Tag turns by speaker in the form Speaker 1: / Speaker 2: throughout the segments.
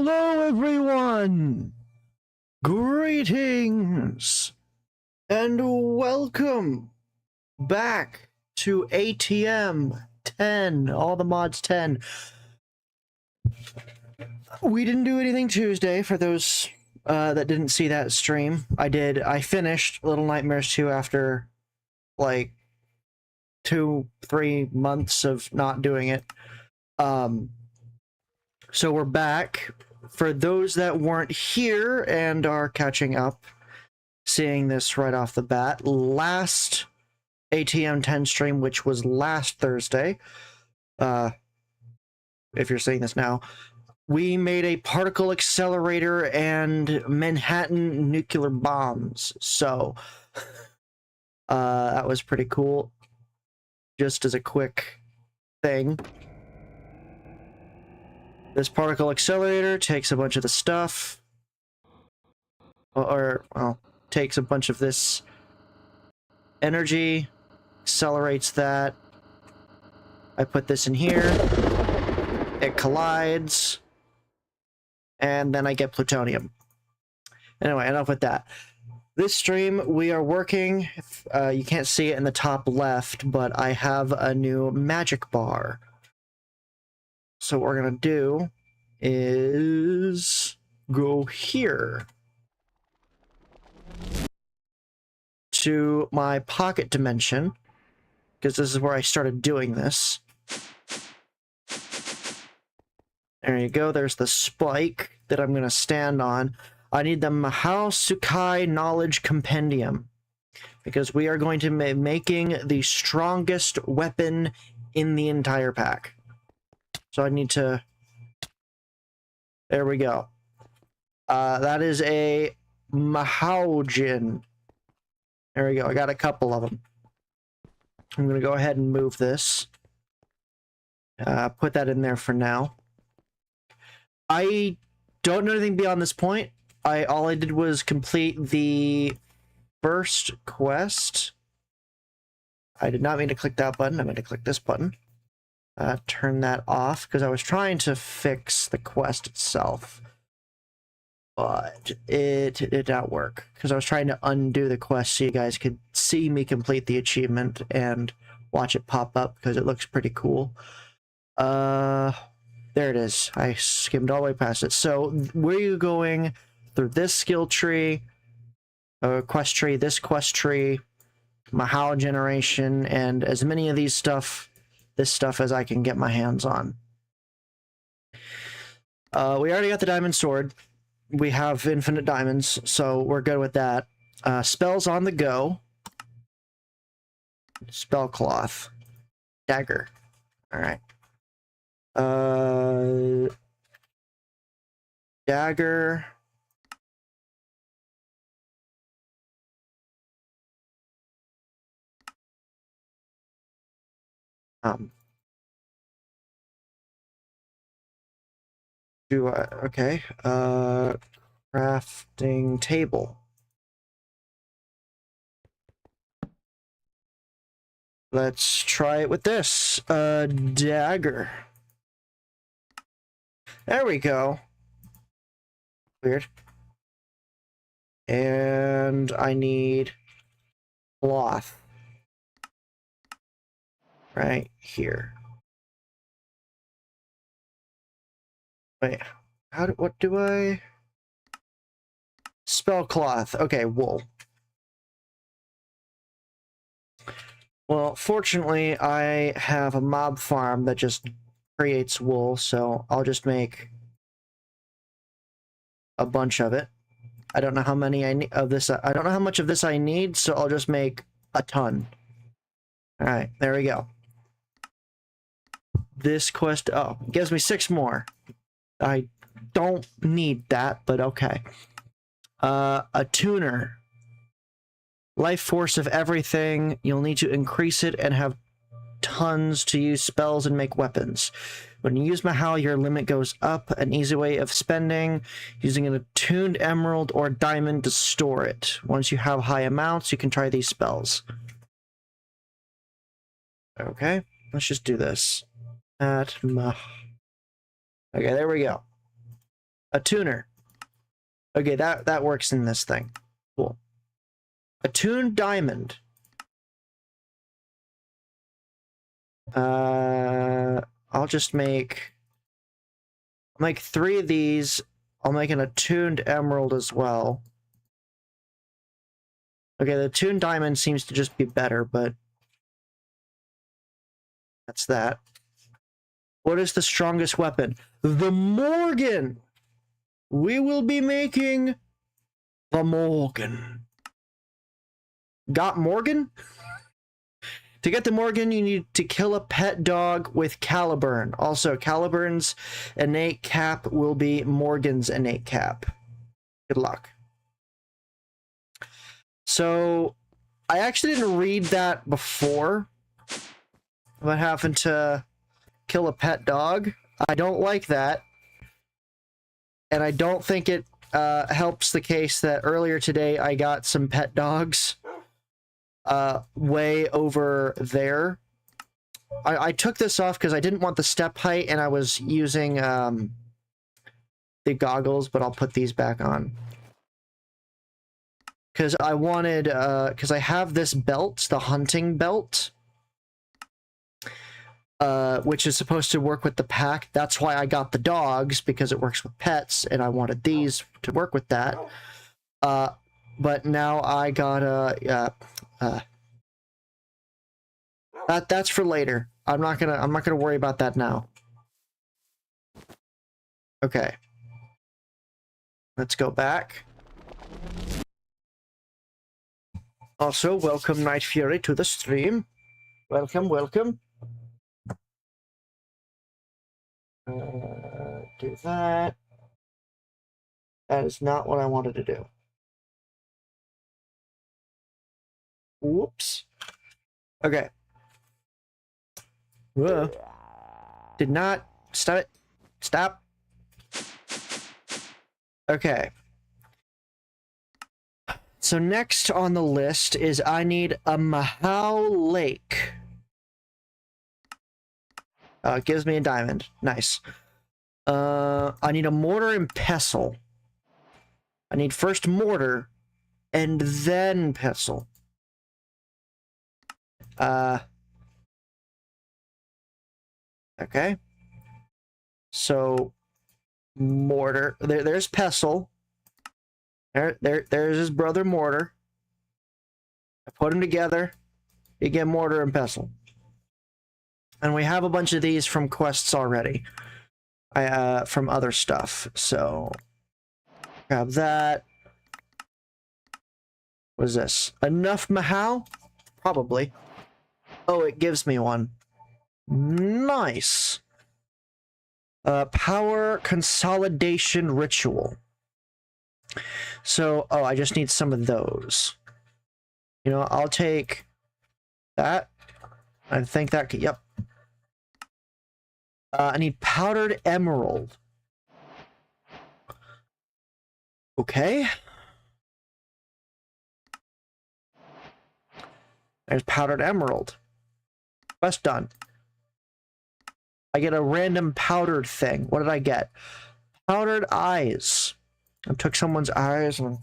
Speaker 1: Hello, everyone! Greetings! And welcome back to ATM 10, all the mods 10. We didn't do anything Tuesday for those that didn't see that stream. I finished Little Nightmares 2 after like 2-3 months of not doing it. So we're back. For those that weren't here and are catching up, seeing this right off the bat, last ATM 10 stream, which was last Thursday, if you're seeing this now, we made a particle accelerator and Manhattan nuclear bombs. So that was pretty cool. Just as a quick thing, this particle accelerator takes a bunch of the stuff, well, takes a bunch of this energy, accelerates that. I put this in here, it collides, and then I get plutonium. Anyway, enough with that. This stream, we are working, you can't see it in the top left, but I have a new magic bar. So what we're going to do is go here to my pocket dimension, because this is where I started doing this. There you go. There's the spike that I'm going to stand on. I need the Mahao Sukai Knowledge Compendium, because we are going to be making the strongest weapon in the entire pack. So I need to... There we go. That is a Mahaojin. There we go. I got a couple of them. I'm going to go ahead and move this. Put that in there for now. I don't know anything beyond this point. All I did was complete the first quest. I did not mean to click that button. I meant to click this button. Turn that off, because I was trying to fix the quest itself, but it did not work, because I was trying to undo the quest so you guys could see me complete the achievement and watch it pop up, because it looks pretty cool. There it is. I skimmed all the way past it. So where are you going? Through this skill tree, quest tree, this quest tree, Mahao generation, and as many of these this stuff as I can get my hands on. We already got the diamond sword. We have infinite diamonds, so we're good with that. Spells on the go. Spell cloth. Dagger. Alright. Dagger. Okay, crafting table. Let's try it with this, dagger. There we go. Weird. And I need cloth. Right here. Wait, what do I... Spell cloth. Okay, wool. Well, fortunately, I have a mob farm that just creates wool, so I'll just make a bunch of it. I don't know how many I need of this. I don't know how much of this I need, so I'll just make a ton. Alright, there we go. This quest, oh, it gives me 6 more. I don't need that, but okay. A tuner. Life force of everything. You'll need to increase it and have tons to use spells and make weapons. When you use Mahao, your limit goes up. An easy way of spending, using an attuned emerald or diamond to store it. Once you have high amounts, you can try these spells. Okay, let's just do this. Okay, there we go. A tuner. Okay, that works in this thing. Cool. A tuned diamond. I'll just make 3 of these. I'll make an attuned emerald as well. Okay, the attuned diamond seems to just be better, but that's that. What is the strongest weapon? The Morgan! We will be making the Morgan. Got Morgan? To get the Morgan, you need to kill a pet dog with Caliburn. Also, Caliburn's innate cap will be Morgan's innate cap. Good luck. So, I actually didn't read that before about having to kill a pet dog. I don't like that. And I don't think it helps the case that earlier today I got some pet dogs way over there. I took this off because I didn't want the step height and I was using the goggles, but I'll put these back on. Because I wanted, because I have this belt, the hunting belt, which is supposed to work with the pack. That's why I got the dogs, because it works with pets, and I wanted these to work with that. But now I gotta, that's for later. I'm not gonna worry about that now. Okay. Let's go back. Also, welcome Night Fury to the stream. Welcome, welcome. Do that. That is not what I wanted to do. Whoops. Okay. Whoa. Did not. Stop it. Stop. Okay. So next on the list is I need a Mahau Lake. It gives me a diamond. Nice. I need a mortar and pestle. I need first mortar and then pestle. Okay. So mortar. There's pestle. There's his brother mortar. I put them together. You get mortar and pestle. And we have a bunch of these from quests already. From other stuff. So grab that. What is this? Enough Mahau? Probably. Oh, it gives me one. Nice. Power consolidation ritual. So, oh, I just need some of those. You know, I'll take that. I think that could, yep. I need powdered emerald. Okay. There's powdered emerald. Quest done. I get a random powdered thing. What did I get? Powdered eyes. I took someone's eyes and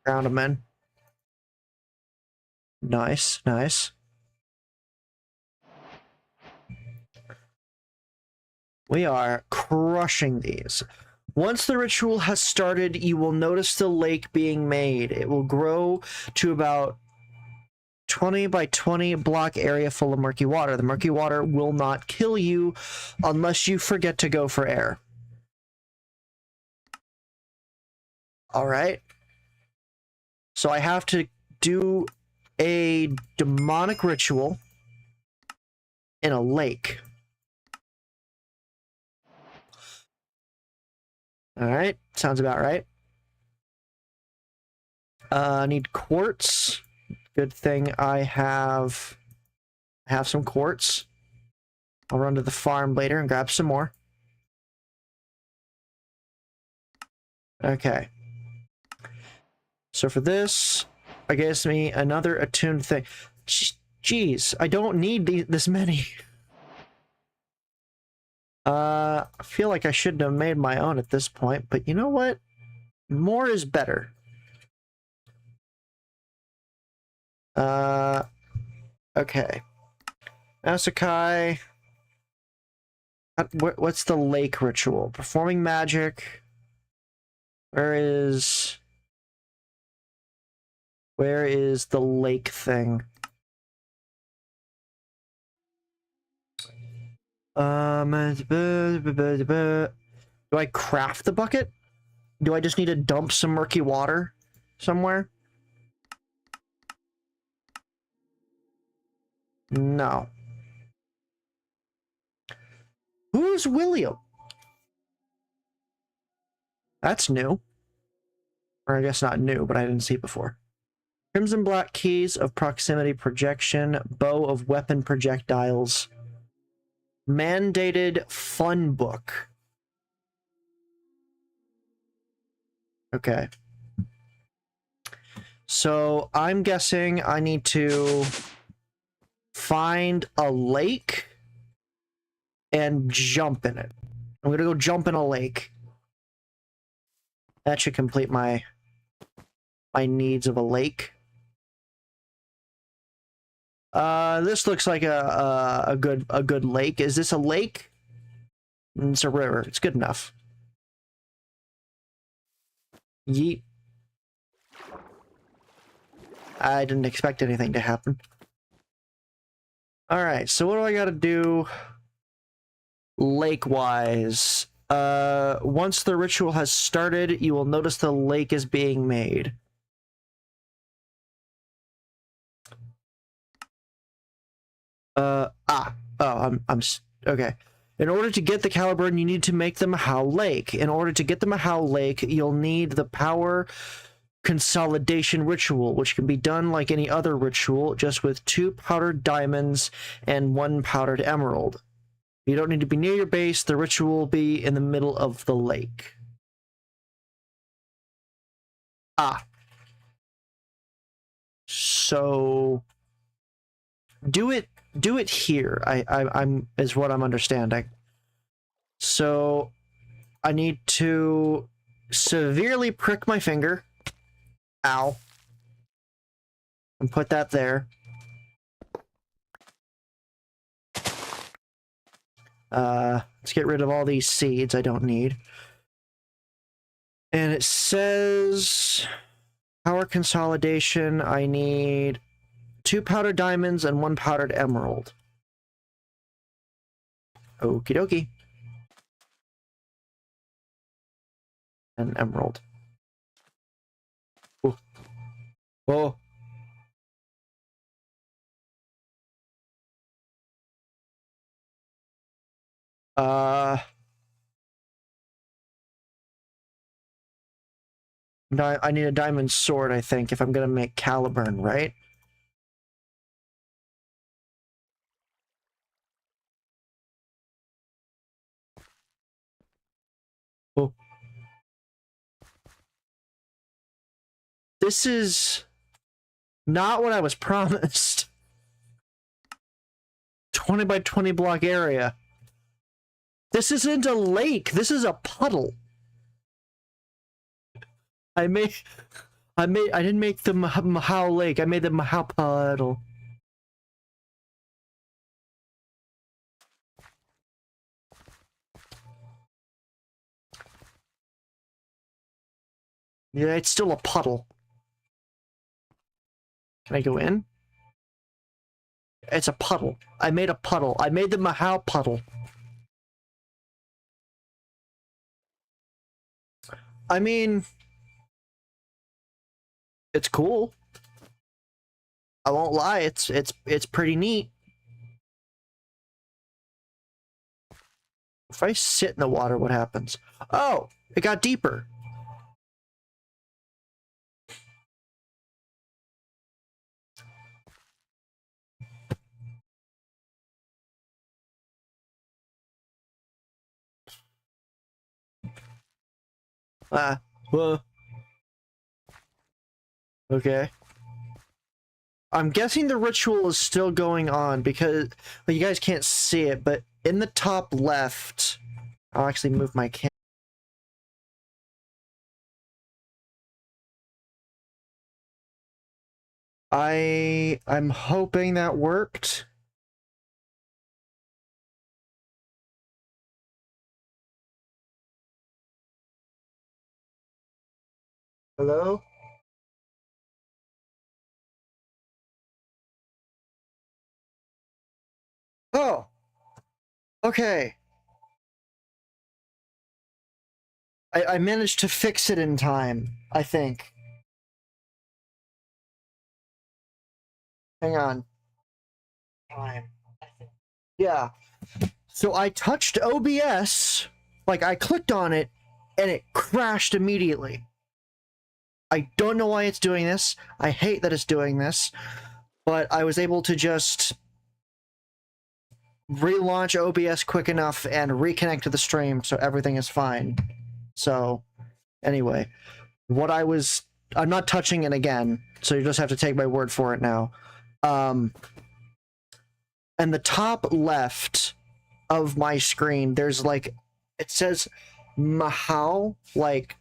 Speaker 1: ground them in. Nice, nice. We are crushing these. Once the ritual has started, you will notice the lake being made. It will grow to about 20 by 20 block area full of murky water. The murky water will not kill you unless you forget to go for air. All right. So I have to do a demonic ritual in a lake. All right. Sounds about right. I need quartz. Good thing I have some quartz. I'll run to the farm later and grab some more. Okay. So for this, it gives me another attuned thing. Jeez, I don't need this many. I feel like I shouldn't have made my own at this point, but you know what? More is better. Okay. Asukai. What's the lake ritual? Performing magic. Where is the lake thing? Do I craft the bucket? Do I just need to dump some murky water somewhere? No. Who's William? That's new. Or I guess not new, but I didn't see it before. Crimson Black Keys of Proximity Projection, Bow of Weapon Projectiles, Mandated Fun Book. Okay. So I'm guessing I need to find a lake and jump in it. I'm gonna go jump in a lake. That should complete my needs of a lake. This looks like a good lake. Is this a lake? It's a river. It's good enough. Yeet. I didn't expect anything to happen. Alright, so what do I gotta do lake-wise? Once the ritual has started, you will notice the lake is being made. Okay. In order to get the Caliburn, you need to make the Mahau Lake. In order to get the Mahau Lake, you'll need the Power Consolidation Ritual, which can be done like any other ritual, just with 2 powdered diamonds and 1 powdered emerald. You don't need to be near your base. The ritual will be in the middle of the lake. So do it here. I'm is what I'm understanding. So I need to severely prick my finger. Ow. And put that there. Let's get rid of all these seeds I don't need. And it says power consolidation. I need 2 powdered diamonds and 1 powdered emerald. Okie dokie. An emerald. Ooh. Oh. No, I need a diamond sword, I think, if I'm gonna make Caliburn, right? Oh. This is not what I was promised. 20 by 20 block area. This isn't a lake. This is a puddle. I didn't make the Mahau Lake. I made the Mahau Puddle. Yeah, it's still a puddle. Can I go in? It's a puddle. I made a puddle. I made the Mahau Puddle. I mean, it's cool. I won't lie. It's pretty neat. If I sit in the water, what happens? Oh, it got deeper. Well. Okay. I'm guessing the ritual is still going on because well, you guys can't see it, but in the top left, I'll actually move my camera. I'm hoping that worked. Hello? Oh, okay. I managed to fix it in time, I think. Hang on. Time. Yeah. So I touched OBS, like I clicked on it, and it crashed immediately. I don't know why it's doing this. I hate that it's doing this, but I was able to just relaunch OBS quick enough and reconnect to the stream, so everything is fine. So, anyway, I'm not touching it again, so you just have to take my word for it now. And the top left of my screen, there's like, it says Mahou, like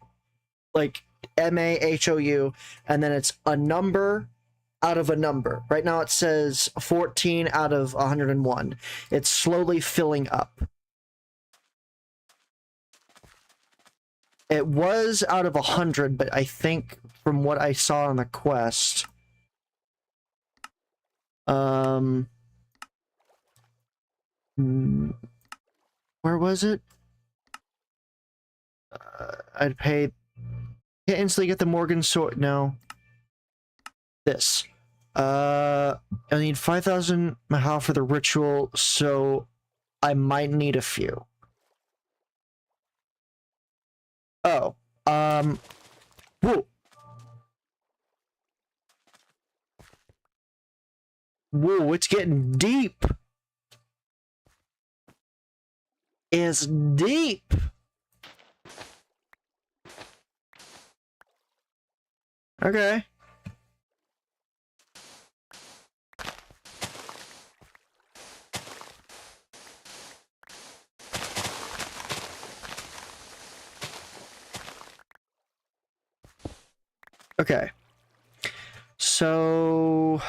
Speaker 1: MAHOU, and then it's a number out of a number. Right now it says 14 out of 101. It's slowly filling up. It was out of 100, but I think from what I saw on the quest, where was it? I'd pay. Can't instantly get the Morgan sword. No. This. I need 5,000 Mahal for the ritual, so I might need a few. Oh. Whoa. Whoa, it's getting deep. It's deep. Okay. Okay. So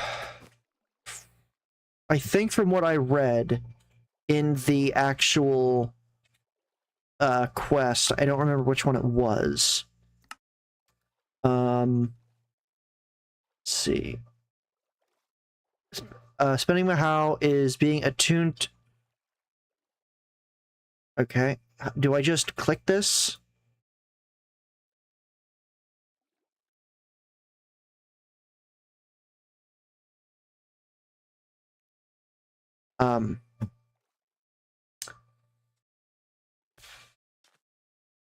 Speaker 1: I think from what I read in the actual quest, I don't remember which one it was. Let's see. Spending Mahal is being attuned. Okay. Do I just click this?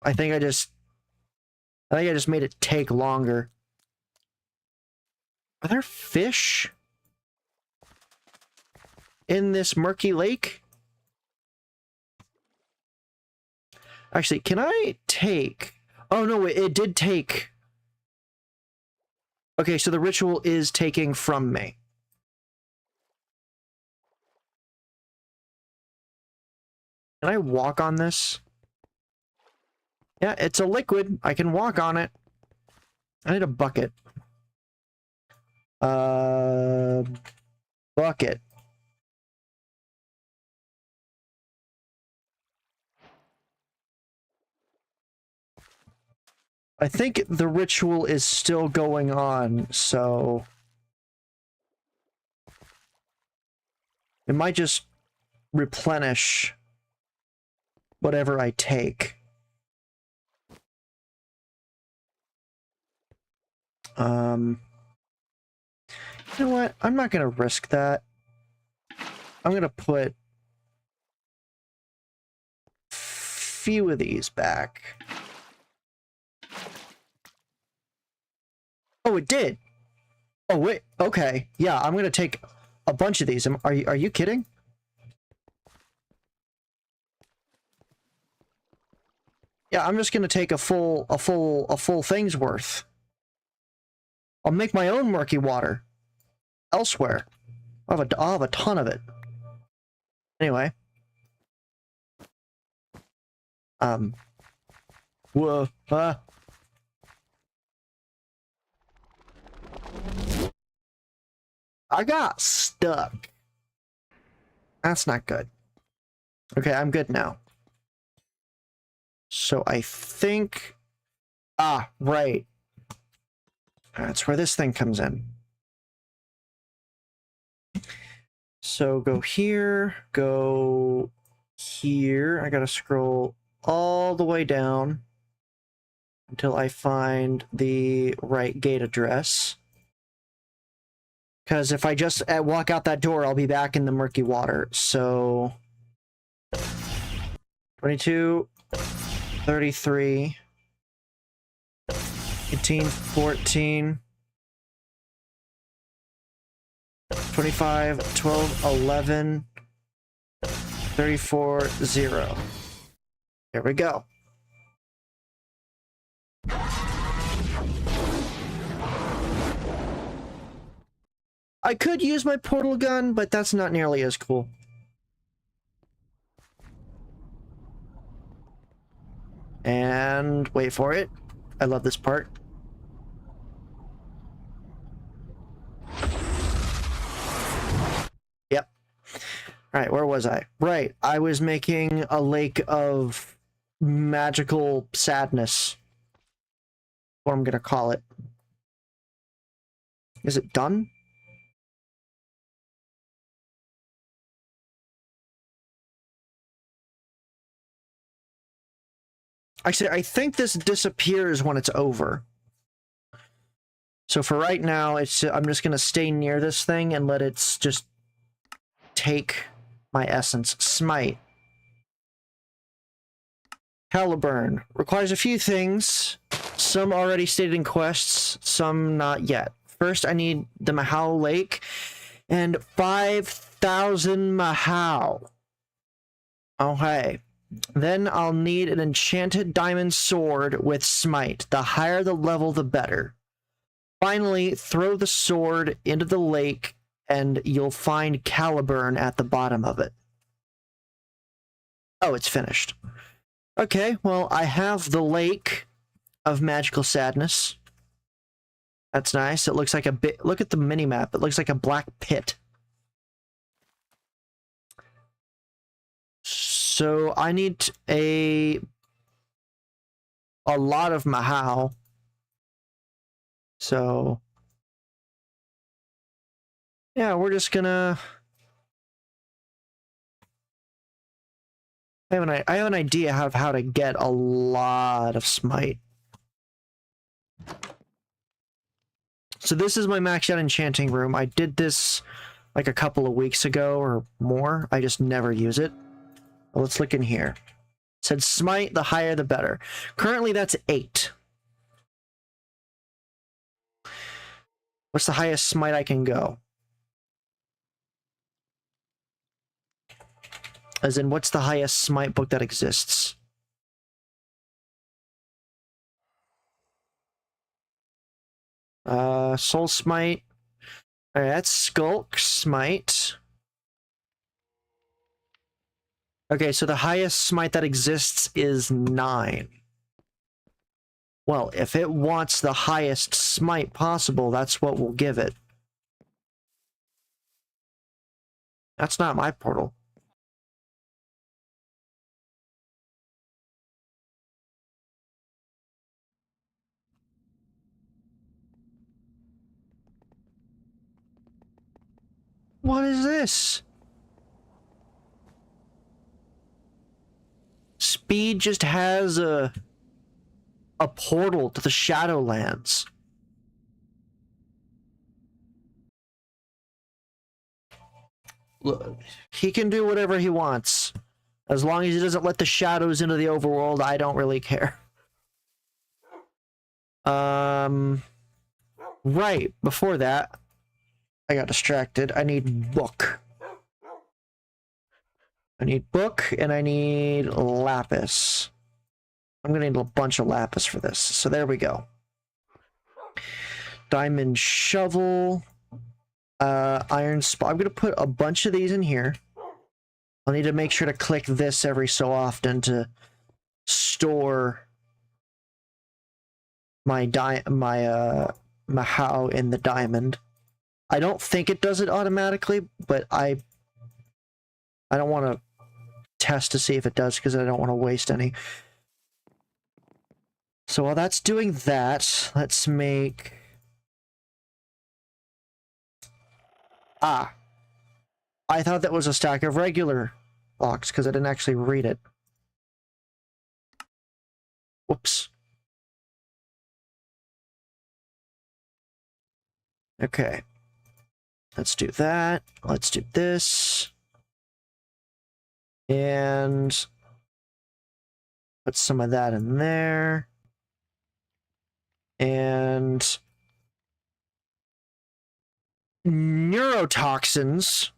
Speaker 1: I think I just made it take longer. Are there fish in this murky lake? Actually, can I take... Oh, no, it did take... Okay, so the ritual is taking from me. Can I walk on this? Yeah, it's a liquid. I can walk on it. I need a bucket. Bucket. I think the ritual is still going on, so... It might just replenish whatever I take. You know what? I'm not gonna risk that. I'm gonna put a few of these back. Oh, it did. Oh, wait. Okay. Yeah, I'm gonna take a bunch of these. Are you kidding? Yeah, I'm just gonna take a full thing's worth. I'll make my own murky water elsewhere. I'll have a ton of it. Anyway. Whoa. I got stuck. That's not good. Okay, I'm good now. So I think... Ah, right. That's where this thing comes in. So go here, go here. I gotta scroll all the way down until I find the right gate address. Because if I just walk out that door, I'll be back in the murky water. So 22, 33, 18, 14, 25, 12, 11, 34, 0. There we go. I could use my portal gun, but that's not nearly as cool. And wait for it. I love this part. Yep. All right, where was I? Right, I was making a lake of magical sadness. What I'm gonna call it. Is it done? Actually, I think this disappears when it's over. So for right now, I'm just gonna stay near this thing and let it just take my essence. Smite. Caliburn. Requires a few things. Some already stated in quests, some not yet. First, I need the Mahau Lake and 5,000 Mahau. Okay. Then I'll need an enchanted diamond sword with smite. The higher the level, the better. Finally, throw the sword into the lake and you'll find Caliburn at the bottom of it. Oh, it's finished. Okay, well, I have the lake of magical sadness. That's nice. It looks like a bit... Look at the mini-map. It looks like a black pit. So I need a lot of Mahau. So yeah, we're just gonna... I have an idea of how to get a lot of smite. So this is my maxed out enchanting room. I did this like a couple of weeks ago or more. I just never use it. Well, let's look in here. It said smite, the higher the better. Currently that's 8. What's the highest smite I can go? As in, what's the highest smite book that exists? Soul Smite. Alright, that's Skulk Smite. Okay, so the highest smite that exists is 9. Well, if it wants the highest smite possible, that's what we'll give it. That's not my portal. What is this? Speed just has a portal to the Shadowlands. Look, he can do whatever he wants. As long as he doesn't let the shadows into the overworld, I don't really care. Right, before that, I got distracted. I need book. I need book, and I need lapis. I'm gonna need a bunch of lapis for this. So there we go. Diamond shovel. Iron spot. I'm gonna put a bunch of these in here. I'll need to make sure to click this every so often to store my Mahau in the diamond. I don't think it does it automatically, but I don't want to test to see if it does because I don't want to waste any. So while that's doing that, let's make... Ah. I thought that was a stack of regular blocks because I didn't actually read it. Whoops. Okay. Let's do that. Let's do this. And put some of that in there. And neurotoxins.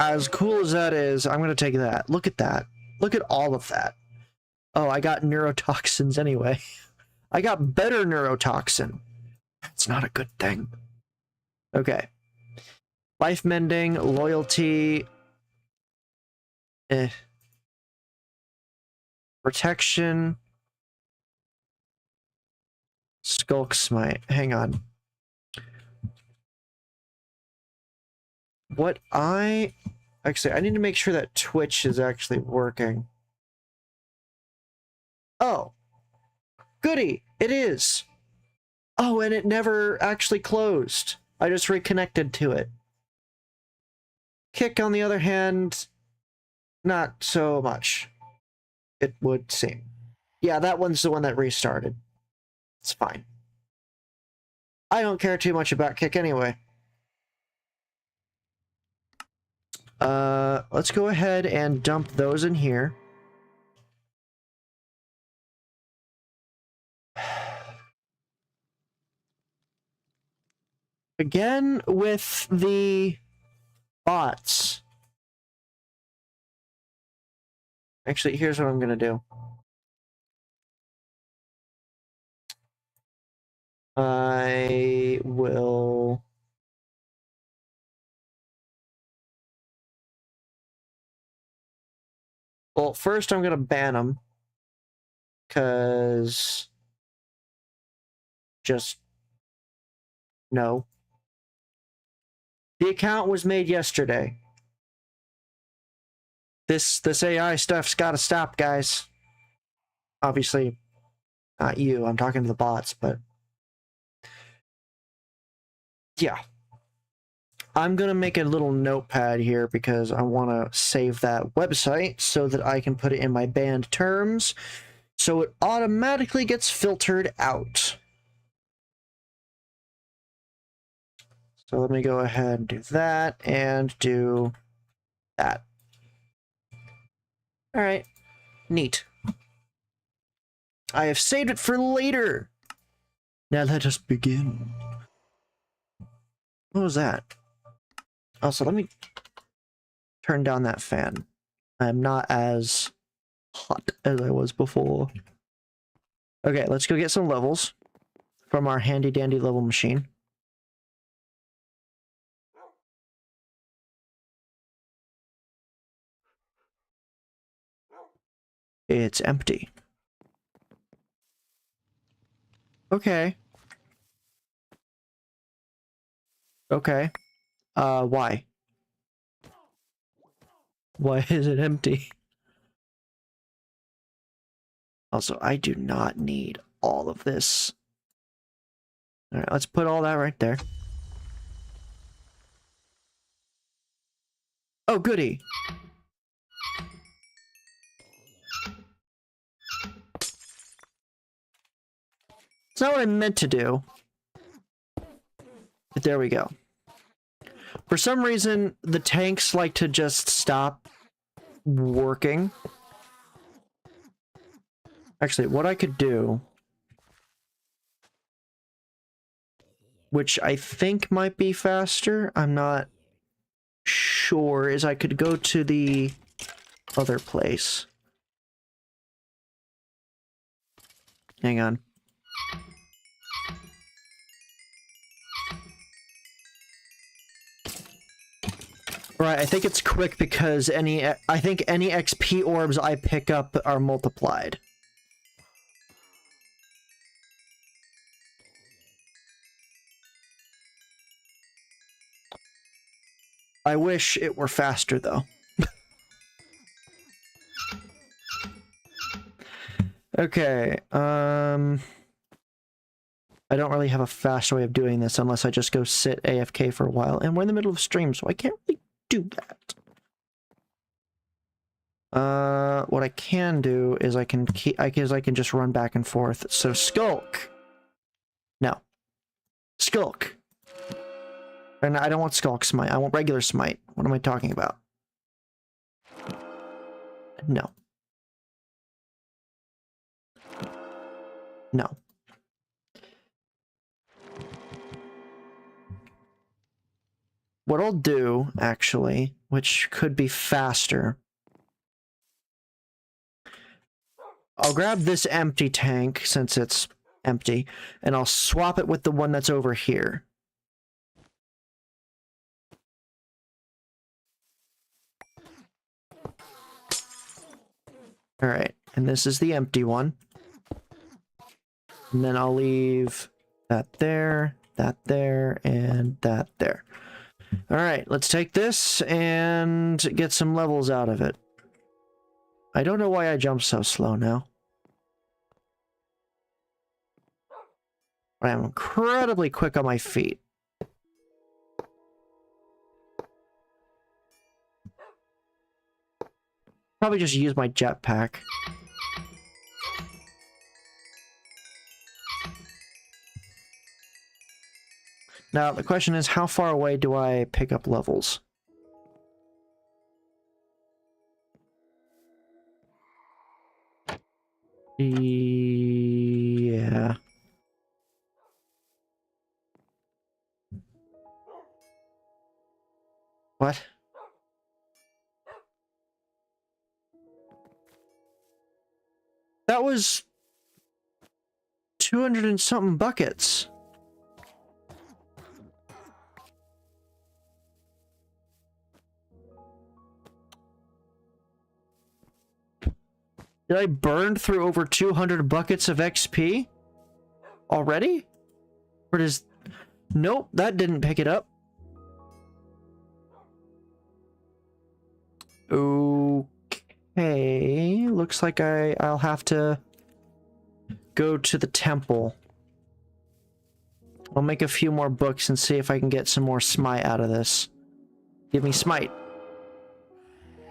Speaker 1: As cool as that is, I'm going to take that. Look at that. Look at all of that. Oh, I got neurotoxins anyway. I got better neurotoxin. That's not a good thing. Okay. Life mending, loyalty. Protection. Skulk smite. Hang on. Actually, I need to make sure that Twitch is actually working. Oh. Goody! It is! Oh, and it never actually closed. I just reconnected to it. Kick, on the other hand, not so much. It would seem. Yeah, that one's the one that restarted. It's fine. I don't care too much about Kick anyway. Let's go ahead and dump those in here. Again with the bots. Actually, here's what I'm gonna do. I will... Well, first I'm gonna ban them. Because... Just... No. The account was made yesterday. This AI stuff's gotta stop, guys. Obviously, not you. I'm talking to the bots, but... Yeah. I'm gonna make a little notepad here because I want to save that website so that I can put it in my banned terms so it automatically gets filtered out. So let me go ahead and do that and do that. All right, neat. I have saved it for later. Now let us begin. What was that? Also, let me turn down that fan. I'm not as hot as I was before. Okay, let's go get some levels from our handy dandy level machine. It's empty. Okay. Okay. Why? Why is it empty? Also, I do not need all of this. Alright, let's put all that right there. Oh, goody! It's not what I meant to do. But there we go. For some reason, the tanks like to just stop working. Actually, what I could do, which I think might be faster, I'm not sure, is I could go to the other place. Hang on. Right, I think it's quick because I think any XP orbs I pick up are multiplied. I wish it were faster, though. Okay, I don't really have a fast way of doing this unless I just go sit AFK for a while, and we're in the middle of stream, so I can't really do that. What I can do is I can just run back and forth. So Skulk. No. Skulk. And I don't want Skulk Smite. I want regular Smite. What am I talking about? No. No. What I'll do, actually, which could be faster, I'll grab this empty tank, since it's empty, and I'll swap it with the one that's over here. Alright, and this is the empty one. And then I'll leave that there, and that there. Alright, let's take this and get some levels out of it. I don't know why I jump so slow now. But I'm incredibly quick on my feet. Probably just use my jetpack. Now, the question is, how far away do I pick up levels? Yeah. What? That was 200 and something buckets. Did I burn through over 200 buckets of XP? Already? Or does... Nope, that didn't pick it up. Okay, looks like I'll have to go to the temple. I'll make a few more books and see if I can get some more smite out of this. Give me smite.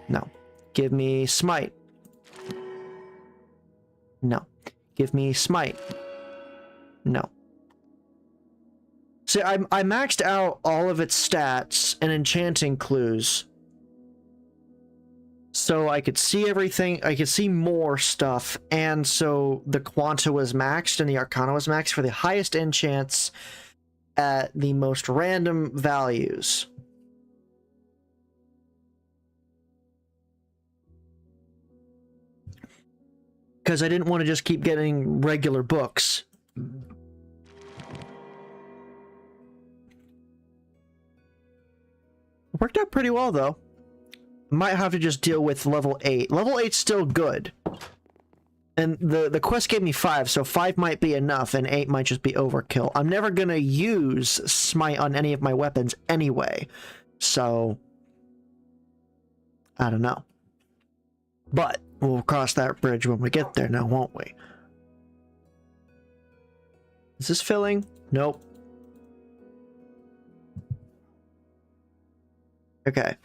Speaker 1: No. Give me smite. No. Give me smite. No. See, I maxed out all of its stats and enchanting clues. So I could see everything, I could see more stuff, and so the Quanta was maxed and the Arcana was maxed for the highest enchants at the most random values. Because I didn't want to just keep getting regular books. Worked out pretty well, though. Might have to just deal with level 8. Level 8's still good. And the quest gave me 5, so 5 might be enough, and 8 might just be overkill. I'm never gonna use Smite on any of my weapons anyway, so... I don't know. But we'll cross that bridge when we get there now, won't we? Is this filling? Nope. Okay.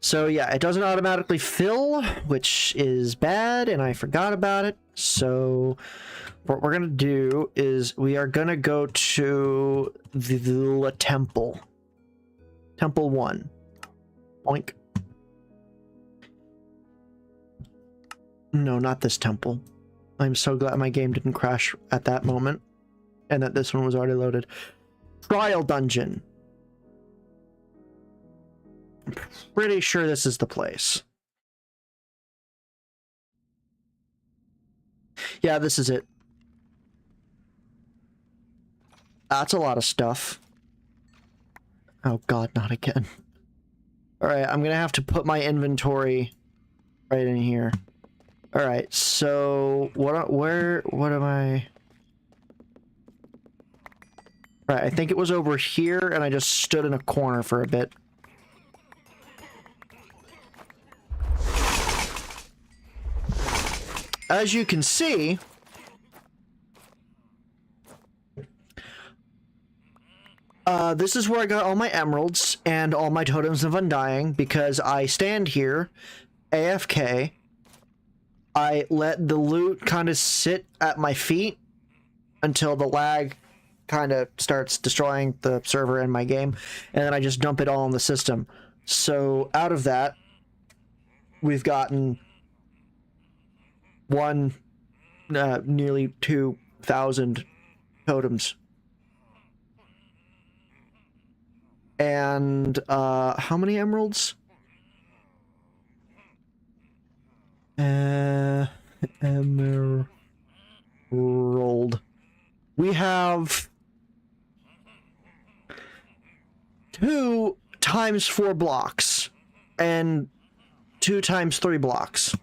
Speaker 1: So yeah, it doesn't automatically fill, which is bad, and I forgot about it. So what we're gonna do is we are gonna go to the temple. Temple 1. Oink. No, not this temple. I'm so glad my game didn't crash at that moment, and that this one was already loaded. Trial dungeon. I'm pretty sure this is the place. Yeah, this is it. That's a lot of stuff. Oh god, not again. All right, I'm gonna have to put my inventory right in here. All right, so what am I? All right, I think it was over here, and I just stood in a corner for a bit. As you can see, this is where I got all my emeralds and all my totems of undying, because I stand here, AFK. I let the loot kind of sit at my feet until the lag kind of starts destroying the server and my game, and then I just dump it all in the system. So out of that, we've gotten nearly 2,000 totems. And how many emeralds? Emerald. We have 2 times 4 blocks and 2 times 3 blocks,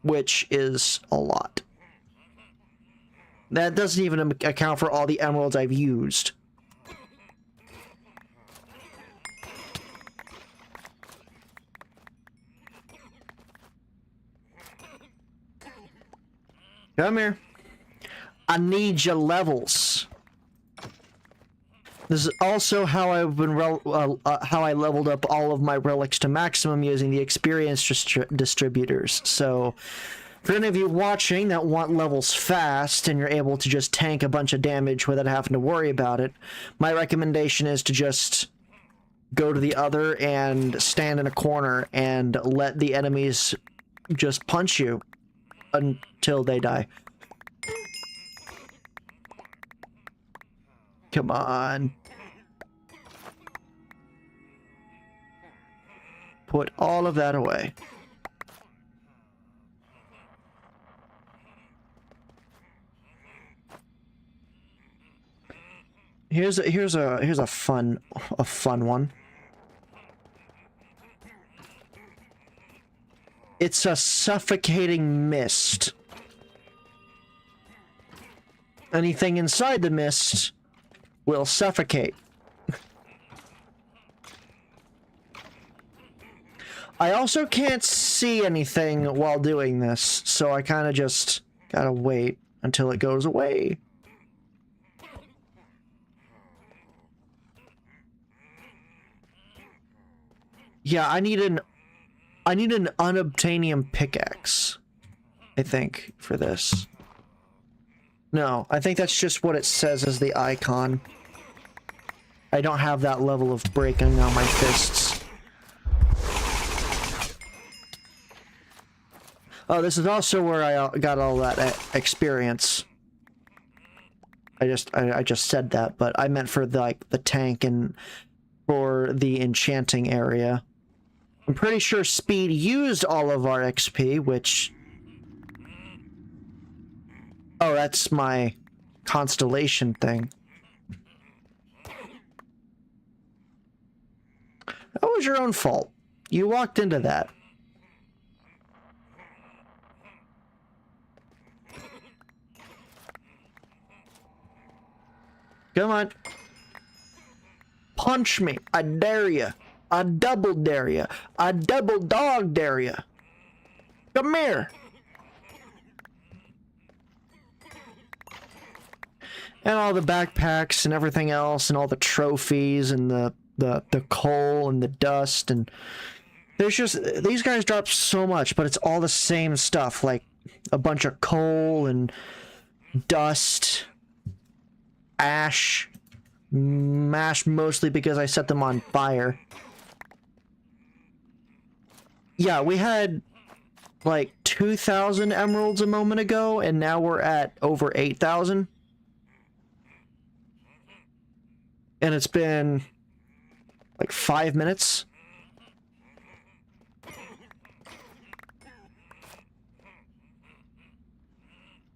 Speaker 1: which is a lot. That doesn't even account for all the emeralds I've used. Come here. I need your levels. This is also how I've been how I leveled up all of my relics to maximum using the experience distributors. So, for any of you watching that want levels fast and you're able to just tank a bunch of damage without having to worry about it, my recommendation is to just go to the other and stand in a corner and let the enemies just punch you until they die. Come on. Put all of that away. Here's a fun one. It's a suffocating mist. Anything inside the mist will suffocate. I also can't see anything while doing this, so I kind of just gotta wait until it goes away. Yeah, I need an unobtainium pickaxe, I think, for this. No, I think that's just what it says as the icon. I don't have that level of breaking on my fists. Oh, this is also where I got all that experience. I just said that, but I meant for the tank and for the enchanting area. I'm pretty sure Speed used all of our XP, which... Oh, that's my constellation thing. That was your own fault. You walked into that. Come on. Punch me. I dare ya. I double dare ya. I double dog dare ya. Come here. And all the backpacks and everything else and all the trophies and the coal and the dust, and there's just, these guys drop so much, but it's all the same stuff, like a bunch of coal and dust, ash, mash, mostly because I set them on fire. Yeah, we had like 2,000 emeralds a moment ago, and now we're at over 8,000. And it's been like 5 minutes.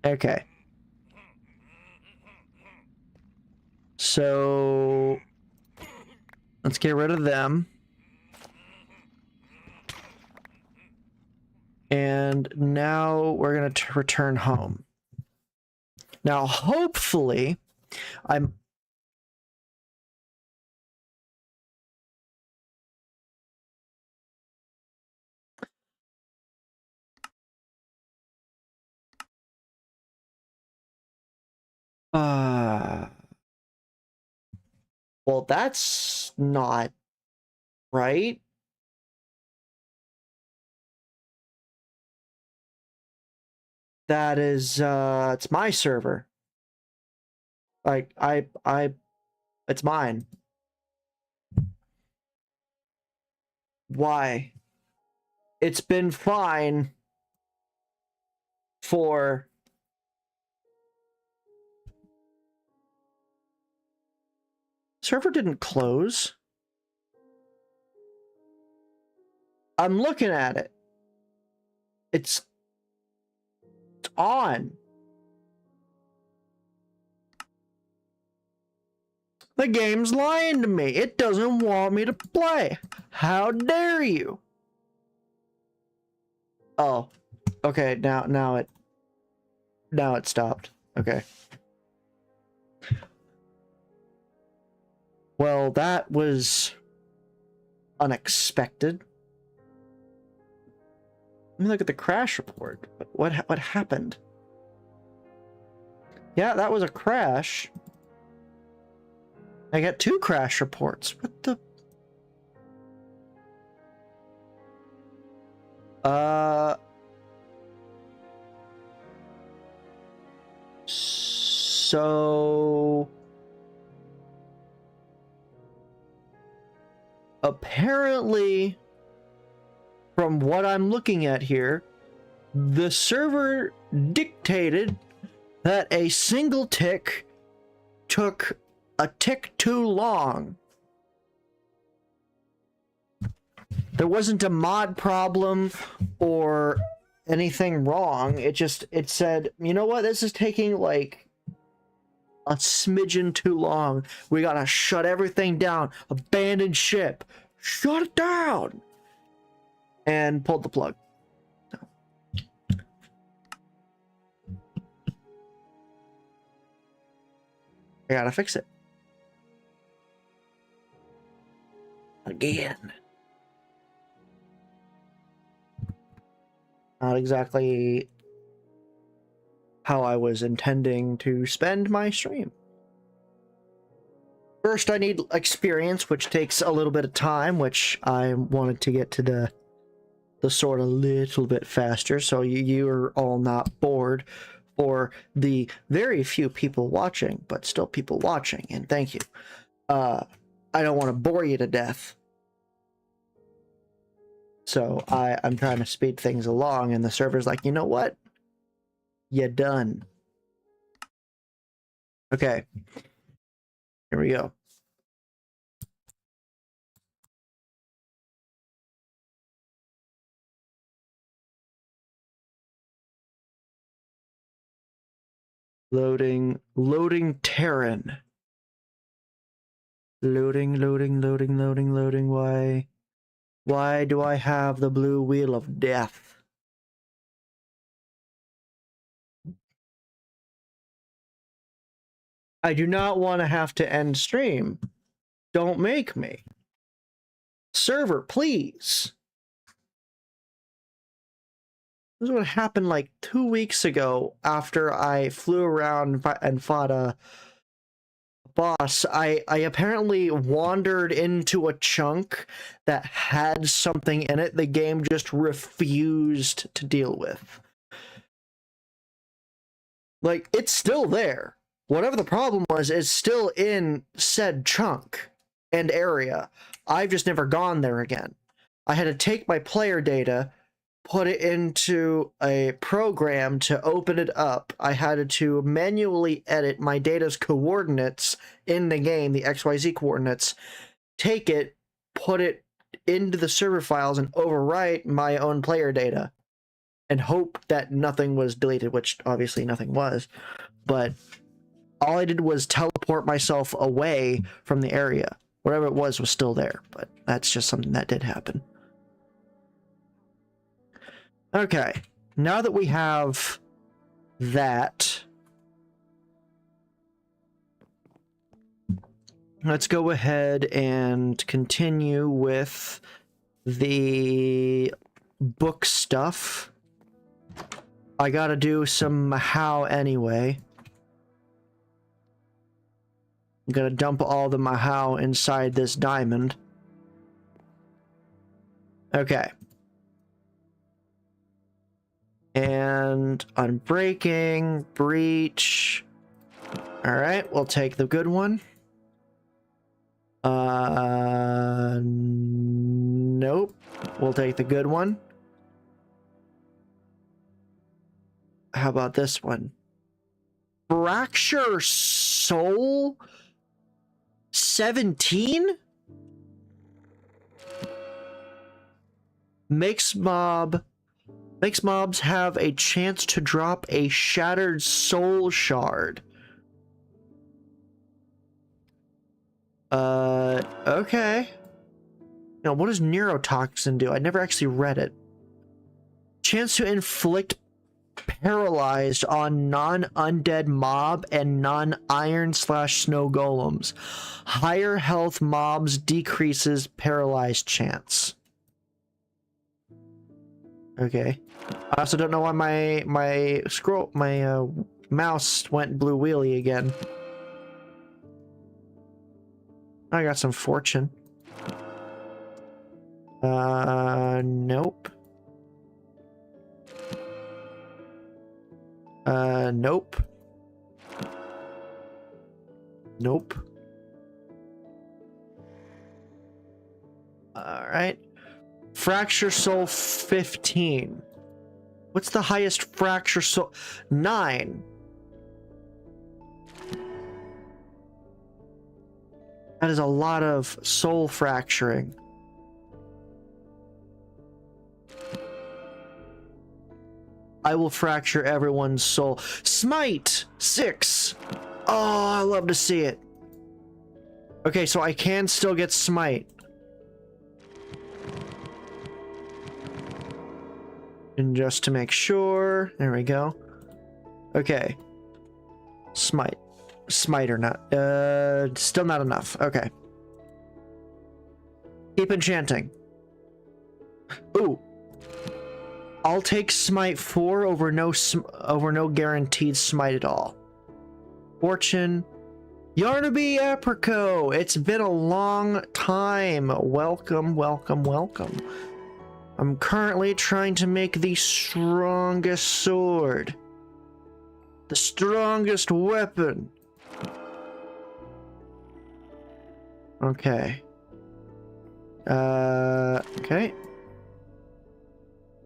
Speaker 1: Okay. So Let's get rid of them. And now we're going to return home. Now, hopefully, I'm... Well, that's not right. That is, it's my server. Like, it's mine. Why? It's been fine for... Server didn't close. I'm looking at it. It's on. The game's lying to me. It doesn't want me to play. How dare you? Oh, okay. Now it stopped. Okay. Well, that was unexpected. Let me look at the crash report. What happened? Yeah, that was a crash. I got 2 crash reports. What the? So apparently, from what I'm looking at here, the server dictated that a single tick took a tick too long. There wasn't a mod problem or anything wrong. It said, you know what, this is taking like a smidgen too long. We gotta shut everything down. Abandon ship. Shut it down. And pulled the plug. I gotta fix it. Again. Not exactly how I was intending to spend my stream. First, I need experience, which takes a little bit of time, which I wanted to get to the sort of little bit faster, so you are all not bored, for the very few people watching, but still people watching, and thank you. I don't want to bore you to death. So I'm trying to speed things along, and the server's like, you know what? You're done. Okay. Here we go. Loading Terran. Loading. Why do I have the blue wheel of death? I do not want to have to end stream. Don't make me. Server, please. This is what happened like 2 weeks ago after I flew around and fought a boss. I apparently wandered into a chunk that had something in it the game just refused to deal with. Like, it's still there. Whatever the problem was, it's still in said chunk and area. I've just never gone there again. I had to take my player data, put it into a program to open it up. I had to manually edit my data's coordinates in the game, the XYZ coordinates, take it, put it into the server files, and overwrite my own player data, and hope that nothing was deleted, which obviously nothing was. But all I did was teleport myself away from the area. Whatever it was still there, but that's just something that did happen. Okay, now that we have that, let's go ahead and continue with the book stuff. I gotta do some Mahau anyway. I'm gonna dump all the Mahau inside this diamond. Okay. And unbreaking, breach. Alright, we'll take the good one. Nope. We'll take the good one. How about this one? Fracture Soul 17? Makes mobs have a chance to drop a Shattered Soul Shard. Okay. Now, what does Neurotoxin do? I never actually read it. Chance to inflict paralyzed on non-undead mob and non-iron/snow golems. Higher health mobs decreases paralyzed chance. Okay. I also don't know why my mouse went blue wheelie again. I got some fortune. Nope. Nope. Nope. Alright. Fracture Soul 15. What's the highest Fracture Soul? 9. That is a lot of soul fracturing. I will fracture everyone's soul. Smite! 6! Oh, I love to see it. Okay, so I can still get Smite. And just to make sure, there we go. Okay. Smite. Smite or not. Still not enough. Okay. Keep enchanting. Ooh. I'll take Smite 4 over no guaranteed Smite at all. Fortune. Yarnaby Apricot! It's been a long time. Welcome, welcome, welcome. I'm currently trying to make the strongest sword. The strongest weapon. Okay. Okay.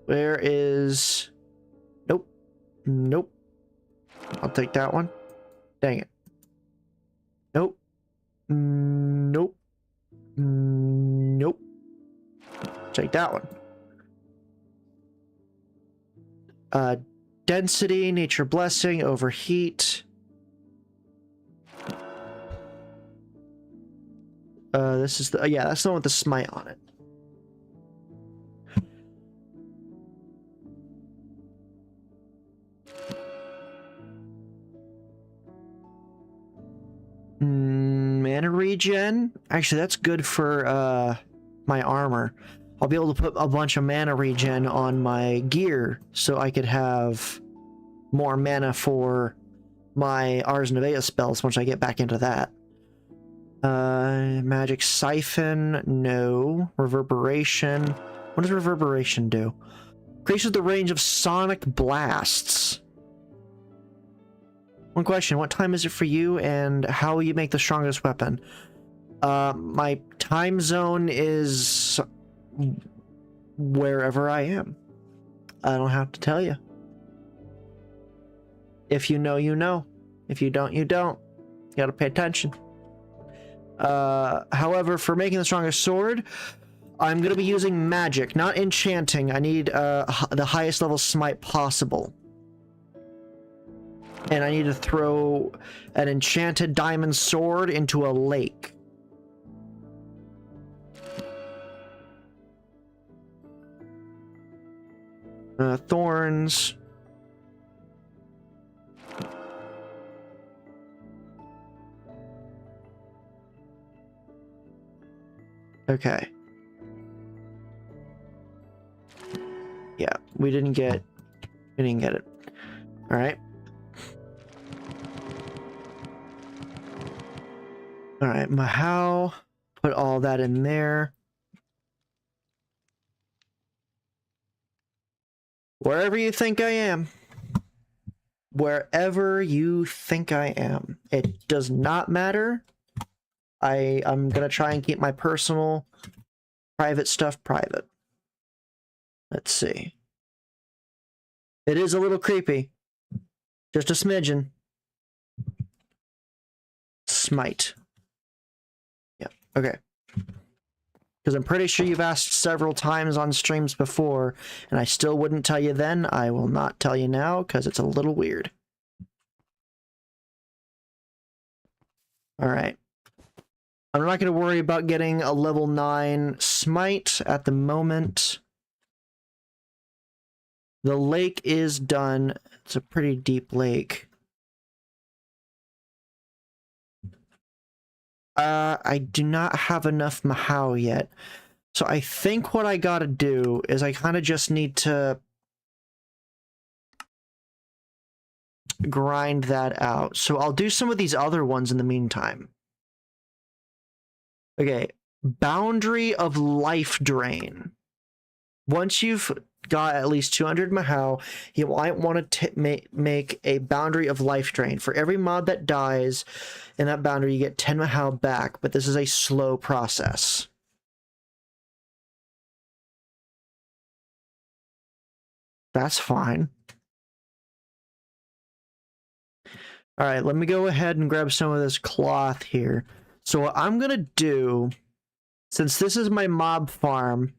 Speaker 1: Where is... Nope. Nope. I'll take that one. Dang it. Nope. Nope. Nope. Take that one. Density, Nature Blessing, Overheat. This is the... yeah, that's the one with the Smite on it. Mana regen? Actually, that's good for my armor. I'll be able to put a bunch of mana regen on my gear so I could have more mana for my Ars Novea spells once I get back into that. Magic Siphon, no. Reverberation. What does Reverberation do? Increases the range of sonic blasts. One question, what time is it for you and how will you make the strongest weapon? My time zone is wherever I am. I don't have to tell you. If you know, you know. If you don't, you don't. You gotta pay attention. However, for making the strongest sword, I'm gonna be using magic, not enchanting. I need the highest level smite possible. And I need to throw an enchanted diamond sword into a lake. Thorns. Okay. Yeah, we didn't get it. All right. All right, Mahau, put all that in there. Wherever you think I am. Wherever you think I am. It does not matter. I'm gonna try and keep my personal, private stuff private. Let's see. It is a little creepy. Just a smidgen. Smite. Yeah, okay. Because I'm pretty sure you've asked several times on streams before, and I still wouldn't tell you then. I will not tell you now, because it's a little weird. Alright. I'm not going to worry about getting a level 9 smite at the moment. The lake is done. It's a pretty deep lake. I do not have enough Mahau yet. So I think what I gotta do is I kind of just need to grind that out. So I'll do some of these other ones in the meantime. Okay, Boundary of Life Drain. Once you've got at least 200 Mahau, you might want to make a Boundary of Life Drain. For every mod that dies in that boundary, you get 10 Mahau back, but this is a slow process. That's fine. All right, let me go ahead and grab some of this cloth here. So what I'm going to do, since this is my mob farm,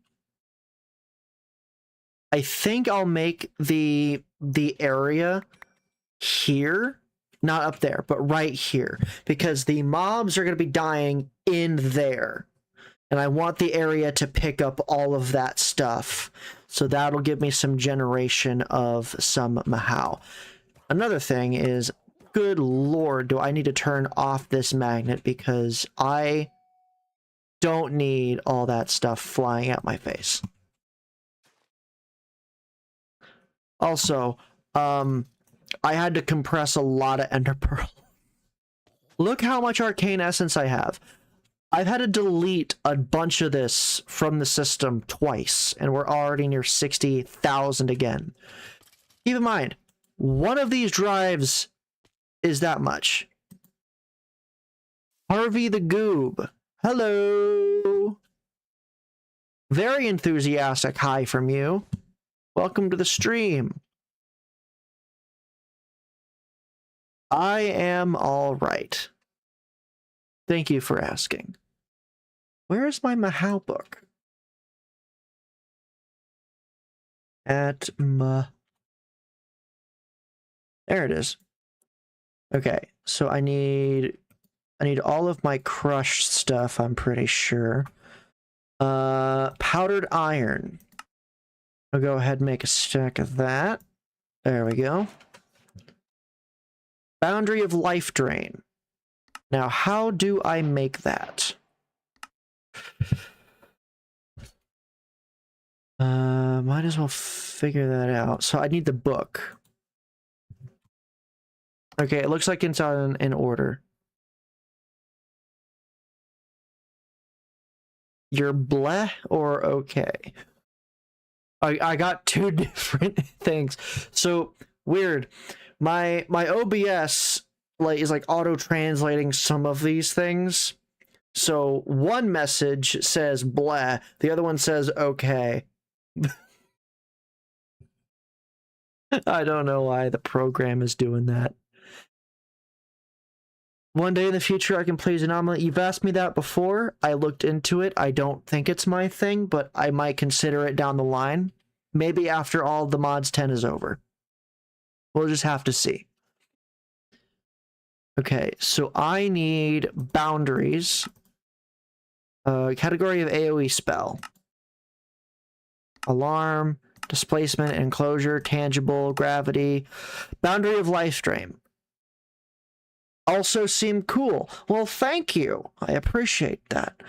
Speaker 1: I think I'll make the area here, not up there, but right here, because the mobs are going to be dying in there. And I want the area to pick up all of that stuff. So that'll give me some generation of some Mahau. Another thing is, good lord, do I need to turn off this magnet, because I don't need all that stuff flying at my face. Also, I had to compress a lot of Ender Pearl. Look how much Arcane Essence I have. I've had to delete a bunch of this from the system twice, and we're already near 60,000 again. Keep in mind, one of these drives is that much. Harvey the Goob. Hello. Very enthusiastic hi from you. Welcome to the stream. I am all right. Thank you for asking. Where is my Mahau book? There it is. Okay, so I need all of my crushed stuff, I'm pretty sure. Powdered iron. I'll go ahead and make a stack of that. There we go. Boundary of Life Drain. Now, how do I make that? Might as well figure that out. So I need the book. Okay, it looks like it's in order. You're bleh or okay? I got two different things. So weird. My OBS is like auto translating some of these things. So one message says bleh, the other one says okay. I don't know why the program is doing that. One day in the future I can play as an omelet. You've asked me that before. I looked into it. I don't think it's my thing, but I might consider it down the line. Maybe after all the mods 10 is over. We'll just have to see. Okay, so I need boundaries. Category of AoE spell. Alarm, Displacement, enclosure, tangible, gravity, boundary of life drain. Also seem cool. Well, thank you. I appreciate that.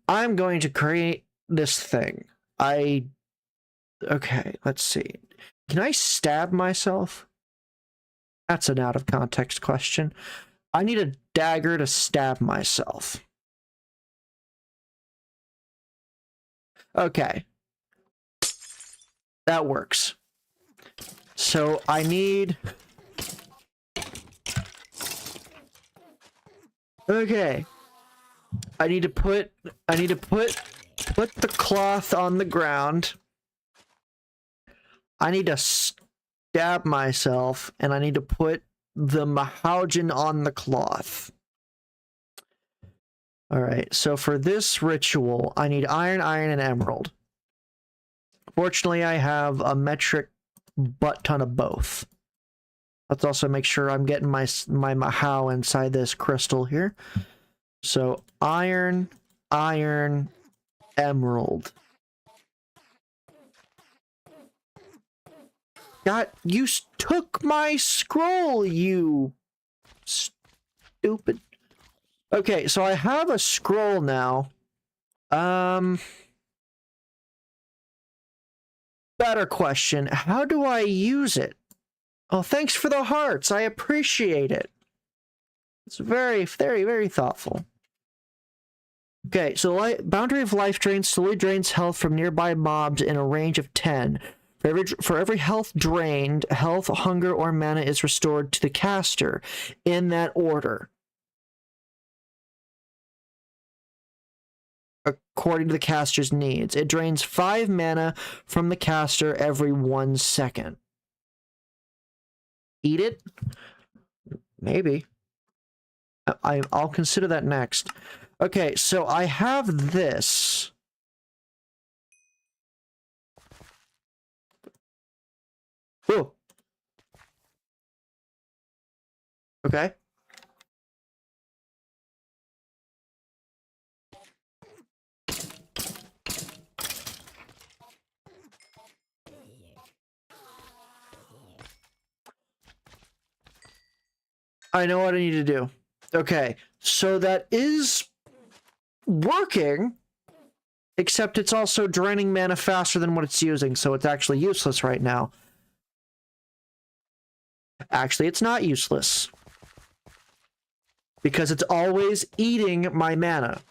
Speaker 1: I'm going to create this thing. Okay, let's see. Can I stab myself? That's an out of context question. I need a dagger to stab myself. Okay. That works. So I need... Okay. I need to put the cloth on the ground. I need to stab myself, and I need to put the mahaugen on the cloth. Alright, so for this ritual, I need iron, and emerald. Fortunately, I have a metric butt ton of both. Let's also make sure I'm getting my mahau inside this crystal here. So, iron, emerald. God, you took my scroll, you stupid. Okay, so I have a scroll now. Better question. How do I use it? Oh, thanks for the hearts. I appreciate it. It's very, very, very thoughtful. Okay, so boundary of life drain slowly drains health from nearby mobs in a range of 10. For every health drained, health, hunger, or mana is restored to the caster in that order, according to the caster's needs. It drains 5 mana from the caster every 1 second. Eat it? Maybe. I'll consider that next. Okay, so I have this. Oh. Okay. I know what I need to do. Okay, so that is working, except it's also draining mana faster than what it's using, so it's actually useless right now. Actually, it's not useless, because it's always eating my mana.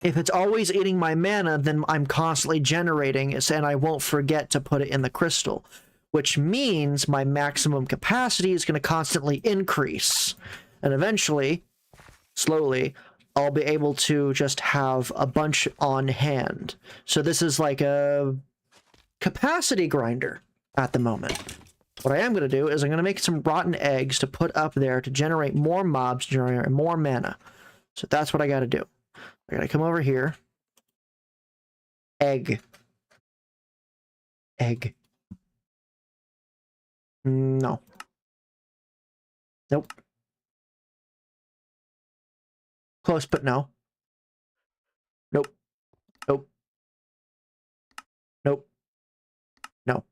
Speaker 1: If it's always eating my mana, then I'm constantly generating it, and I won't forget to put it in the crystal, which means my maximum capacity is going to constantly increase. And eventually, slowly, I'll be able to just have a bunch on hand. So this is like a capacity grinder at the moment. What I am going to do is I'm going to make some rotten eggs to put up there to generate more mobs, generate more mana. So that's what I got to do. I got to come over here. Egg. Egg. No. Nope. Close, but no. Nope. Nope. Nope. No.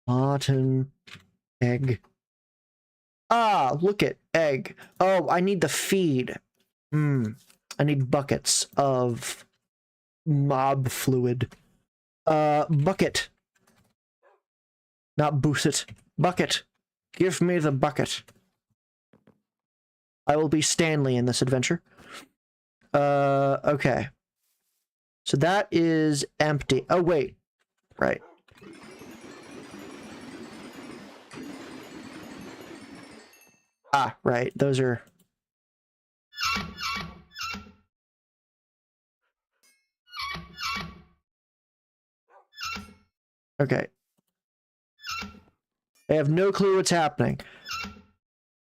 Speaker 1: Rotten egg. Ah, look at egg. Oh, I need the feed. I need buckets of mob fluid. Bucket. Not Boosset. Bucket. Give me the bucket. I will be Stanley in this adventure. Okay. So that is empty. Oh, wait. Right. Ah, right. Those are... Okay. I have no clue what's happening.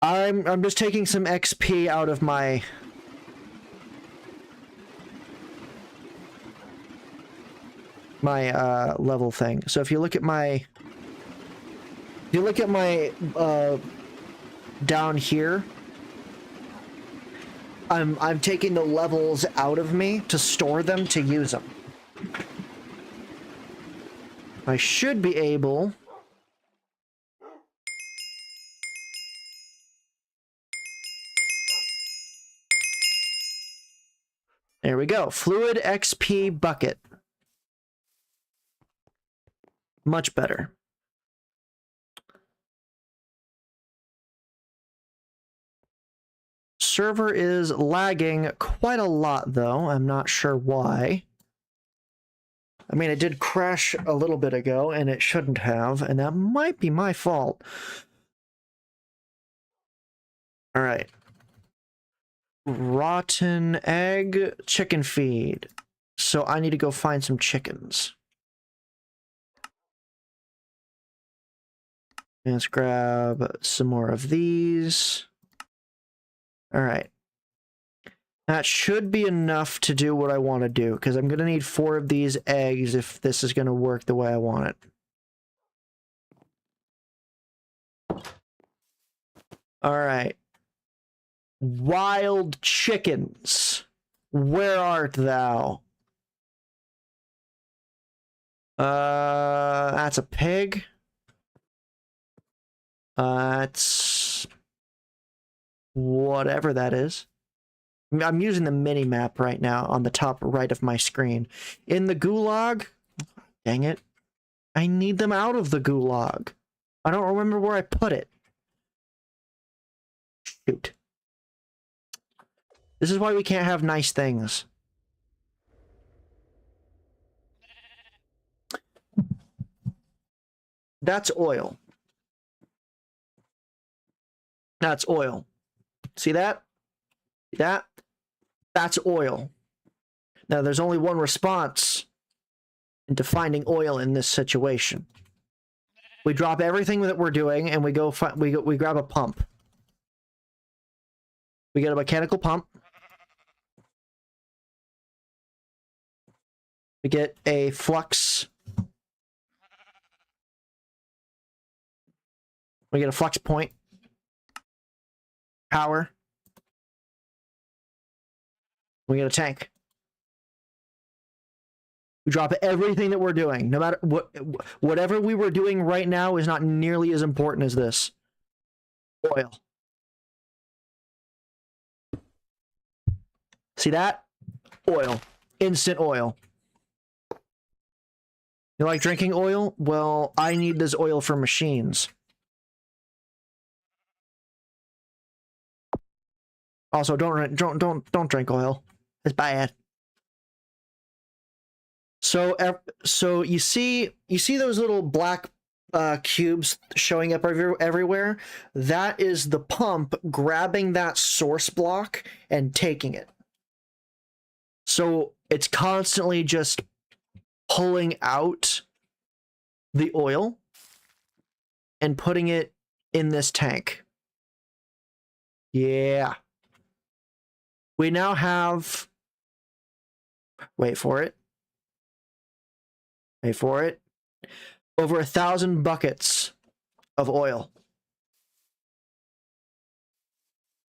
Speaker 1: I'm just taking some XP out of my... level thing. So if you look at my... If you look at my, down here, I'm taking the levels out of me to store them to use them. I should be able... There we go. Fluid XP bucket. Much better. Server is lagging quite a lot, though. I'm not sure why. I mean, it did crash a little bit ago, and it shouldn't have, and that might be my fault. All right. Rotten egg chicken feed. So I need to go find some chickens. Let's grab some more of these. All right. That should be enough to do what I want to do, because I'm going to need 4 of these eggs if this is going to work the way I want it. All right. Wild chickens, where art thou? That's a pig. That's whatever that is. I'm using the mini map right now on the top right of my screen. In the gulag? Dang it. I need them out of the gulag. I don't remember where I put it. Shoot. This is why we can't have nice things. That's oil. That's oil. See that? See that? That's oil. Now, there's only one response into finding oil in this situation. We drop everything that we're doing, and we go. We grab a pump. We get a mechanical pump. We get a flux. We get a flux point. Power. We get a tank. We drop everything that we're doing. No matter whatever we were doing right now is not nearly as important as this. Oil. See that? Oil. Instant oil. You like drinking oil? Well, I need this oil for machines. Also, don't drink oil. It's bad. So you see those little black cubes showing up everywhere? That is the pump grabbing that source block and taking it. So it's constantly just pulling out the oil and putting it in this tank. Yeah. We now have... Wait for it. Wait for it. Over 1,000 buckets of oil.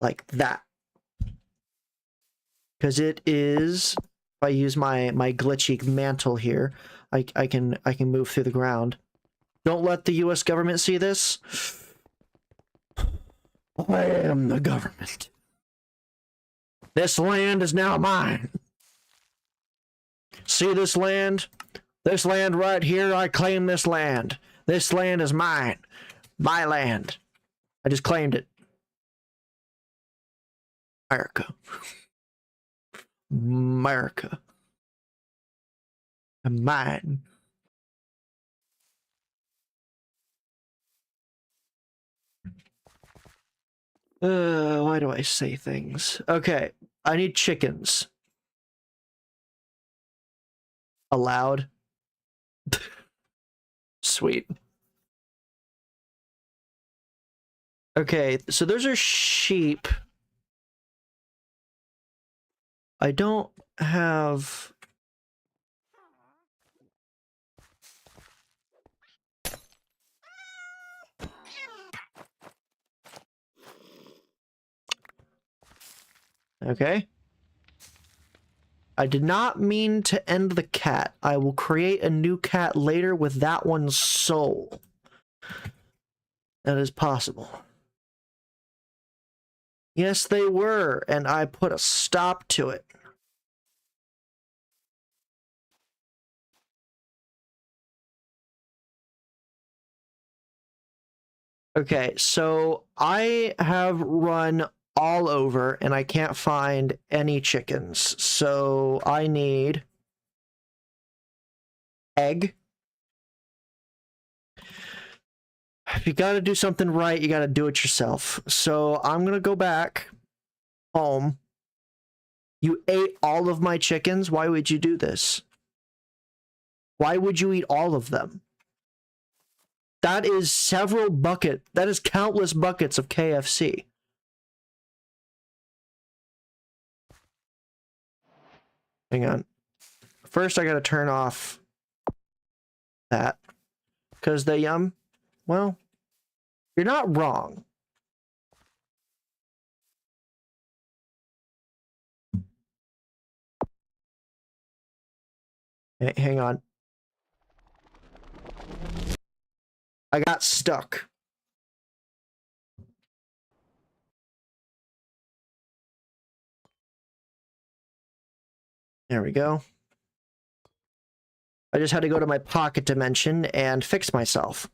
Speaker 1: Like that. Because it is... If I use my glitchy mantle here, I can move through the ground. Don't let the US government see this. I am the government. This land is now mine. See this land? This land right here, I claim this land. This land is mine. My land. I just claimed it. America. America. And mine. Why do I say things? Okay, I need chickens. Allowed. Sweet. Okay, so those are sheep. I don't have... Okay. I did not mean to end the cat. I will create a new cat later with that one's soul. That is possible. Yes, they were, and I put a stop to it. Okay, so I have run all over, and I can't find any chickens. So I need egg. If you gotta do something right, you gotta do it yourself. So I'm gonna go back home. You ate all of my chickens? Why would you do this? Why would you eat all of them? That is that is countless buckets of KFC. Hang on. First, I gotta turn off that. Because well, you're not wrong. Hey, hang on. I got stuck. There we go. I just had to go to my pocket dimension and fix myself.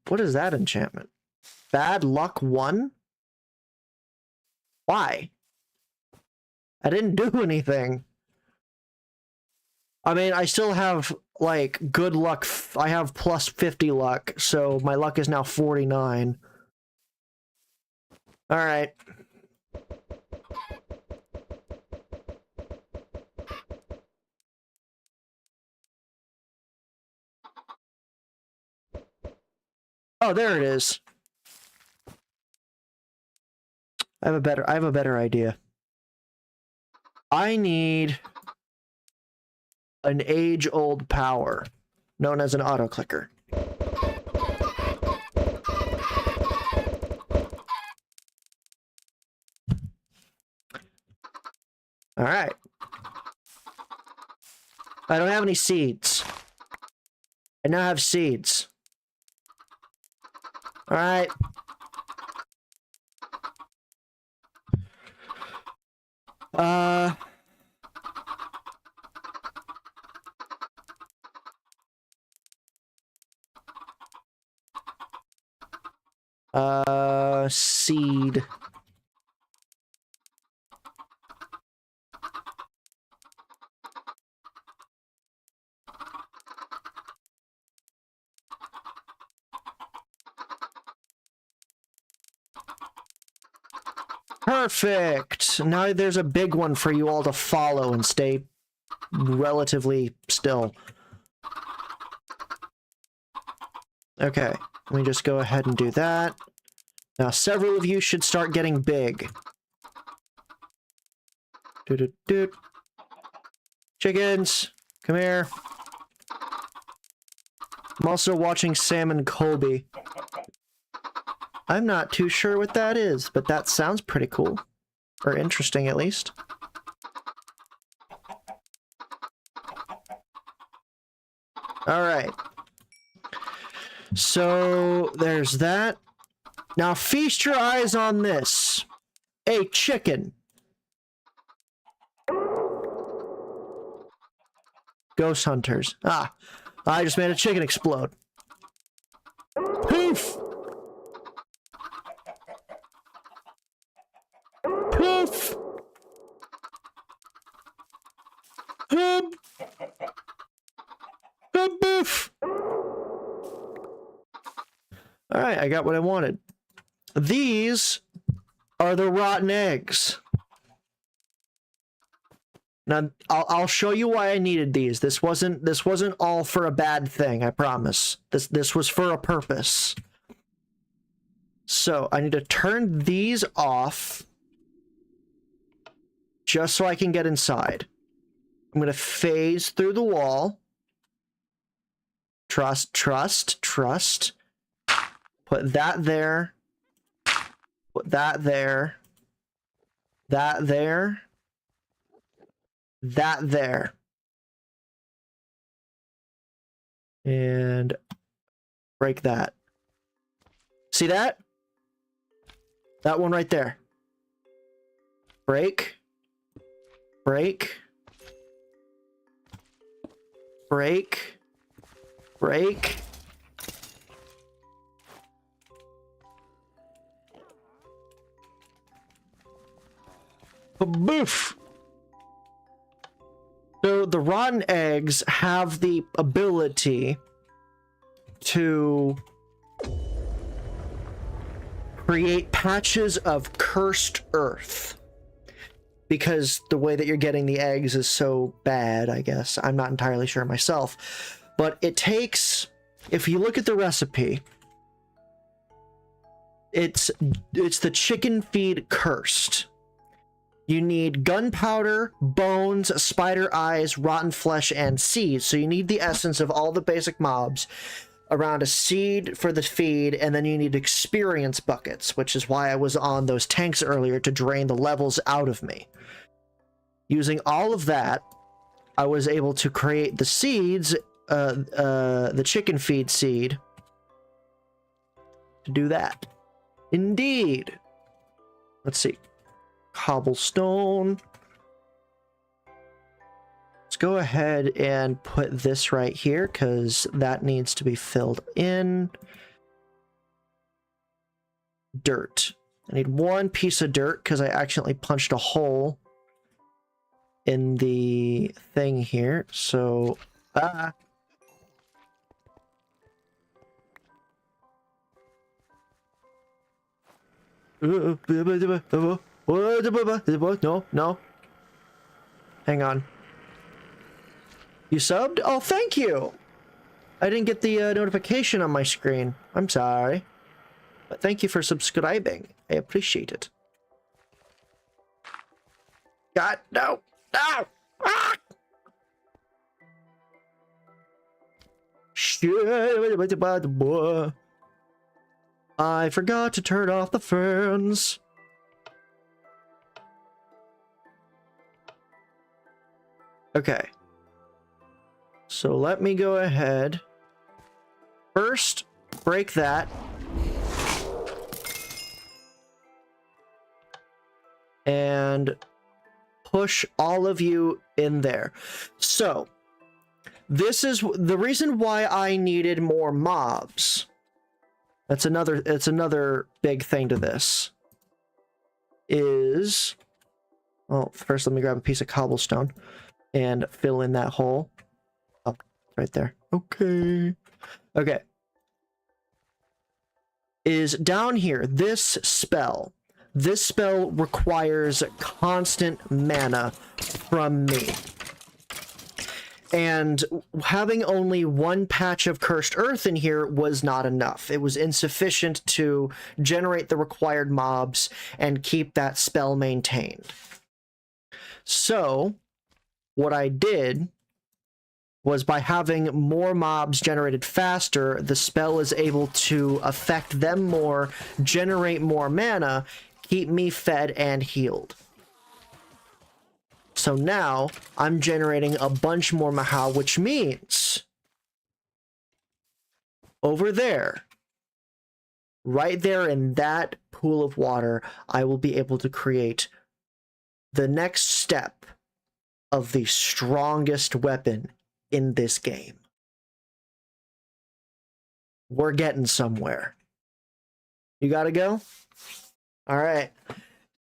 Speaker 1: What is that enchantment? Bad luck 1? Why? I didn't do anything. I mean, I still have, like, good luck. I have plus 50 luck, so my luck is now 49. Alright. Oh, there it is. I have a better idea. I need an age-old power, known as an auto-clicker. Alright. I don't have any seeds. I now have seeds. Alright. Seed. Perfect! Now there's a big one for you all to follow and stay relatively still. Okay, let me just go ahead and do that. Now several of you should start getting big. Doo-doo-doo. Chickens, come here. I'm also watching Sam and Colby. I'm not too sure what that is, but that sounds pretty cool. Or interesting, at least. Alright. So, there's that. Now feast your eyes on this. A chicken. Ghost hunters. Ah, I just made a chicken explode. Poof! Poof! Poof! Alright, I got what I wanted. These are the rotten eggs. Now, I'll show you why I needed these. This wasn't all for a bad thing, I promise. This was for a purpose. So, I need to turn these off just so I can get inside. I'm going to phase through the wall. Trust, trust, trust. Put that there. Put that there. That there. That there. And break that. See that? That one right there. Break. Break. Break. Break. Boof. So the rotten eggs have the ability to create patches of cursed earth. Because the way that you're getting the eggs is so bad, I guess. I'm not entirely sure myself. But it takes, if you look at the recipe, it's the chicken feed cursed. You need gunpowder, bones, spider eyes, rotten flesh, and seeds. So you need the essence of all the basic mobs around a seed for the feed, and then you need experience buckets, which is why I was on those tanks earlier to drain the levels out of me. Using all of that, I was able to create the seeds, the chicken feed seed, to do that. Indeed. Let's see. Cobblestone. Let's go ahead and put this right here because that needs to be filled in. Dirt. I need one piece of dirt because I accidentally punched a hole in the thing here. So, no. Hang on. You subbed? Oh, thank you! I didn't get the notification on my screen. I'm sorry. But thank you for subscribing. I appreciate it. God, no! No! Ah! Shit! I forgot to turn off the ferns. Okay. So let me go ahead. First, break that. And push all of you in there. So, this is the reason why I needed more mobs. It's another big thing to this. Is, well, first let me grab a piece of cobblestone and fill in that hole. Oh, right there. Okay. Okay. Is down here, this spell. This spell requires constant mana from me. And having only one patch of cursed earth in here was not enough. It was insufficient to generate the required mobs and keep that spell maintained. So, what I did was by having more mobs generated faster, the spell is able to affect them more, generate more mana, keep me fed and healed. So now, I'm generating a bunch more Mahau, which means over there, right there in that pool of water, I will be able to create the next step of the strongest weapon in this game. We're getting somewhere. You gotta go? Alright.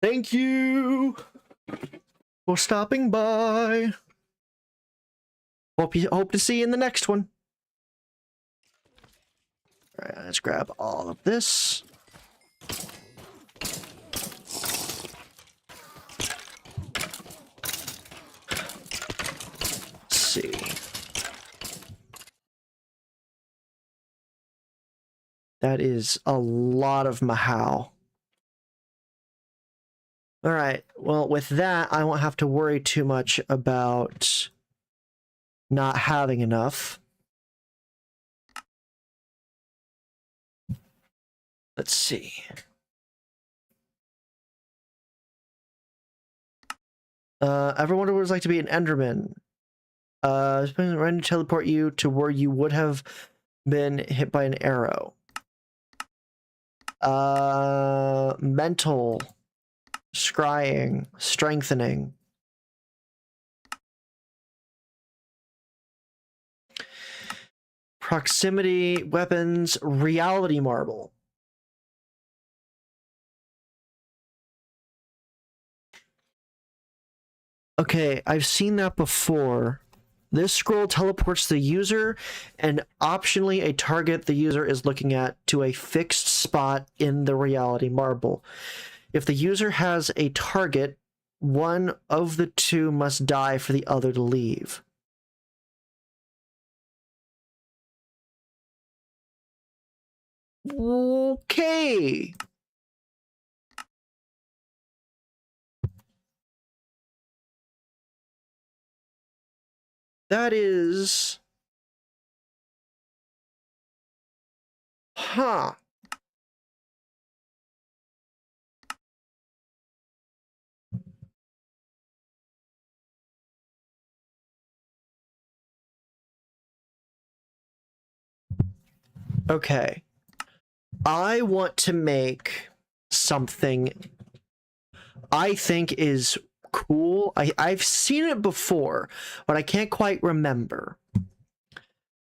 Speaker 1: Thank you for stopping by. Hope to see you in the next one. Alright, let's grab all of this. Let's see. That is a lot of Mahau. Alright, well, with that, I won't have to worry too much about not having enough. Let's see. Ever wonder what it's like to be an Enderman? It's been trying to teleport you to where you would have been hit by an arrow. Mental, scrying, strengthening. Proximity, weapons, reality marble. Okay, I've seen that before. This scroll teleports the user and optionally a target the user is looking at to a fixed spot in the reality marble. If the user has a target, one of the two must die for the other to leave. Okay. That is... Huh. Okay. I want to make something I think is cool. I've seen it before, but I can't quite remember.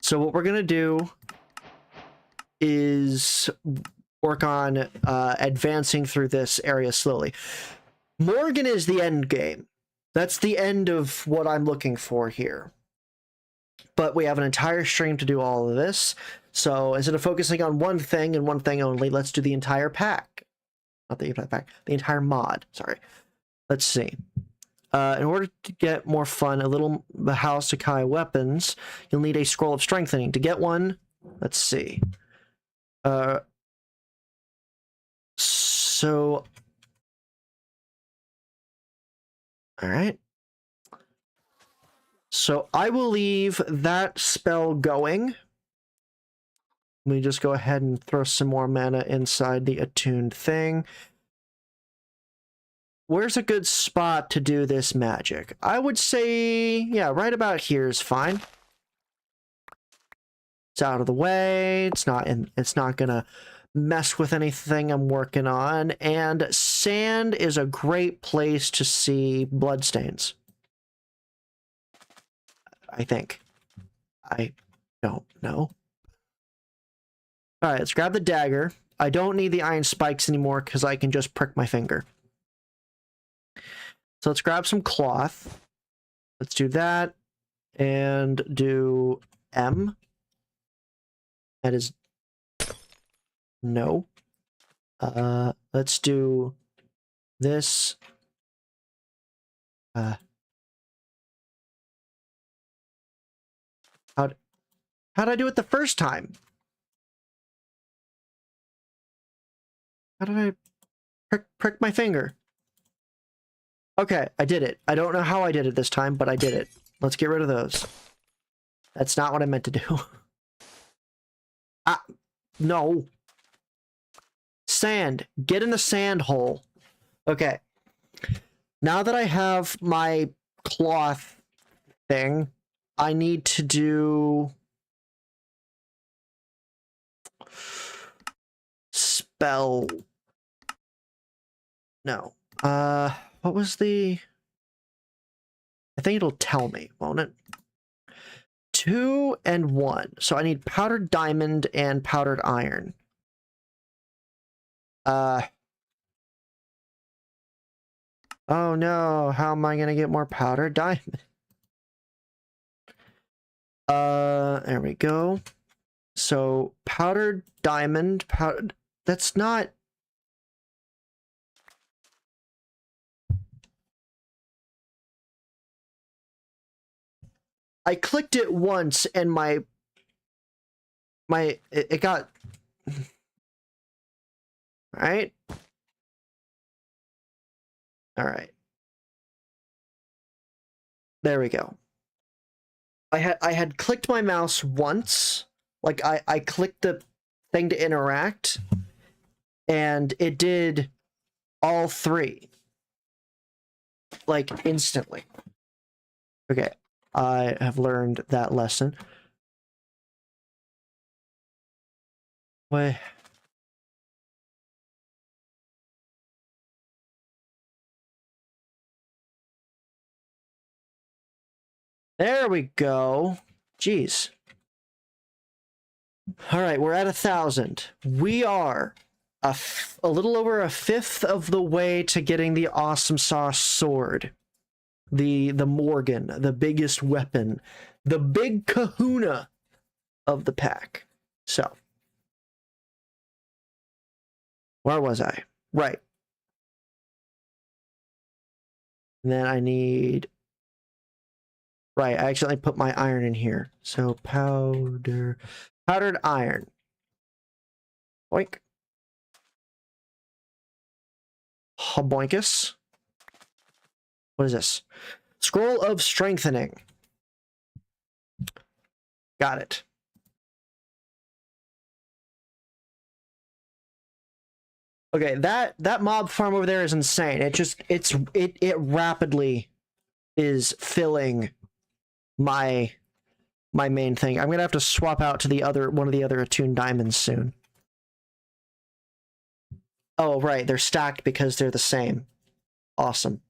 Speaker 1: So what we're going to do is work on advancing through this area slowly. Morgan is the end game. That's the end of what I'm looking for here. But we have an entire stream to do all of this. So instead of focusing on one thing and one thing only, let's do the entire pack. Not the entire pack, the entire mod. Sorry. Let's see. In order to get more fun, a little Bahal Sakai weapons, you'll need a scroll of strengthening. To get one, let's see. So, all right. So I will leave that spell going. Let me just go ahead and throw some more mana inside the attuned thing. Where's a good spot to do this magic? I would say, yeah, right about here is fine. It's out of the way. It's not gonna mess with anything I'm working on. And sand is a great place to see bloodstains. I think. I don't know. All right, let's grab the dagger. I don't need the iron spikes anymore because I can just prick my finger. So let's grab some cloth. Let's do that and do M. That is no. Let's do this. How'd I do it the first time? How did I prick my finger? Okay, I did it. I don't know how I did it this time, but I did it. Let's get rid of those. That's not what I meant to do. Ah, no. Sand. Get in the sand hole. Okay. Now that I have my cloth thing, I need to do... spell... No. What was the... I think it'll tell me, won't it? 2 and 1. So I need powdered diamond and powdered iron. Oh no, how am I gonna get more powdered diamond? There we go. So powdered diamond, that's not... I clicked it once and it got... Alright. Alright. There we go. I had clicked my mouse once. Like I clicked the thing to interact and it did all 3. like instantly. Okay, I have learned that lesson. Wait. There we go. Jeez. All right, we're at 1,000. We are a little over a fifth of the way to getting the awesome sauce sword. The Morgan, the biggest weapon, the big kahuna of the pack. So, where was I? Right. And then I need... Right, I accidentally put my iron in here. So, powdered iron. Boink. Hoboinkus. What is this? Scroll of Strengthening. Got it. Okay, that mob farm over there is insane. It rapidly is filling my main thing. I'm gonna have to swap out to one of the other attuned diamonds soon. Oh, right, they're stacked because they're the same. Awesome.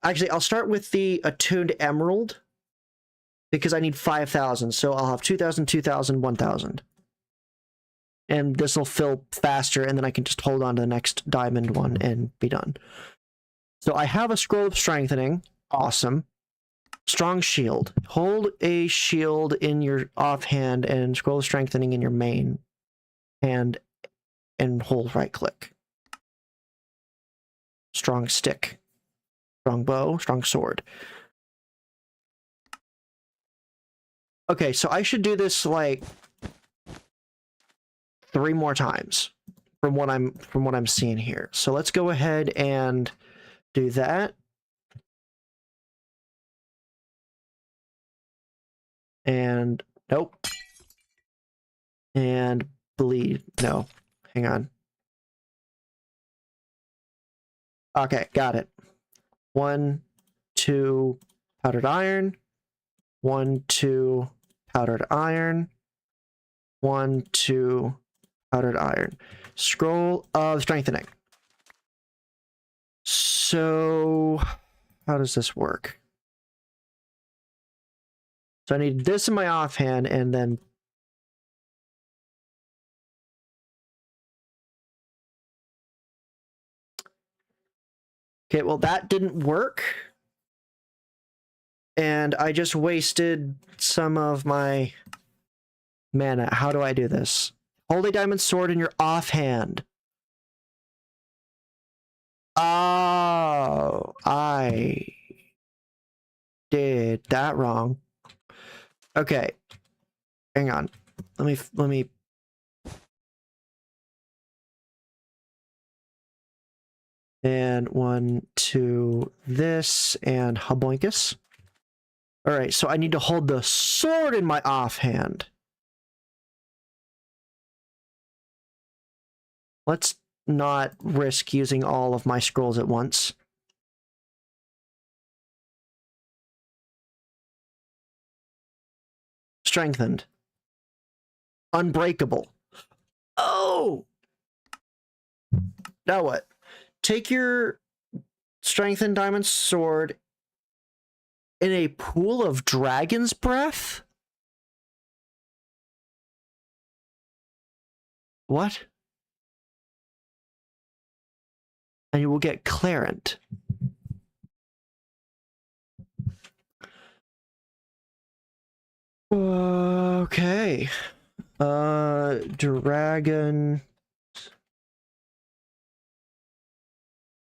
Speaker 1: Actually, I'll start with the attuned emerald because I need 5,000. So I'll have 2,000, 2,000, 1,000. And this will fill faster, and then I can just hold on to the next diamond one and be done. So I have a scroll of strengthening. Awesome. Strong shield. Hold a shield in your offhand and scroll of strengthening in your main hand and hold right click. Strong stick. Strong bow. Strong sword. Okay, so I should do this like 3 more times from what I'm seeing here. So let's go ahead and do that. And nope. And bleed. No, hang on. Okay, got it. 1, 2, powdered iron. 1, 2, powdered iron. 1, 2, powdered iron. Scroll of strengthening. So, how does this work? So I need this in my offhand and then... Okay, well that didn't work. And I just wasted some of my mana. How do I do this? Hold a diamond sword in your offhand. Oh, I did that wrong. Okay. Hang on. Let me and 1, 2, this and Haboinkus. All right, so I need to hold the sword in my offhand. Let's not risk using all of my scrolls at once. Strengthened. Unbreakable. Oh! Now what? Take your strengthened diamond sword in a pool of dragon's breath? What? And you will get Clarent. Okay.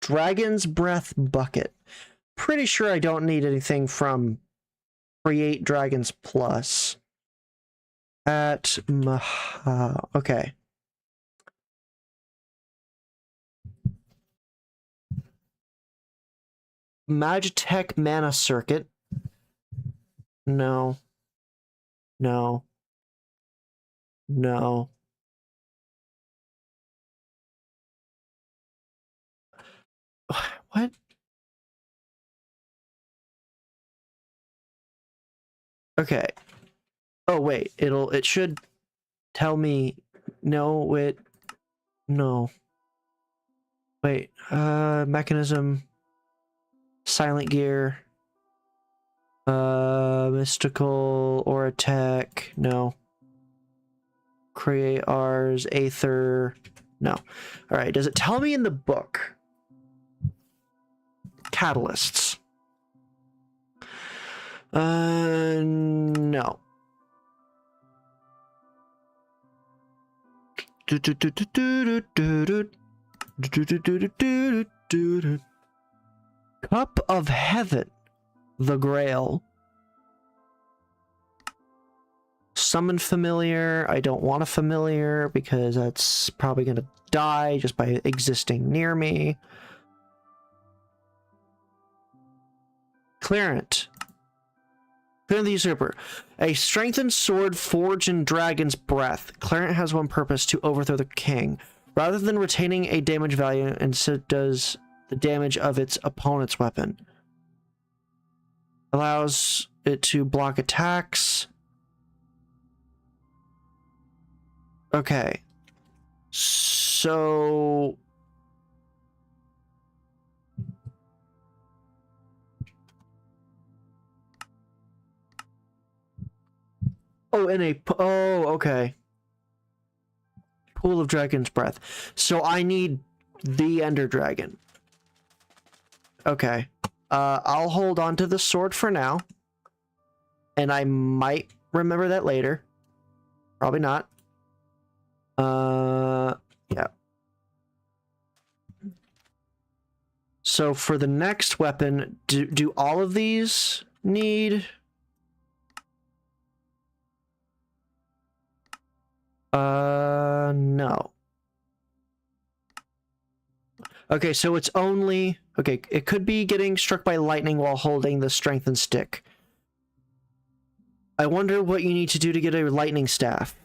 Speaker 1: Dragon's Breath Bucket. Pretty sure I don't need anything from Create Dragons Plus. Okay. Magitech Mana Circuit. No. No. No. What? Okay. Oh wait, it should tell me no, no. Wait, mechanism, silent gear, mystical, aura tech, no. Create R's, Aether, no. Alright, does it tell me in the book? Catalysts. No. Cup of Heaven, the Grail. Summon familiar. I don't want a familiar because that's probably going to die just by existing near me. Clarent. Clarent the Usurper. A strengthened sword forged in Dragon's Breath. Clarent has one purpose: to overthrow the king. Rather than retaining a damage value, instead does the damage of its opponent's weapon. Allows it to block attacks. Okay. So... Oh, okay. Pool of Dragon's Breath. So I need the Ender Dragon. Okay. I'll hold on to the sword for now. And I might remember that later. Probably not. Yeah. So for the next weapon, do all of these need... No. Okay, so it's only... Okay, it could be getting struck by lightning while holding the strengthened stick. I wonder what you need to do to get a lightning staff.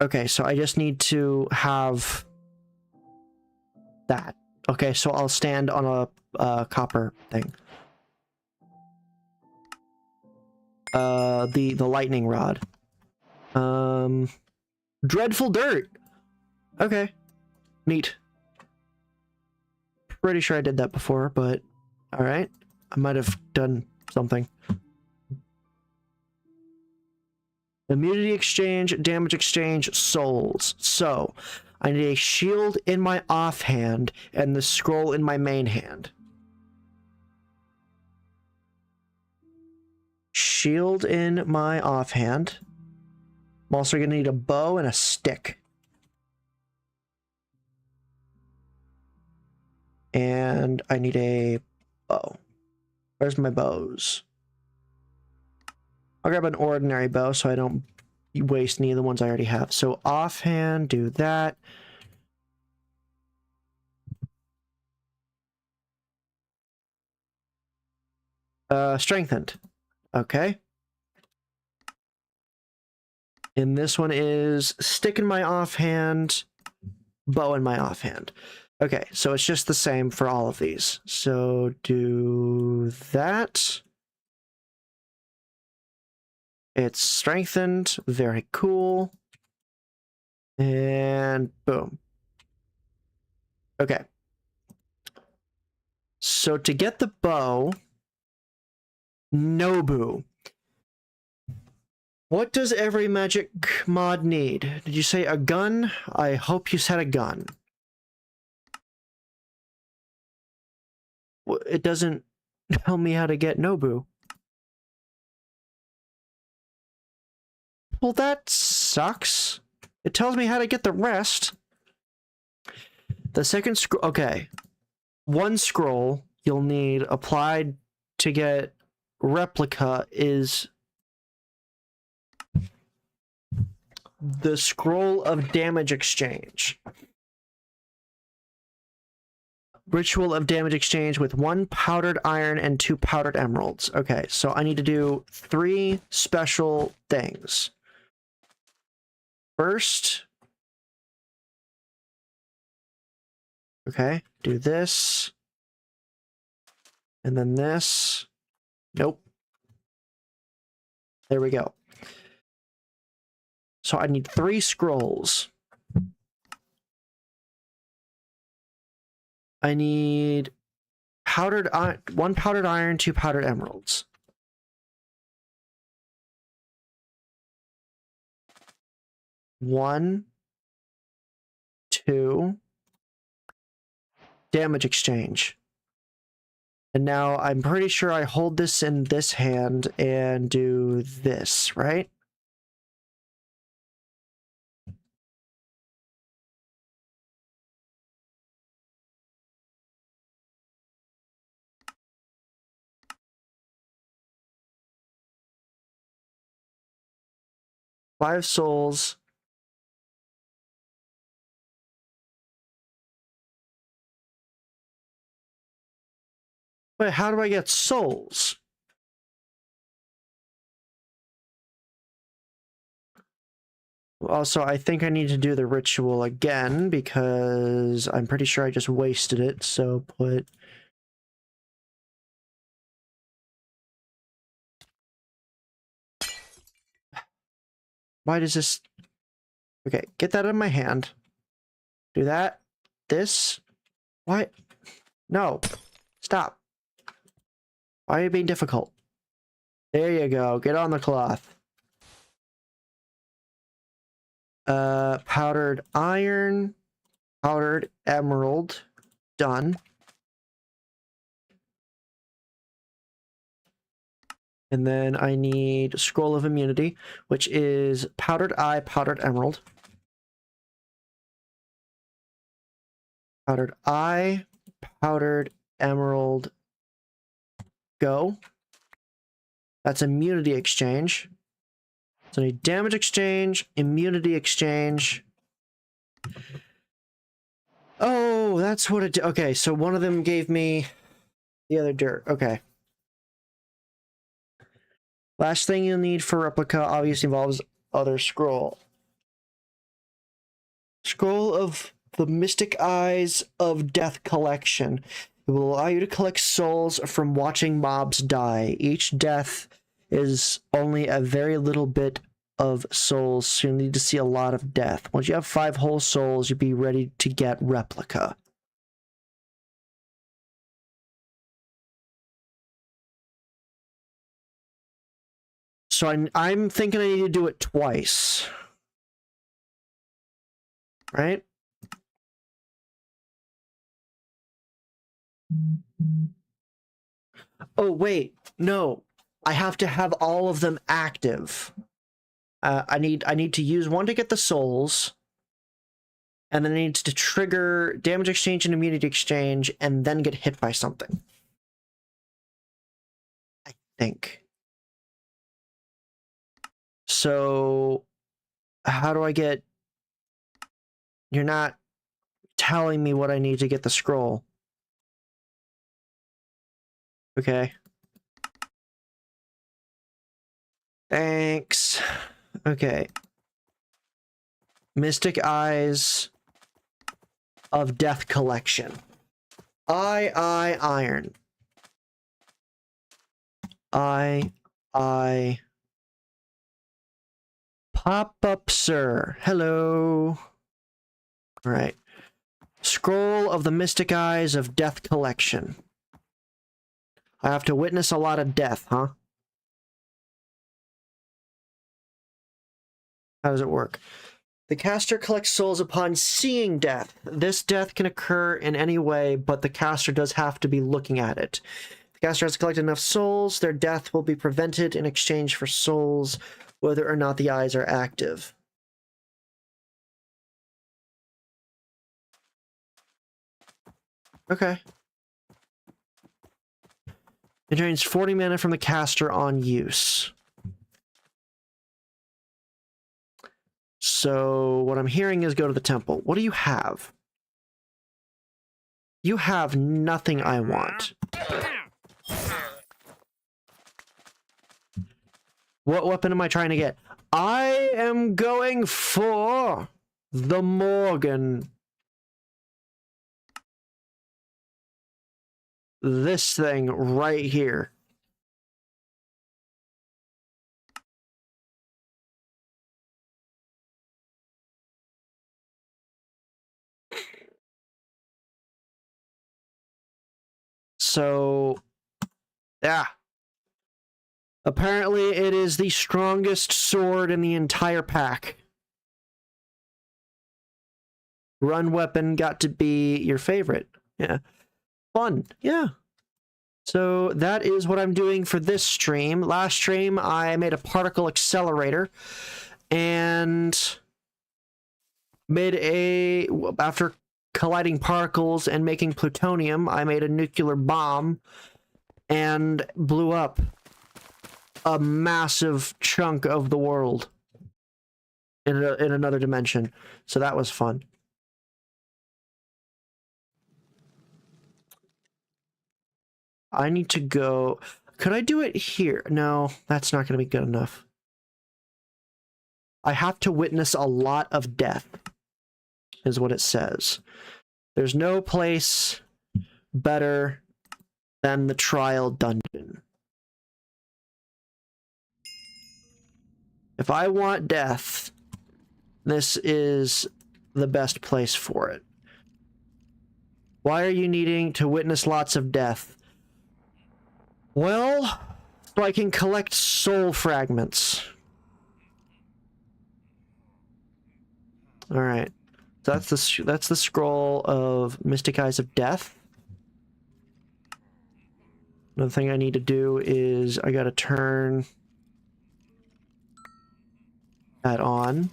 Speaker 1: Okay, so I just need to have that. Okay, so I'll stand on a copper thing. The lightning rod. Dreadful dirt. Okay, neat. Pretty sure I did that before, but all right. I might have done something. Immunity exchange, damage exchange, souls. So, I need a shield in my offhand and the scroll in my main hand. Shield in my offhand. I'm also going to need a bow and a stick. And I need a bow. Where's my bows? I'll grab an ordinary bow so I don't waste any of the ones I already have. So offhand, do that. Strengthened. Okay. And this one is stick in my offhand, bow in my offhand. Okay, so it's just the same for all of these. So do that. It's strengthened. Very cool. And boom. Okay. So to get the bow, Nobu. What does every magic mod need? Did you say a gun? I hope you said a gun. It doesn't tell me how to get Nobu. Well, that sucks. It tells me how to get the rest. The second scroll... Okay. One scroll you'll need applied to get replica is... the Scroll of Damage Exchange. Ritual of Damage Exchange with 1 powdered iron and 2 powdered emeralds. Okay, so I need to do 3 special things. First... Okay, do this. And then this. Nope. There we go. So I need 3 scrolls. I need powdered iron, 1 powdered iron, 2 powdered emeralds. One, 2, damage exchange. And now I'm pretty sure I hold this in this hand and do this, right? Five souls. Wait, how do I get souls? Also, I think I need to do the ritual again because I'm pretty sure I just wasted it. So put... Why does this... Okay, get that in my hand. Do that. This. What? No. Stop. Why are you being difficult? There you go. Get on the cloth. Powdered iron. Powdered emerald. Done. And then I need Scroll of Immunity, which is powdered eye, powdered emerald. Powdered eye, powdered emerald. Go. That's immunity exchange. So I need damage exchange, immunity exchange. Oh, that's what it did. Okay, so one of them gave me the other dirt. Okay. Last thing you'll need for replica obviously involves other scroll. Scroll of the Mystic Eyes of Death Collection. It will allow you to collect souls from watching mobs die. Each death is only a very little bit of souls, so you'll need to see a lot of death. Once you have 5 whole souls, you'll be ready to get replica. So I'm thinking I need to do it twice. Right? Oh, wait. No. I have to have all of them active. I need to use one to get the souls, and then I need to trigger damage exchange and immunity exchange, and then get hit by something. I think. So, how do I get... You're not telling me what I need to get the scroll. Okay. Thanks. Okay. Mystic Eyes of Death Collection. Iron. Pop up, sir. Hello. All right. Scroll of the Mystic Eyes of Death Collection. I have to witness a lot of death, huh? How does it work? The caster collects souls upon seeing death. This death can occur in any way, but the caster does have to be looking at it. If the caster has collected enough souls, their death will be prevented in exchange for souls, whether or not the eyes are active. Okay. It drains 40 mana from the caster on use. So what I'm hearing is go to the temple. What do you have? You have nothing I want. What weapon am I trying to get? I am going for the Morgan. This thing right here. So, yeah. Apparently, it is the strongest sword in the entire pack. Run weapon got to be your favorite. Yeah. Fun. Yeah. So that is what I'm doing for this stream. Last stream, I made a particle accelerator and after colliding particles and making plutonium, I made a nuclear bomb and blew up a massive chunk of the world in another dimension. So that was fun. I need to go. Could I do it here? No, that's not going to be good enough. I have to witness a lot of death, is what it says. There's no place better than the trial dungeon. If I want death, this is the best place for it. Why are you needing to witness lots of death? Well, so I can collect soul fragments. All right. So that's the scroll of Mystic Eyes of Death. Another thing I need to do is I gotta turn that on.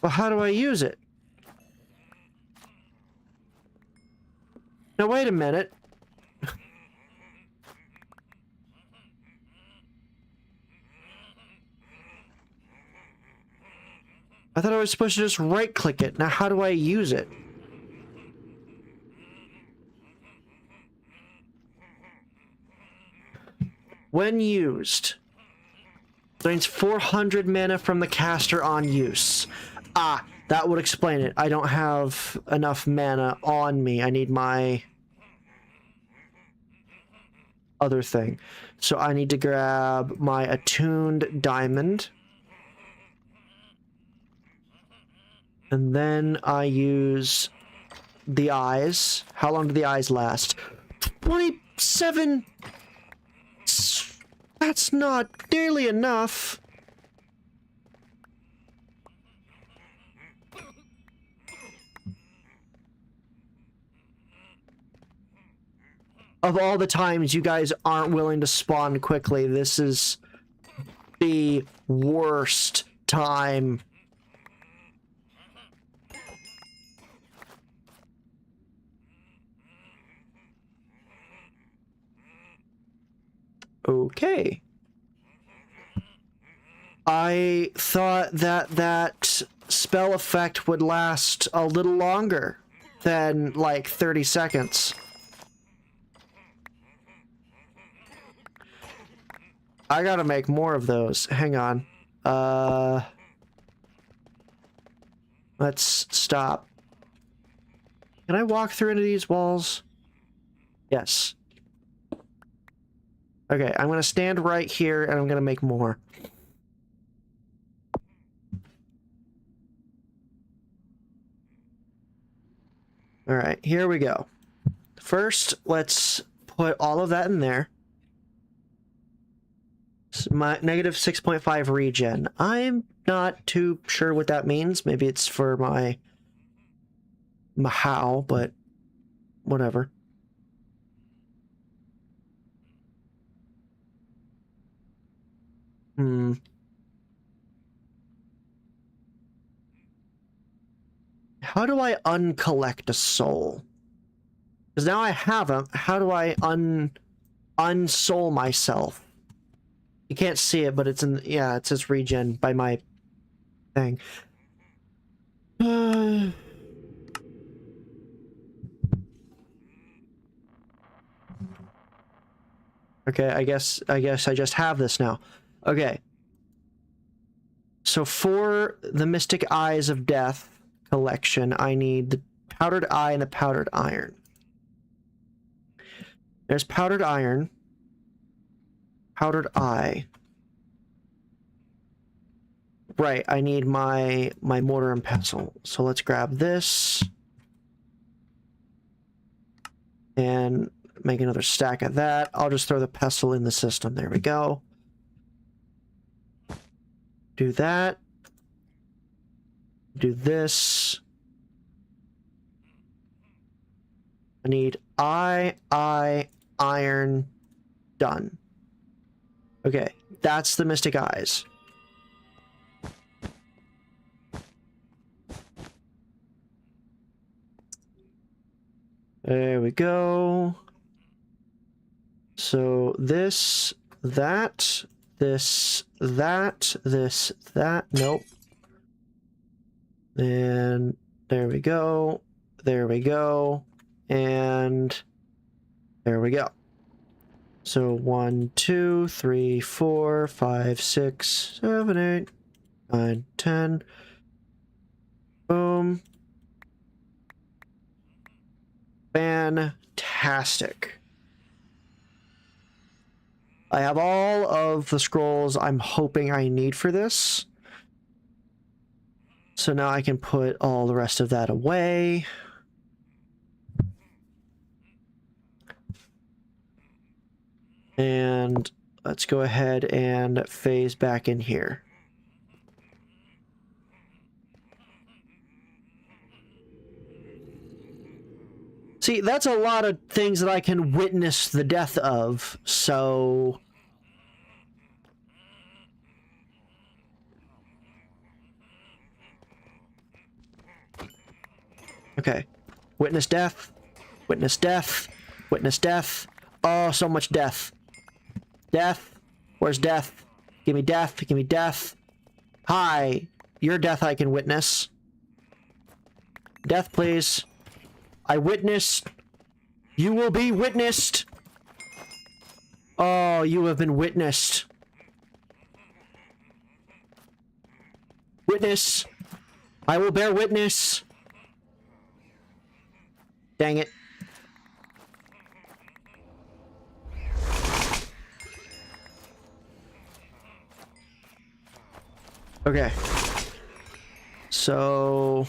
Speaker 1: Well, how do I use it? Now, wait a minute. I thought I was supposed to just right-click it. Now, how do I use it? When used, drains 400 mana from the caster on use. Ah, that would explain it. I don't have enough mana on me. I need my other thing. So I need to grab my attuned diamond. And then I use the eyes. How long do the eyes last? 27... That's not nearly enough. Of all the times you guys aren't willing to spawn quickly, this is the worst time. Okay. I thought that spell effect would last a little longer than like 30 seconds. I gotta make more of those. Hang on. Let's stop. Can I walk through any of these walls? Yes. Okay, I'm gonna stand right here and I'm gonna make more. Alright, here we go. First, let's put all of that in there. My negative 6.5 regen. I'm not too sure what that means. Maybe it's for my how, but whatever. How do I uncollect a soul? Because now I have them. How do I unsoul myself? You can't see it, but it's in... Yeah, it says regen by my thing. Okay, I guess I just have this now. Okay. So for the Mystic Eyes of Death collection, I need the powdered eye and the powdered iron. There's powdered iron. Powdered eye. Right, I need my mortar and pestle. So let's grab this. And make another stack of that. I'll just throw the pestle in the system. There we go. Do that. Do this. I need iron. Done. Okay, that's the mystic eyes. There we go. So this, that, this, that, this, that. Nope. And there we go. There we go. And there we go. So 1, 2, 3, 4, 5, 6, 7, 8, 9, 10. Boom. Fantastic. I have all of the scrolls I'm hoping I need for this. So now I can put all the rest of that away. And let's go ahead and phase back in here. See, that's a lot of things that I can witness the death of, so... Okay. Witness death. Witness death. Witness death. Oh, so much death. Death. Where's death? Give me death. Give me death. Hi. Your death I can witness. Death, please. I witnessed. You will be witnessed. Oh, you have been witnessed. Witness. I will bear witness. Dang it. Okay. So...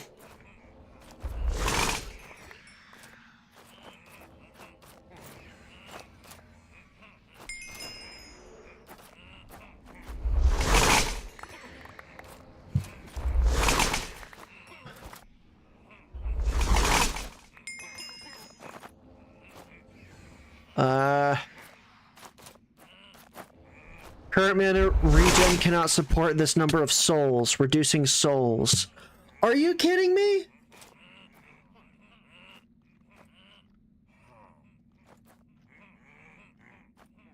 Speaker 1: Current mana regen cannot support this number of souls, reducing souls. Are you kidding me?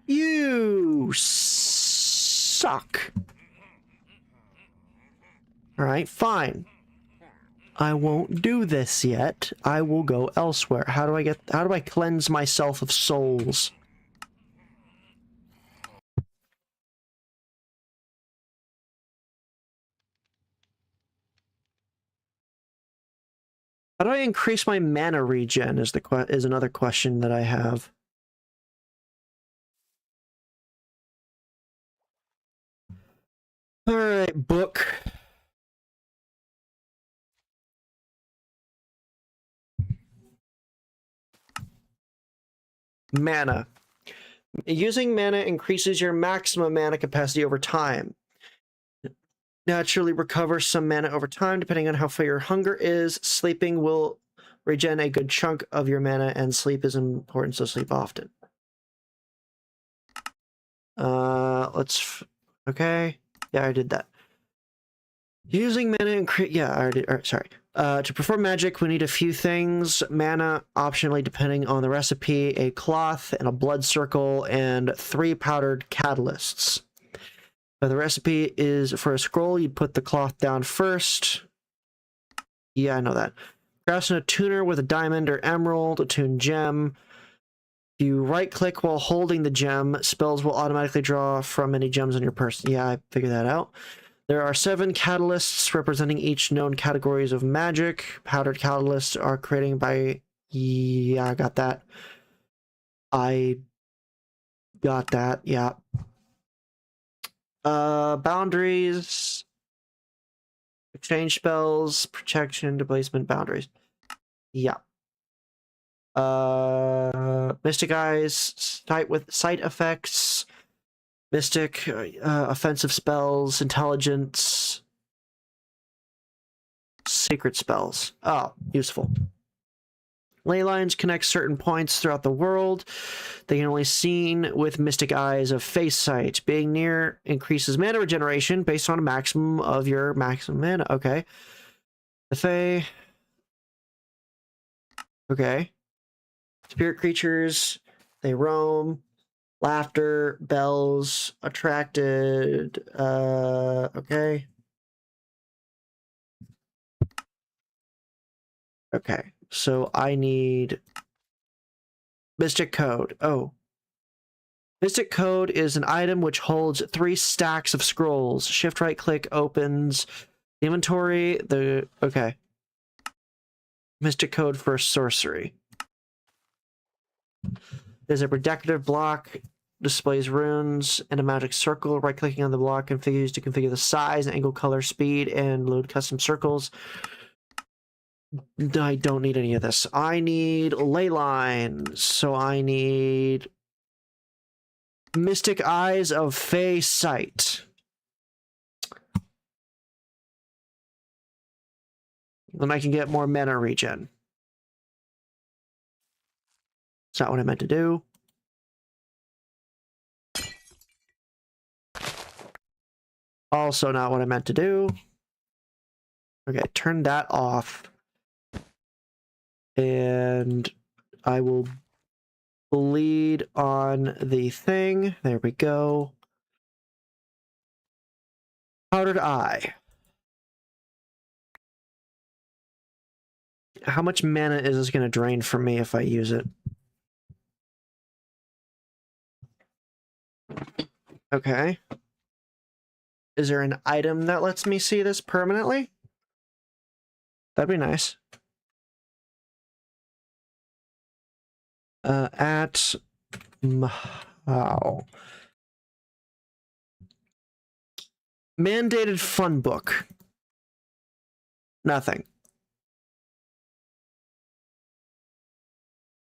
Speaker 1: You suck. Alright, fine. I won't do this yet. I will go elsewhere. How do I cleanse myself of souls? How do I increase my mana regen is another question that I have. Alright, book. Mana. Using mana increases your maximum mana capacity over time. Naturally recover some mana over time, depending on how full your hunger is. Sleeping will regen a good chunk of your mana, and sleep is important, so sleep often. Okay. Yeah, I did that. Using mana increase... Yeah, I already... sorry. To perform magic, we need a few things. Mana, optionally depending on the recipe, a cloth, and a blood circle, and 3 powdered catalysts. The recipe is for a scroll, you put the cloth down first. Yeah, I know that. Crafting a tuner with a diamond or emerald, a tuned gem. If you right-click while holding the gem, spells will automatically draw from any gems on your person. Yeah, I figured that out. There are 7 catalysts representing each known categories of magic. Powdered catalysts are created by... Yeah, I got that. Yeah. Boundaries, exchange spells, protection, displacement, boundaries. Yeah. Mystic Eyes, sight effects, Mystic, offensive spells, intelligence, secret spells. Oh, useful. Ley lines connect certain points throughout the world. They can only be seen with Mystic Eyes of Face Sight. Being near increases mana regeneration based on a maximum of your maximum mana. Okay. The Fae. Okay. Spirit creatures. They roam. Laughter, bells, attracted. Okay. Okay. So I need Mystic Code. Oh. Mystic Code is an item which holds 3 stacks of scrolls. Shift right click opens inventory. Okay. Mystic Code for sorcery. There's a protective block, displays runes, and a magic circle. Right clicking on the block configures to configure the size, angle, color, speed, and load custom circles. I don't need any of this. I need ley lines, so I need Mystic Eyes of Fey Sight. Then I can get more mana regen. It's not what I meant to do. Also not what I meant to do. Okay, turn that off. And I will bleed on the thing. There we go. Powdered Eye. How much mana is this going to drain from me if I use it? Okay. Is there an item that lets me see this permanently? That'd be nice. At how? Mandated fun book. Nothing.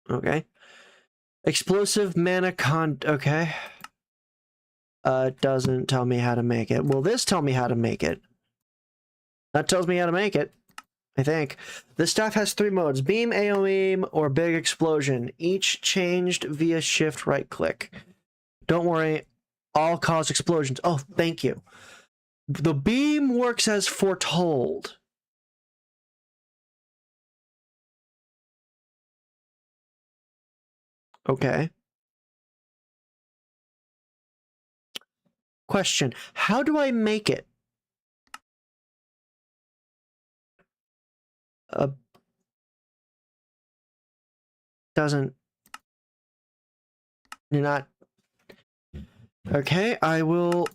Speaker 1: Okay. Explosive mana okay. Doesn't tell me how to make it. Will this tell me how to make it? That tells me how to make it, I think. This stuff has 3 modes: beam, AoE, or big explosion. Each changed via shift right click. Don't worry, all cause explosions. Oh, thank you. The beam works as foretold. Okay. Question: how do I make it? Doesn't. You're not. Okay, I will.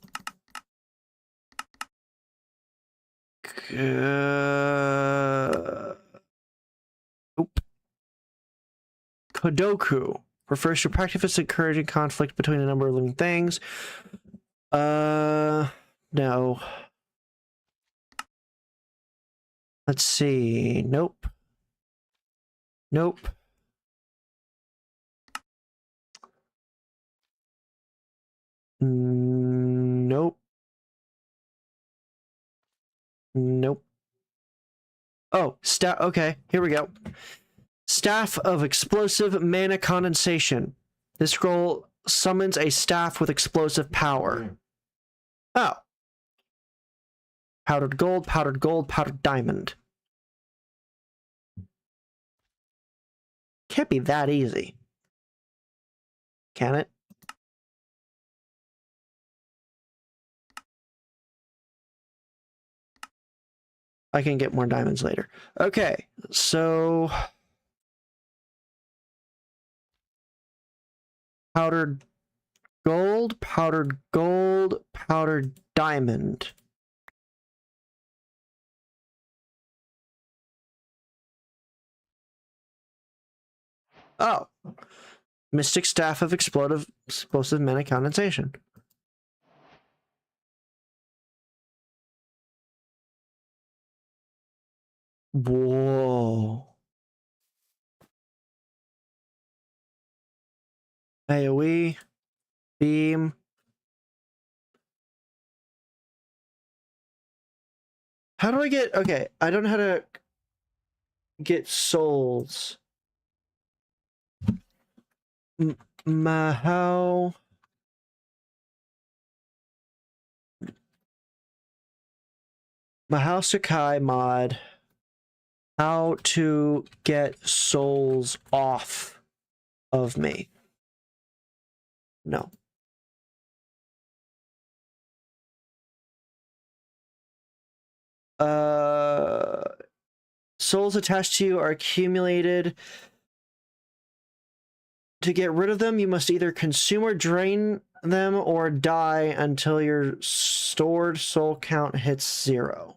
Speaker 1: Oop. Kodoku refers to practice encouraging conflict between a number of living things. No. Let's see. Nope. Nope. Nope. Nope. Oh, okay, here we go. Staff of Explosive Mana Condensation. This scroll summons a staff with explosive power. Oh. Powdered gold, powdered gold, powdered diamond. Can't be that easy. Can it? I can get more diamonds later. Okay, so powdered gold, powdered gold, powdered diamond. Oh. Mystic Staff of Explosive Mana Condensation. Whoa. AoE. Beam. How do I get... Okay, I don't know how to get souls. Mahao... Mahao Sakai mod. How to get souls off of me. No. Souls attached to you are accumulated. To get rid of them, you must either consume or drain them or die until your stored soul count hits 0.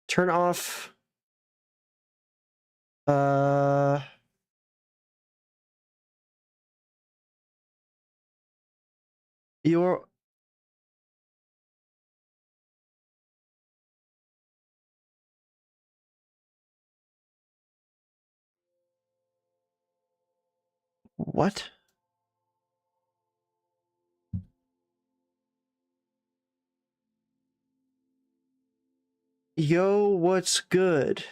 Speaker 1: Turn off... Your... What? Yo, what's good?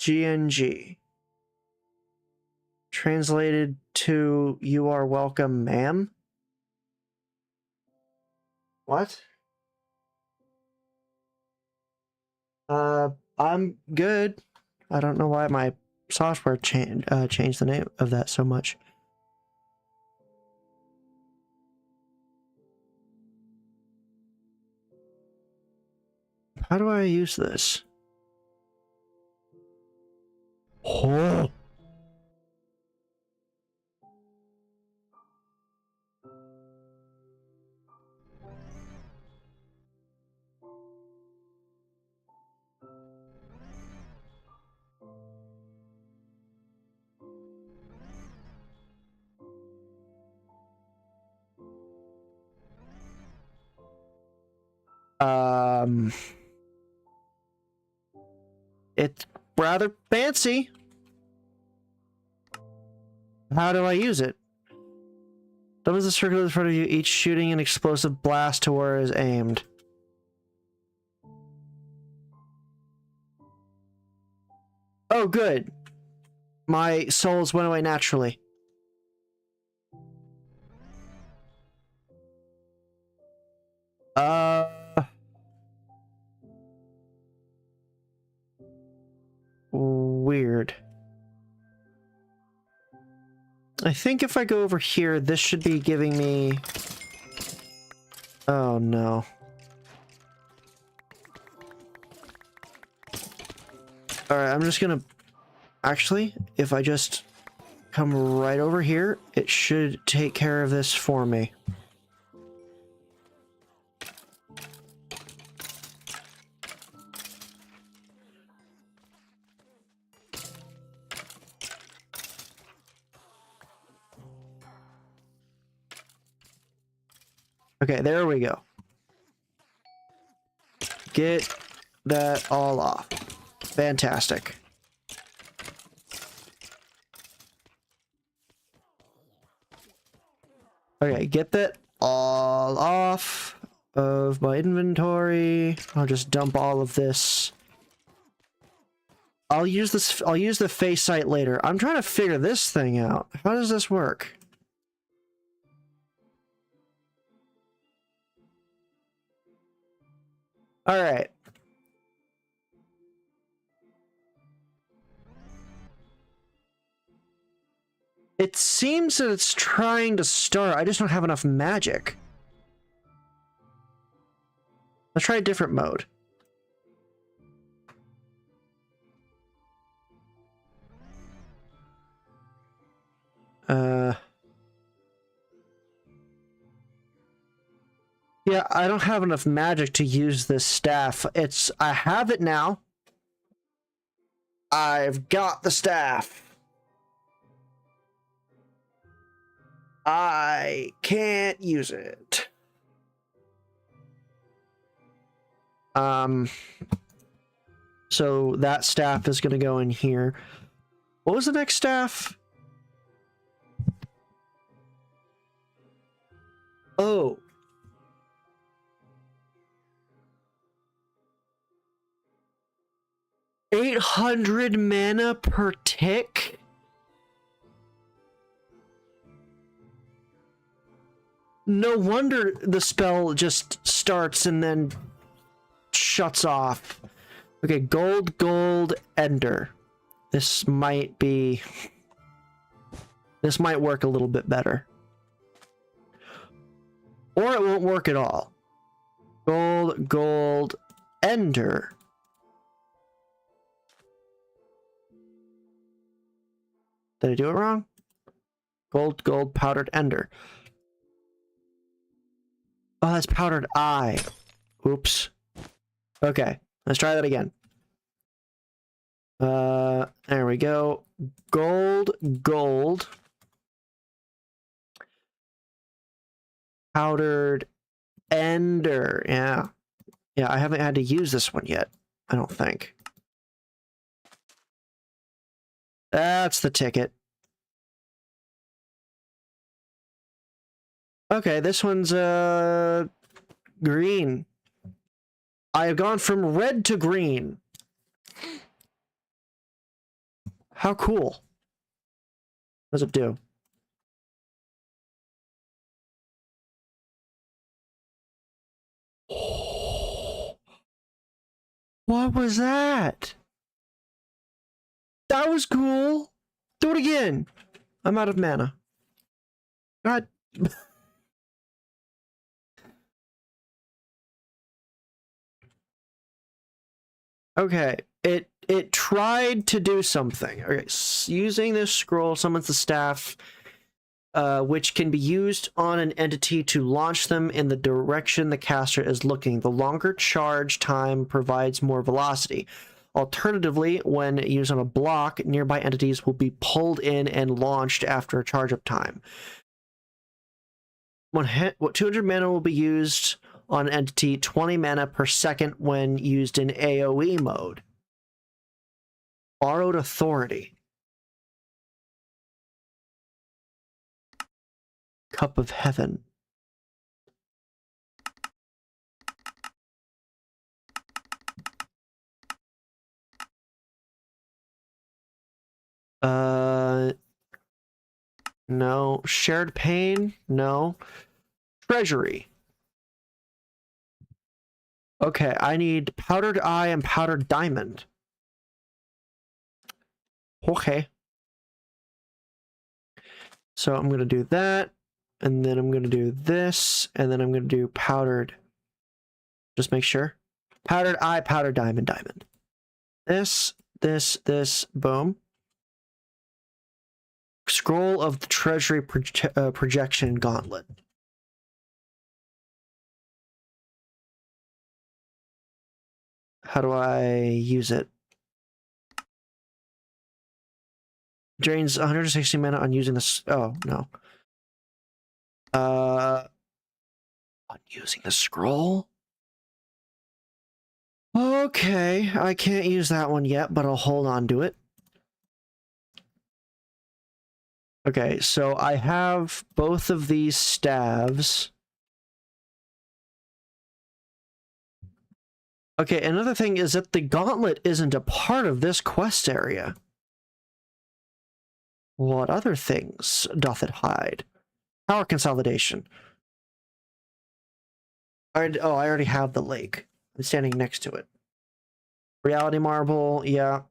Speaker 1: GNG. Translated to you are welcome, ma'am? What? I'm good. I don't know why my software changed the name of that so much. How do I use this? Oh. It's rather fancy. How do I use it? Doubles the circle in front of you, each shooting an explosive blast to where it is aimed. Oh, good. My souls went away naturally. Weird. I think if I go over here, this should be giving me... Oh, no. Alright, I'm just gonna... Actually, if I just come right over here, it should take care of this for me. Okay, there we go. Get that all off. Fantastic. Okay, get that all off of my inventory. I'll just dump all of this. I'll use the face site later. I'm trying to figure this thing out. How does this work? All right. It seems that it's trying to start. I just don't have enough magic. Let's try a different mode. Yeah, I don't have enough magic to use this staff. I have it now. I've got the staff. I can't use it. So that staff is going to go in here. What was the next staff? Oh. $800 mana per tick? No wonder the spell just starts and then shuts off. Okay, gold, ender. This might work a little bit better. Or it won't work at all. Gold, ender. Did I do it wrong? Gold, powdered ender. Oh, that's powdered eye. Oops. Okay, let's try that again. There we go. Gold. Powdered ender. Yeah, I haven't had to use this one yet, I don't think. That's the ticket. Okay, this one's green. I have gone from red to green. How cool. What does it do? What was that? That was cool. Do it again. I'm out of mana. God. Okay, it tried to do something. Okay, using this scroll summons the staff, which can be used on an entity to launch them in the direction the caster is looking. The longer charge time provides more velocity. Alternatively, when used on a block, nearby entities will be pulled in and launched after a charge-up time. 200 mana will be used on an entity, 20 mana per second when used in AoE mode. Borrowed authority. Cup of Heaven. No. Shared Pain? No. Treasury. Okay, I need Powdered Eye and Powdered Diamond. Okay. So I'm going to do that, and then I'm going to do this, and then I'm going to do Powdered. Just make sure. Powdered Eye, Powdered Diamond. This, boom. Scroll of the Treasury Projection Gauntlet. How do I use it? Drains 160 mana on using this. Oh, no. On using the scroll? Okay, I can't use that one yet, but I'll hold on to it. Okay, so I have both of these staves. Okay, another thing is that the gauntlet isn't a part of this quest area. What other things doth it hide? Power consolidation. I already have the lake. I'm standing next to it. Reality marble, yeah.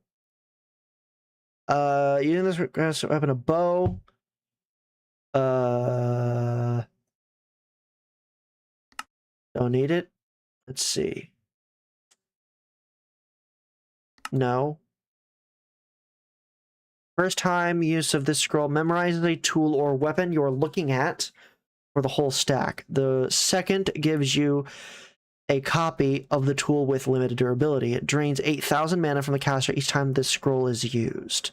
Speaker 1: Using this weapon, a bow. Don't need it. Let's see. No. First time use of this scroll memorizes a tool or weapon you're looking at for the whole stack. The second gives you a copy of the tool with limited durability. It drains 8,000 mana from the caster each time this scroll is used.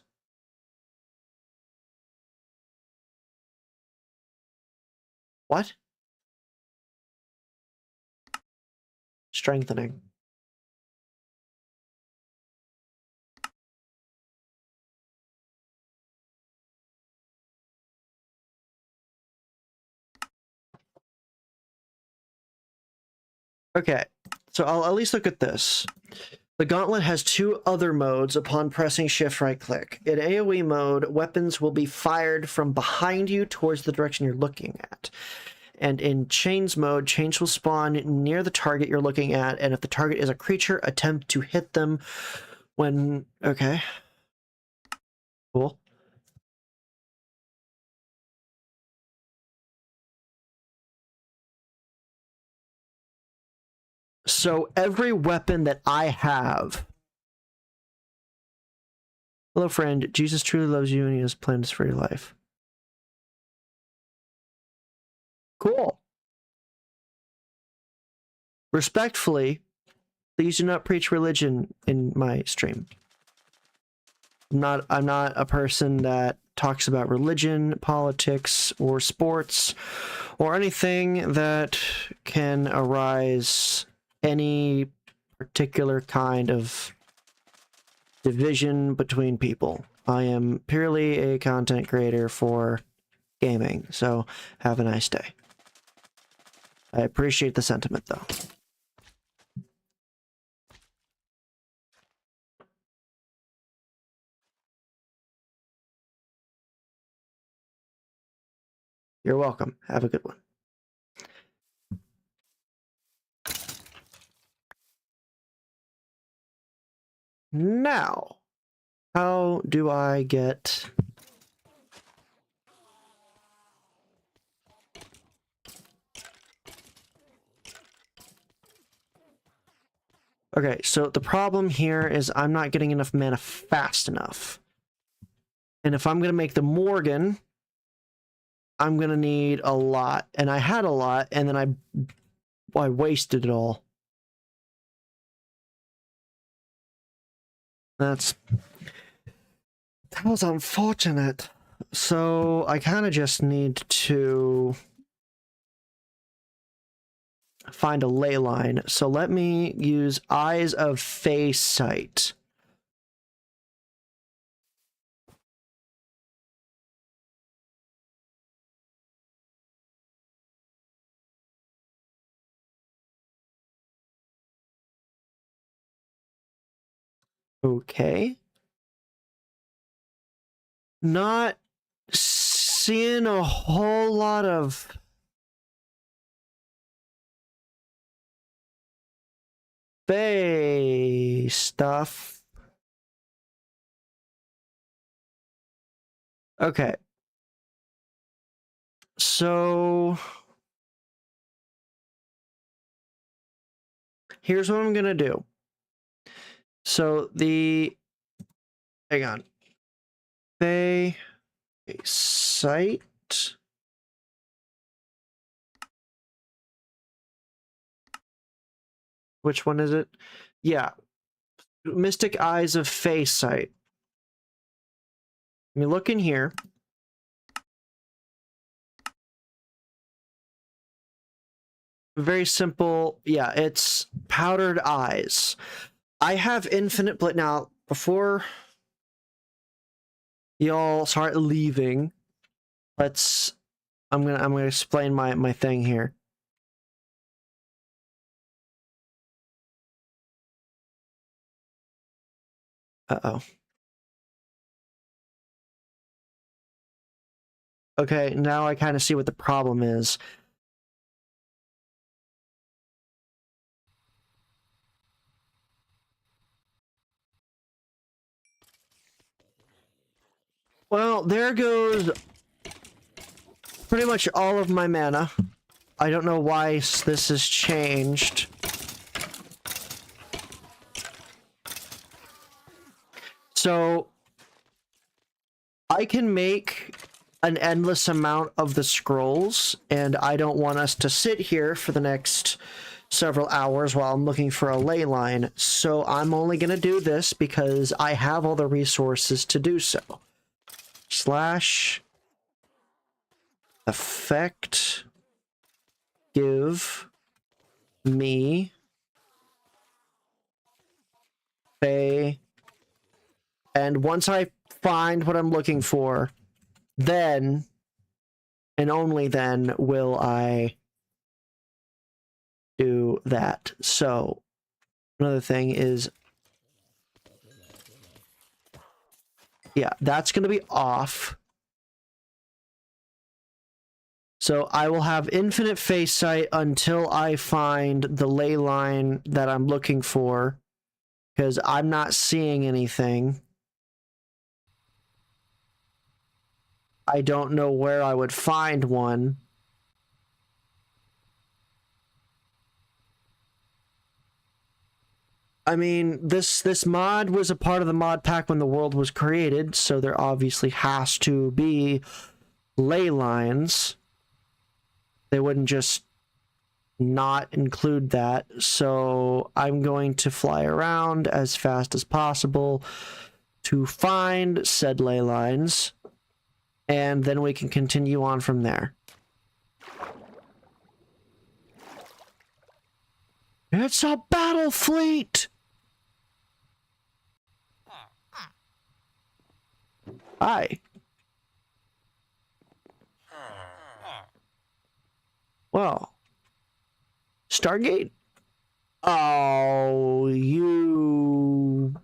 Speaker 1: What? Strengthening. Okay, so I'll at least look at this. The gauntlet has 2 other modes upon pressing shift right click. In AoE mode, weapons will be fired from behind you towards the direction you're looking at. And in chains mode, chains will spawn near the target you're looking at, and if the target is a creature, attempt to hit them when... Okay. Cool. So every weapon that I have... Hello, friend. Jesus truly loves you and he has plans for your life. Cool. Respectfully, please do not preach religion in my stream. I'm not a person that talks about religion, politics, or sports, or anything that can arise any particular kind of division between people. I am purely a content creator for gaming, so have a nice day. I appreciate the sentiment, though. You're welcome. Have a good one. Now, how do I get... Okay, so the problem here is I'm not getting enough mana fast enough. And if I'm going to make the Morgan, I'm going to need a lot. And I had a lot, and then I wasted it all. That was unfortunate. So I kind of just need to find a ley line. So let me use Eyes of Face Sight. Okay. Not seeing a whole lot of Fae stuff. Okay. So here's what I'm gonna do. So hang on. Fae Sight. Which one is it? Yeah. Mystic Eyes of Fae Sight. Let me look in here. Very simple. Yeah, it's Powdered Eyes. I have infinite now, before y'all start leaving, I'm gonna explain my thing here. Uh-oh. Okay, now I kind of see what the problem is. Well, there goes pretty much all of my mana. I don't know why this has changed. So, I can make an endless amount of the scrolls, and I don't want us to sit here for the next several hours while I'm looking for a ley line. So I'm only going to do this because I have all the resources to do so. Slash effect give me a, and once I find what I'm looking for, then and only then will I do that. So another thing is, yeah, that's going to be off. So I will have infinite face sight until I find the ley line that I'm looking for, because I'm not seeing anything. I don't know where I would find one. I mean, this mod was a part of the mod pack when the world was created, so there obviously has to be ley lines. They wouldn't just not include that. So I'm going to fly around as fast as possible to find said ley lines, and then we can continue on from there. It's a battle fleet! Hi. Well, Stargate? Oh, you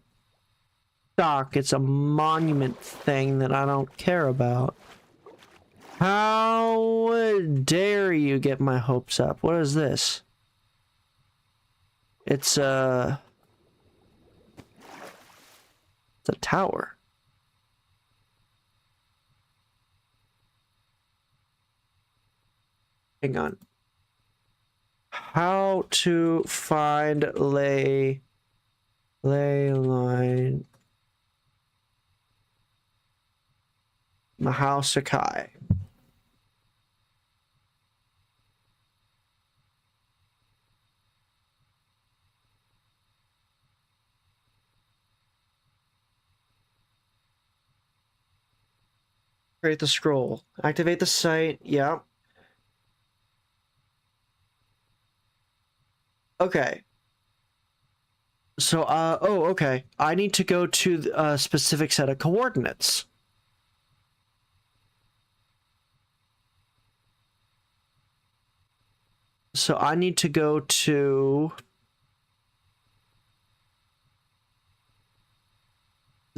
Speaker 1: suck. It's a monument thing that I don't care about. How dare you get my hopes up? What is this? It's a tower. Hang on. How to find ley line Mahao Sakai. Create the scroll. Activate the site. Yeah. Okay. So, oh, okay. I need to go to a specific set of coordinates. So I need to go to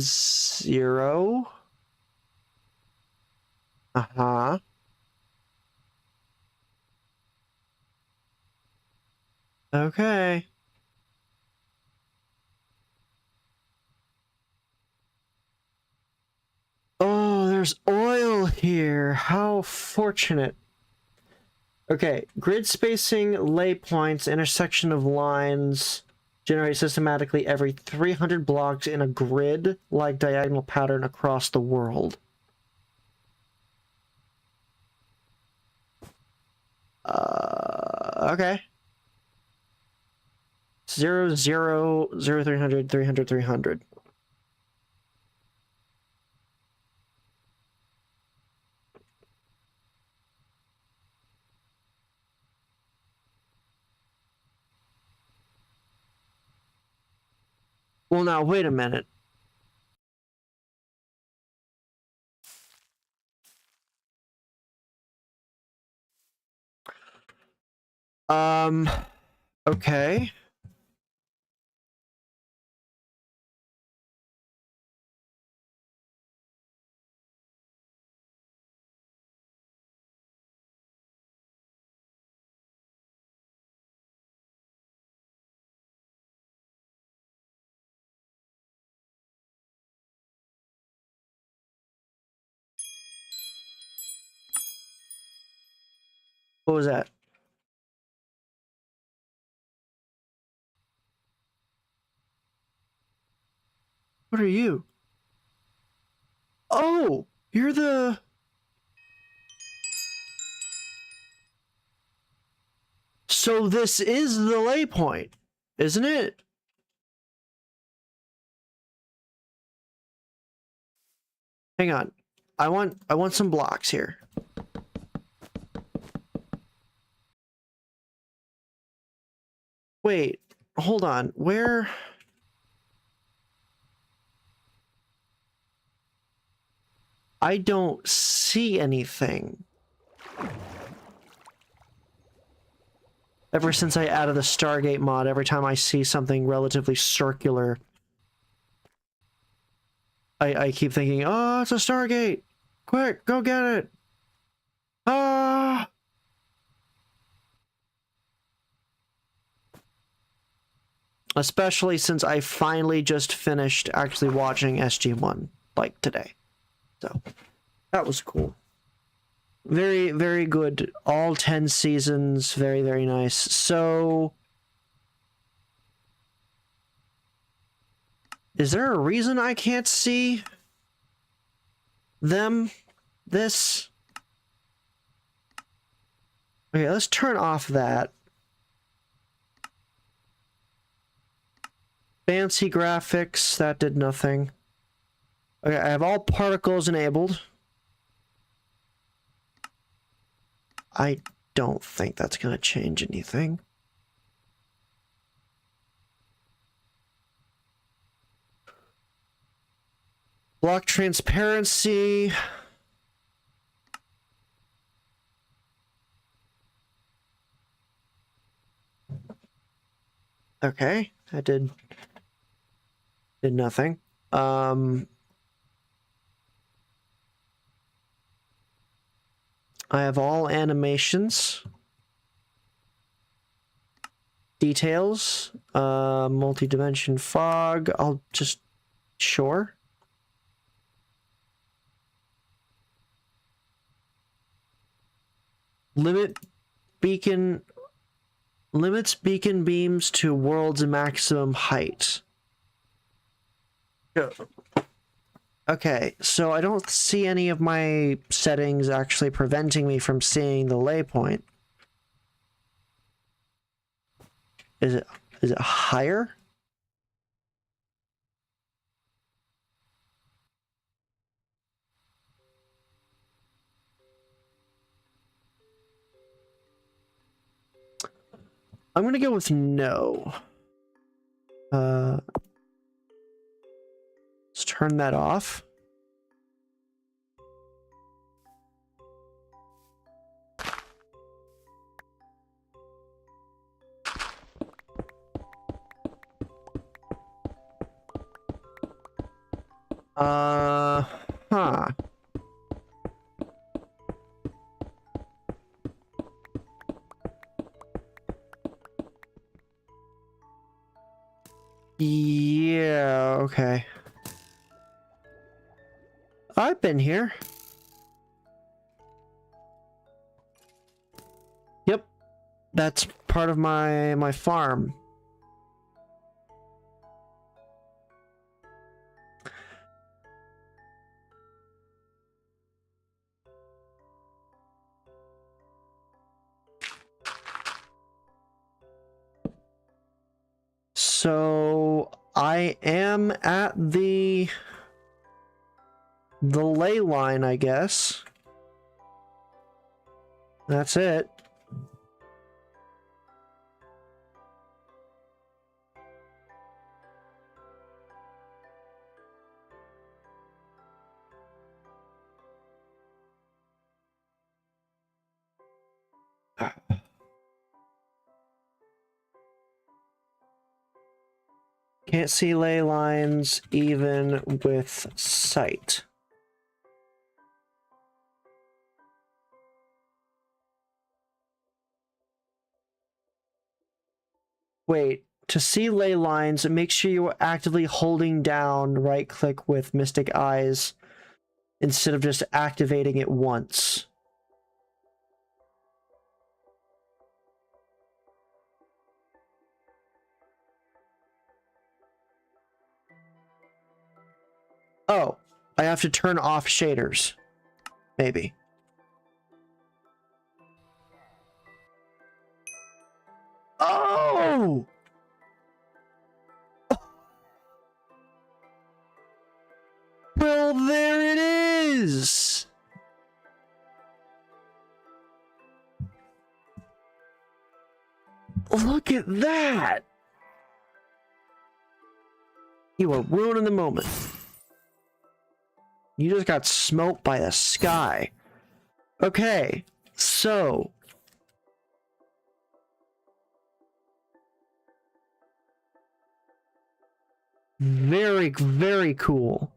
Speaker 1: 0. Uh-huh. Okay. Oh, there's oil here. How fortunate. Okay, grid spacing, lay points, intersection of lines generate systematically every 300 blocks in a grid-like diagonal pattern across the world. Okay. 0, 0, 0, 300, 300, 300. Well, now, wait a minute. Okay. What was that? What are you? Oh, you're the... So this is the lay point, isn't it? Hang on. I want some blocks here. Wait, hold on. Where? I don't see anything. Ever since I added the Stargate mod, every time I see something relatively circular, I keep thinking, oh, it's a Stargate! Quick, go get it! Ah! Especially since I finally just finished actually watching SG-1, like, today. So, that was cool. Very, very good. All 10 seasons. Very, very nice. So, is there a reason I can't see them? This? Okay, let's turn off that. Fancy graphics, that did nothing. Okay, I have all particles enabled. I don't think that's going to change anything. Block transparency. Okay, that did nothing. I have all animations. Details. Multi-dimension fog. I'll just... Sure. Limits beacon beams to world's maximum height. Okay, so I don't see any of my settings actually preventing me from seeing the lay point. Is it higher? I'm gonna go with no. Let's turn that off. Huh. Yeah, okay. I've been here. Yep. That's part of my farm. So I am at the ley line, I guess. That's it. Can't see ley lines even with sight. Wait, to see ley lines, make sure you're actively holding down right click with Mystic Eyes instead of just activating it once. Oh, I have to turn off shaders. Maybe. Oh! Well, there it is! Look at that! You are ruining the moment. You just got smoked by the sky. Okay, so Very, very cool.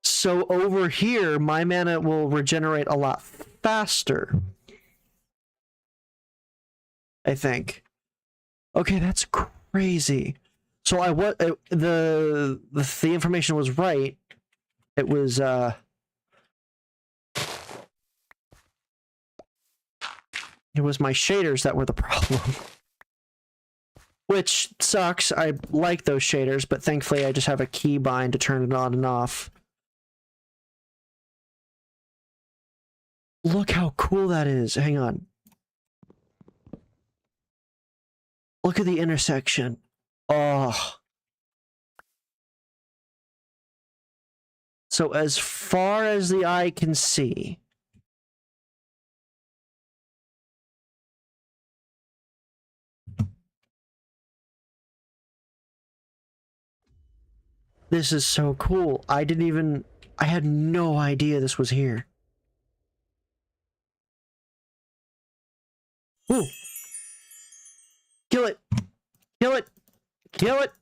Speaker 1: So over here, my mana will regenerate a lot faster. I think. Okay, that's crazy. So the information was right. It was my shaders that were the problem. Which sucks. I like those shaders, but thankfully I just have a keybind to turn it on and off. Look how cool that is. Hang on. Look at the intersection. Oh. So as far as the eye can see, this is so cool. I had no idea this was here. Ooh. Kill it. Kill it. Kill it.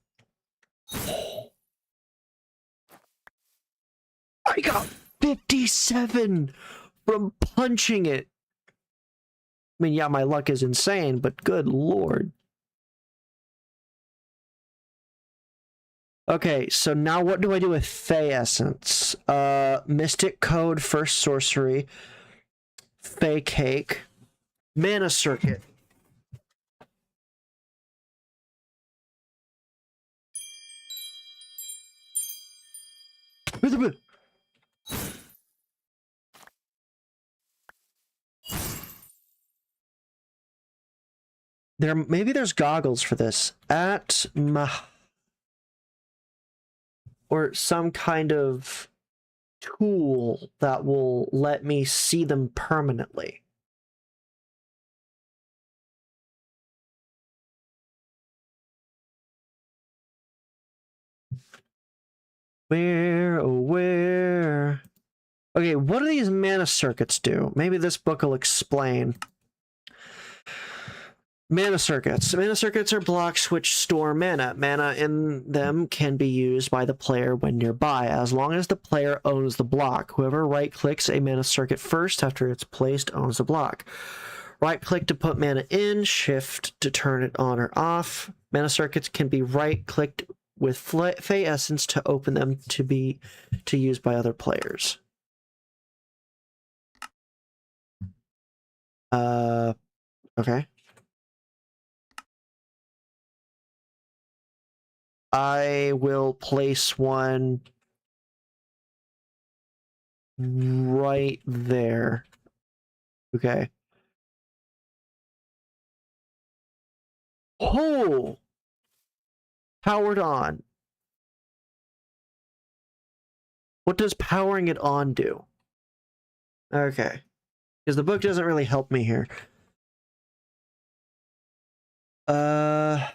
Speaker 1: I got 57 from punching it. I mean, yeah, my luck is insane, but good lord. Okay, so now what do I do with Fey Essence? Mystic Code, First Sorcery, Fey Cake, Mana Circuit. Maybe there's goggles for this. Or some kind of tool that will let me see them permanently. Where? Okay, what do these mana circuits do? Maybe this book will explain. Mana circuits. Mana circuits are blocks which store mana. Mana in them can be used by the player when nearby, as long as the player owns the block. Whoever right-clicks a mana circuit first after it's placed owns the block. Right-click to put mana in, shift to turn it on or off. Mana circuits can be right-clicked with Fey Essence to open them to use by other players. Okay. I will place one right there. Okay. Oh! Powered on. What does powering it on do? Okay. Because the book doesn't really help me here. Oh.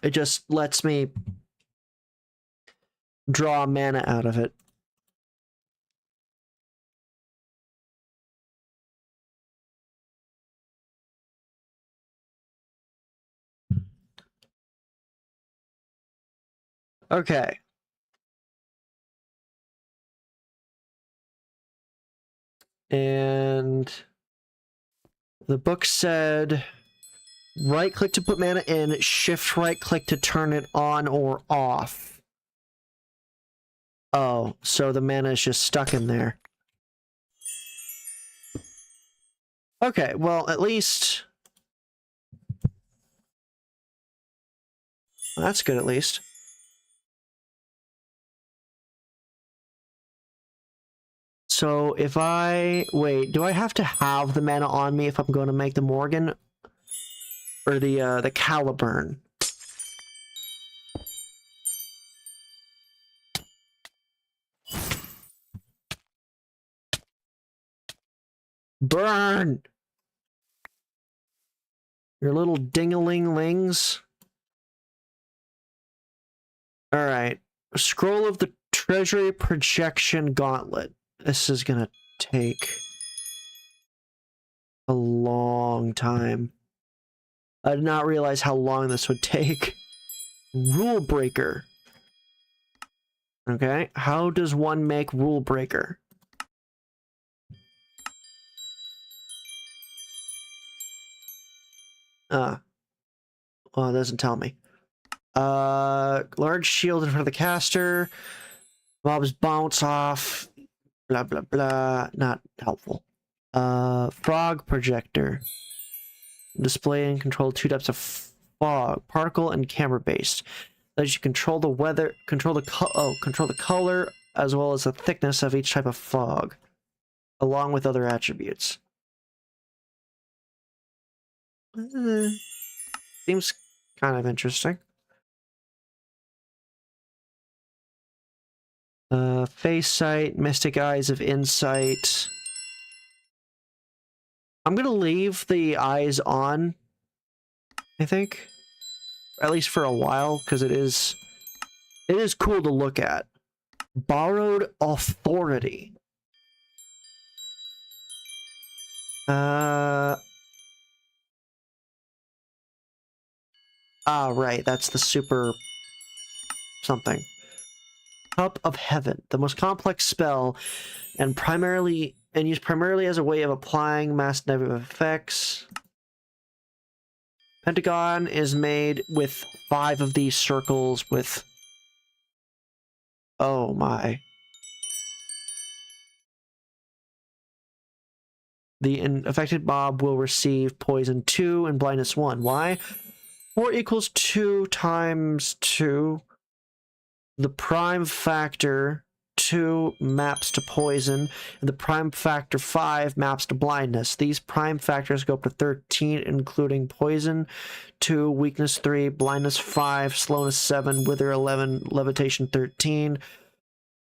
Speaker 1: It just lets me draw mana out of it. Okay. And the book said right click to put mana in, shift right click to turn it on or off. Oh, so the mana is just stuck in there. Okay, well, at least that's good, at least. So if wait, do I have to have the mana on me if I'm going to make the Morgan? Or the Caliburn? Burn! Your little ding-a-ling-lings. Alright. Scroll of the Treasury Projection Gauntlet. This is gonna take a long time. I did not realize how long this would take. Rule Breaker. Okay, how does one make Rule Breaker? Well, it doesn't tell me. Large shield in front of the caster. Mobs bounce off. Blah, blah, blah. Not helpful. Frog projector. Display and control 2 types of fog. Particle and camera based. Lets you control the weather, control the color, as well as the thickness of each type of fog, along with other attributes. Seems kind of interesting. Face sight, mystic eyes of insight. I'm gonna leave the eyes on, I think. At least for a while, because it is cool to look at. Borrowed authority. Right, that's the super something. Cup of Heaven, the most complex spell, and used primarily as a way of applying mass negative effects. Pentagon is made with 5 of these circles with... Oh my. The affected mob will receive poison 2 and blindness 1. Why? 4 equals 2 times 2. The prime factor 2 maps to poison, and the prime factor 5 maps to blindness. These prime factors go up to 13, including poison 2, weakness 3, blindness 5, slowness 7, wither 11, levitation 13.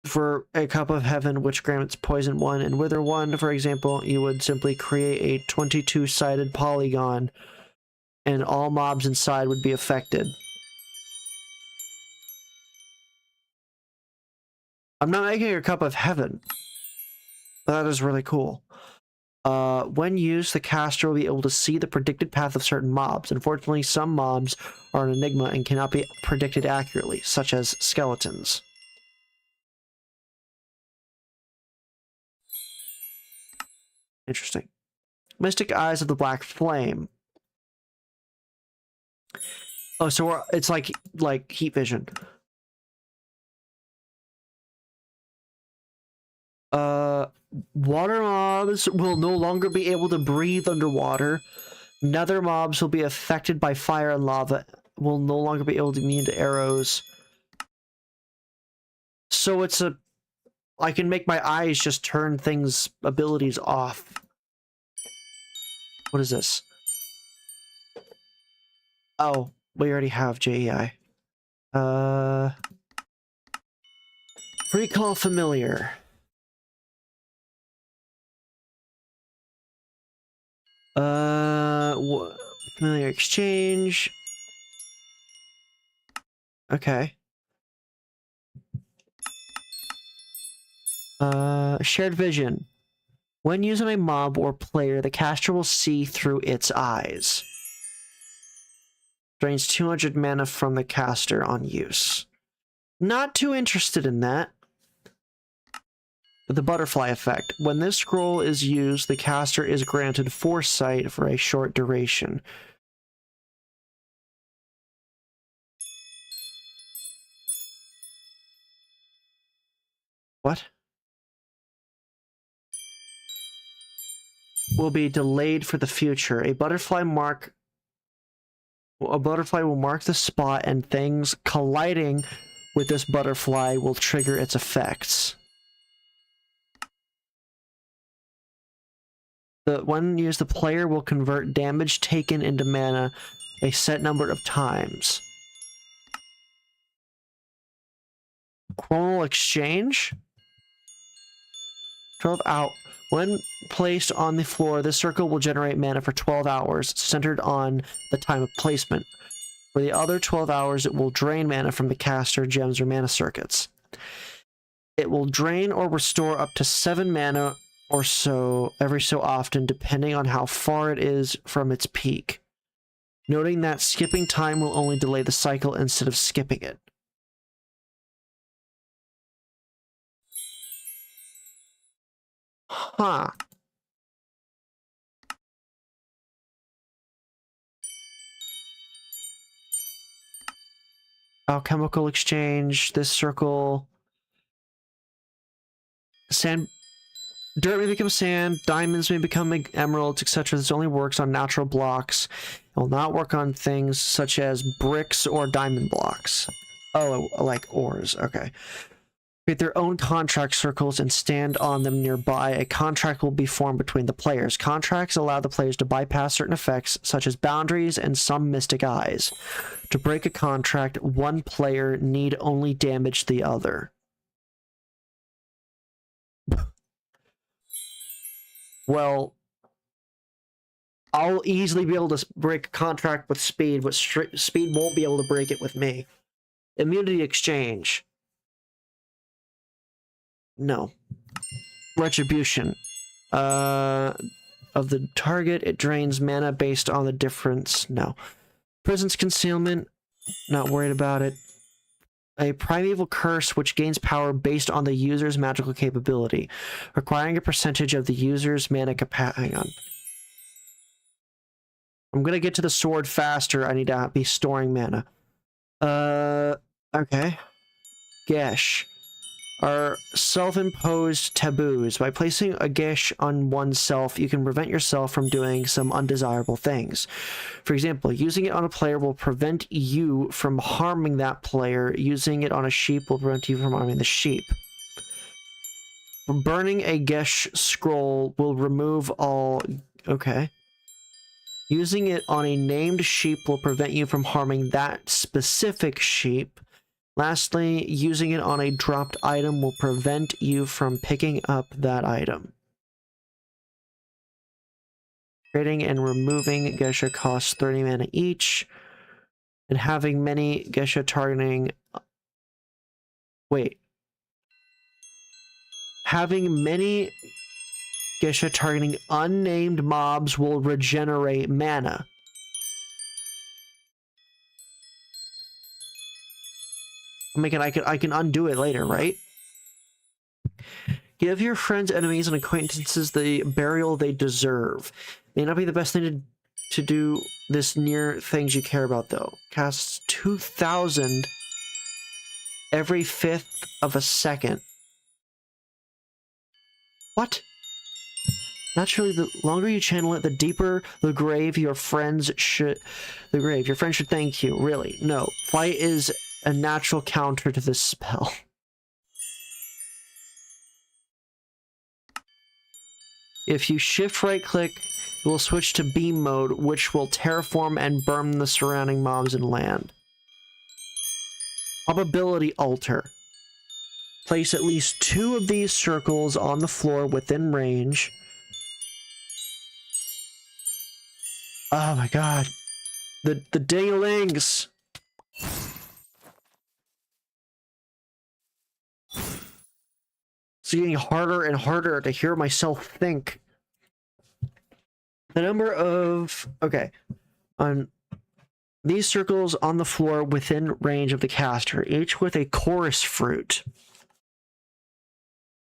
Speaker 1: For a Cup of Heaven, which grants poison 1 and wither 1, for example, you would simply create a 22-sided polygon, and all mobs inside would be affected. I'm not making a Cup of Heaven, but that is really cool. When used, the caster will be able to see the predicted path of certain mobs. Unfortunately, some mobs are an enigma and cannot be predicted accurately, such as skeletons. Interesting. Mystic Eyes of the Black Flame. Oh, so it's like heat vision. Water mobs will no longer be able to breathe underwater. Nether mobs will be affected by fire and lava. Will no longer be able to be immune to arrows. So it's I can make my eyes just turn things, abilities off. What is this? Oh, we already have JEI. Recall familiar. Familiar exchange. Okay. Shared vision. When using a mob or player, the caster will see through its eyes. Drains 200 mana from the caster on use. Not too interested in that. The butterfly effect. When this scroll is used, the caster is granted foresight for a short duration. What? Will be delayed for the future. A butterfly will mark the spot, and things colliding with this butterfly will trigger its effects. When used, the player will convert damage taken into mana a set number of times. Chronal exchange? 12 out. When placed on the floor, this circle will generate mana for 12 hours, centered on the time of placement. For the other 12 hours, it will drain mana from the caster, gems, or mana circuits. It will drain or restore up to 7 mana or so every so often, depending on how far it is from its peak. Noting that skipping time will only delay the cycle instead of skipping it. Huh. Alchemical exchange, this circle. Sand. Dirt may become sand, diamonds may become emeralds, etc. This only works on natural blocks. It will not work on things such as bricks or diamond blocks. Oh, like ores, okay. Create their own contract circles and stand on them nearby. A contract will be formed between the players. Contracts allow the players to bypass certain effects, such as boundaries and some mystic eyes. To break a contract, one player need only damage the other. Well, I'll easily be able to break a contract with Speed, but Speed won't be able to break it with me. Immunity exchange. No. Retribution. Of the target, it drains mana based on the difference. No. Prison's concealment. Not worried about it. A primeval curse which gains power based on the user's magical capability, requiring a percentage of the user's mana capacity. Hang on. I'm gonna get to the sword faster. I need to be storing mana. Okay. Gesh are self-imposed taboos. By placing a gesh on oneself, you can prevent yourself from doing some undesirable things. For example, using it on a player will prevent you from harming that player. Using it on a sheep will prevent you from harming the sheep. Burning a gesh scroll will remove all... Okay. Using it on a named sheep will prevent you from harming that specific sheep. Lastly, using it on a dropped item will prevent you from picking up that item. Creating and removing Gesha costs 30 mana each. And having many Gesha targeting... Wait. Having many Gesha targeting unnamed mobs will regenerate mana. I can undo it later, right? Give your friends, enemies, and acquaintances the burial they deserve. May not be the best thing to do this near things you care about, though. Casts 2,000 every 5th of a second. What? Naturally, the longer you channel it, the deeper the grave your friends should... The grave. Your friends should thank you. Really. No. Flight is a natural counter to this spell. If you shift right-click, it will switch to beam mode, which will terraform and burn the surrounding mobs and land. Probability alter. Place at least 2 of these circles on the floor within range. Oh my god. The ding-a-lings. It's getting harder and harder to hear myself think. The number of... Okay. On these circles on the floor within range of the caster, each with a chorus fruit.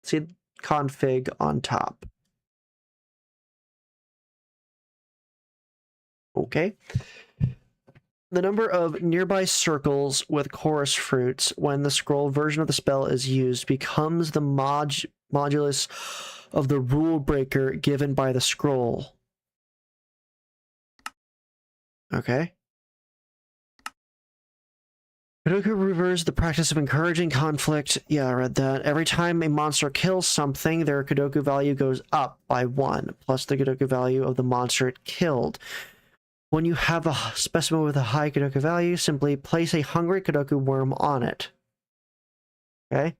Speaker 1: See config on top. Okay. The number of nearby circles with chorus fruits when the scroll version of the spell is used becomes the modulus of the rule breaker given by the scroll. Okay. Kadoku reverses the practice of encouraging conflict. Yeah, I read that. Every time a monster kills something, their Kadoku value goes up by 1, plus the Kadoku value of the monster it killed. When you have a specimen with a high Kadoku value, simply place a hungry Kadoku worm on it. Okay?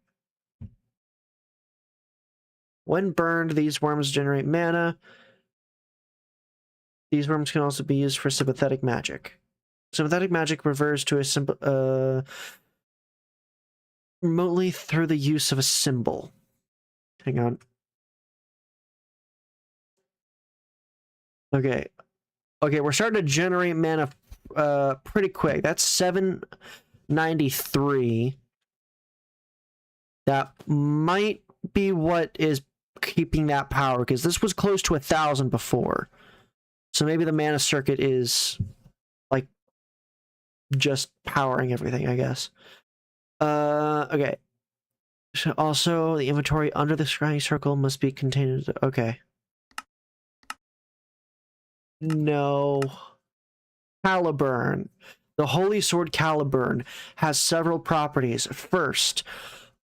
Speaker 1: When burned, these worms generate mana. These worms can also be used for sympathetic magic. Sympathetic magic refers to a remotely through the use of a symbol. Hang on. Okay. Okay, we're starting to generate mana pretty quick. That's 793. That might be what is keeping that power, because this was close to 1,000 before. So maybe the mana circuit is like just powering everything, I guess. Okay. So also the inventory under the scrying circle must be contained. Okay. No. Caliburn. The Holy Sword Caliburn has several properties. First,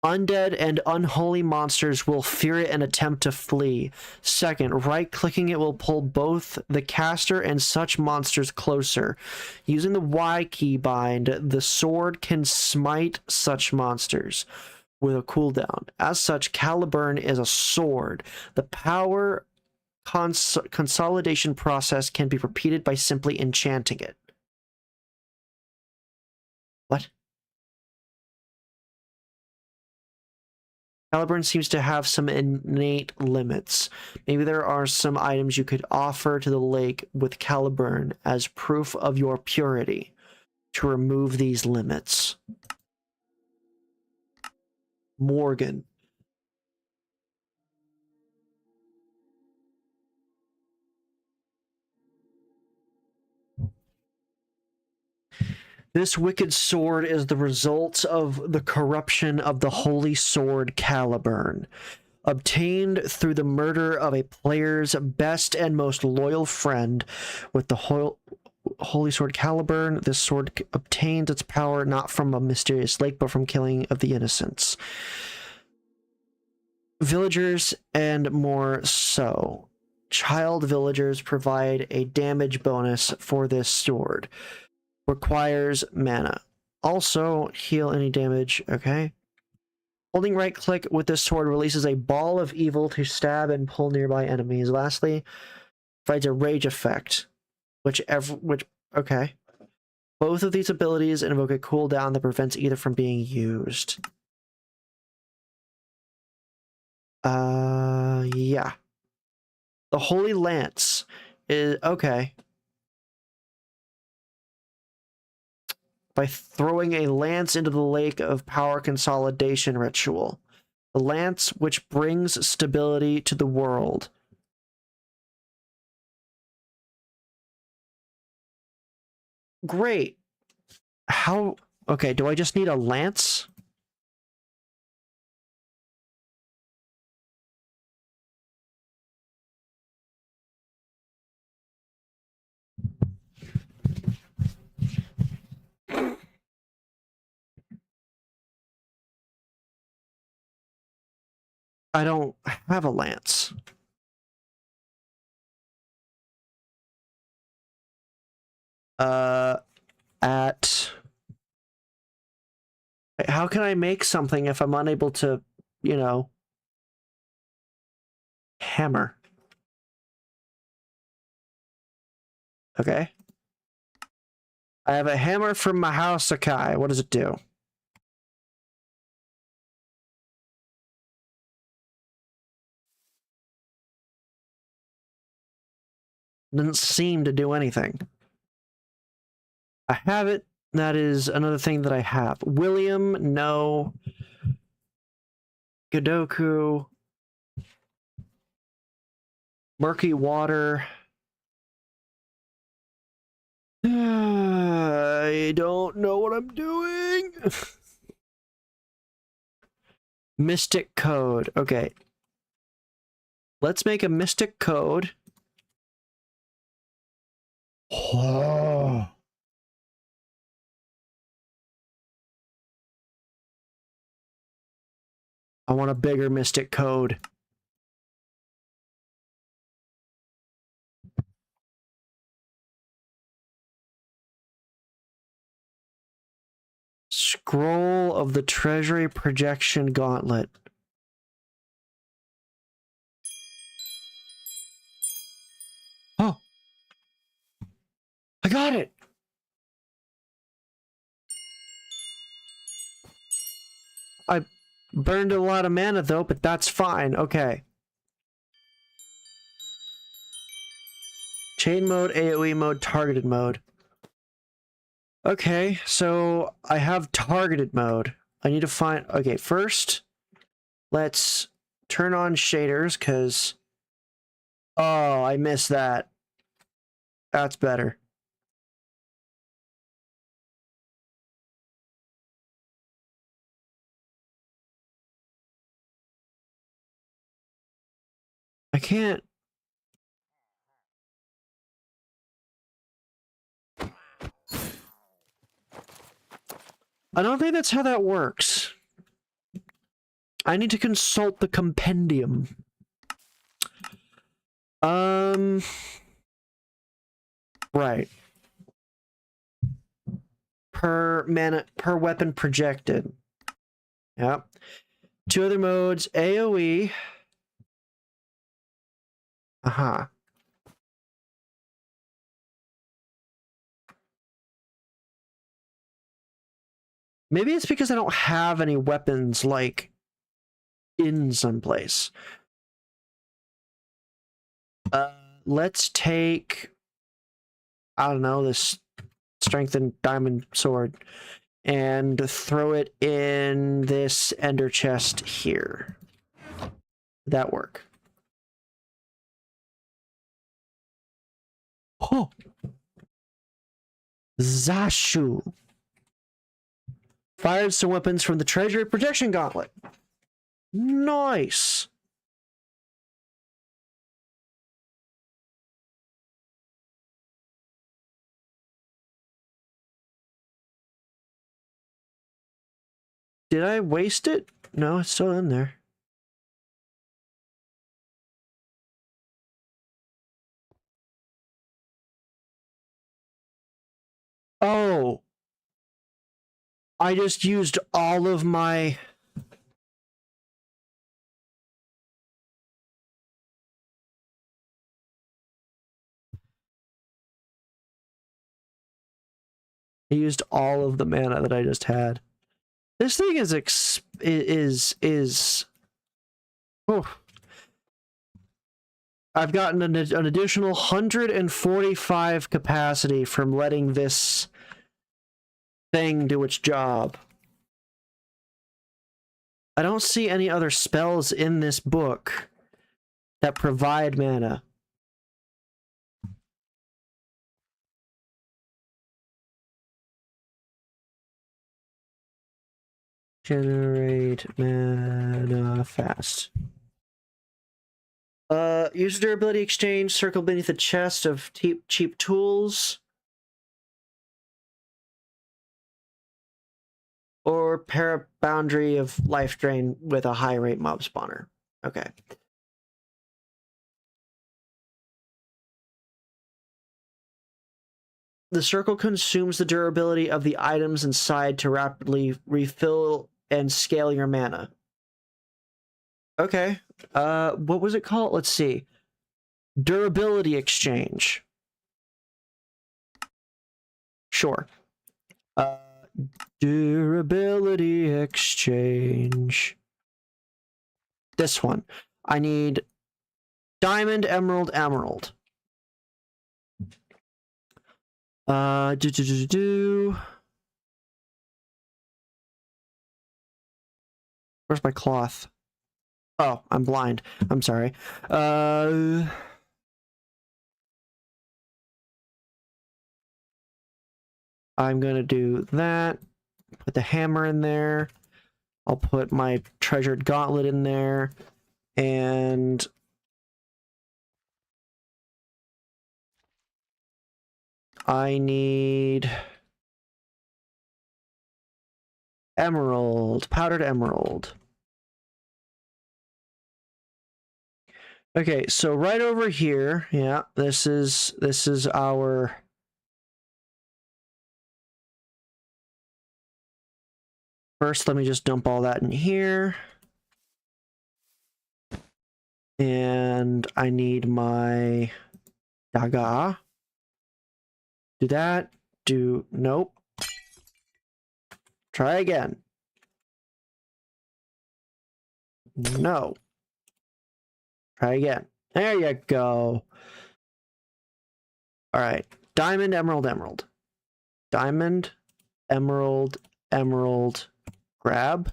Speaker 1: undead and unholy monsters will fear it and attempt to flee. Second, right-clicking it will pull both the caster and such monsters closer. Using the Y keybind, the sword can smite such monsters with a cooldown. As such, Caliburn is a sword. The power consolidation process can be repeated by simply enchanting it. What? Caliburn seems to have some innate limits. Maybe there are some items you could offer to the lake with Caliburn as proof of your purity to remove these limits. Morgan. This wicked sword is the result of the corruption of the holy sword Caliburn, obtained through the murder of a player's best and most loyal friend. With the Holy Sword Caliburn, this sword obtains its power not from a mysterious lake, but from killing of the innocents. Villagers and more so. Child villagers provide a damage bonus for this sword. Requires mana. Also, heal any damage. Okay. Holding right click with this sword releases a ball of evil to stab and pull nearby enemies. Lastly, provides a rage effect, which okay. Both of these abilities invoke a cooldown that prevents either from being used. Yeah. The Holy Lance is okay. By throwing a lance into the lake of power consolidation ritual. The lance which brings stability to the world. Great. How? Okay, do I just need a lance? I don't have a lance. At... How can I make something if I'm unable to, you know... Hammer. Okay. I have a hammer from my house, Sakai. What does it do? Doesn't seem to do anything. I have it. That is another thing that I have. William, no. Godoku. Murky water. I don't know what I'm doing. Mystic code. Okay. Let's make a mystic code. Oh. I want a bigger mystic code. Scroll of the Treasury Projection Gauntlet. I got it! I burned a lot of mana though, but that's fine. Okay. Chain mode, AoE mode, targeted mode. Okay, so I have targeted mode. I need to find... Okay, first, let's turn on shaders, because... Oh, I missed that. That's better. I can't... I don't think that's how that works. I need to consult the compendium. Right. Per mana, per weapon projected. Yep. Two other modes, AoE. Aha. Maybe it's because I don't have any weapons, like, in someplace. Let's take... I don't know, this strengthened diamond sword and throw it in this ender chest here. Would that work? Oh! Zashu. Fired some weapons from the treasure protection gauntlet. Nice. Did I waste it? No, it's still in there. Oh. I just used all of my... I used all of the mana that I just had. This thing is oh. I've gotten an additional 145 capacity from letting this thing do its job. I don't see any other spells in this book that provide mana. Generate mana fast. Use durability exchange, circle beneath a chest of cheap tools. Or pair a boundary of life drain with a high rate mob spawner. Okay. The circle consumes the durability of the items inside to rapidly refill and scale your mana. Okay. What was it called? Let's see. Durability exchange. Sure. Durability exchange. This one. I need diamond, emerald, emerald. Where's my cloth? Oh, I'm blind. I'm sorry. I'm gonna do that. Put the hammer in there. I'll put my treasured gauntlet in there. And I need emerald, powdered emerald. Okay, so right over here, yeah, this is our first. Let me just dump all that in here. And I need my daga. Do that. Nope. Try again. No. Try again. There you go. All right. Diamond, emerald, emerald. Diamond, emerald, emerald. Grab.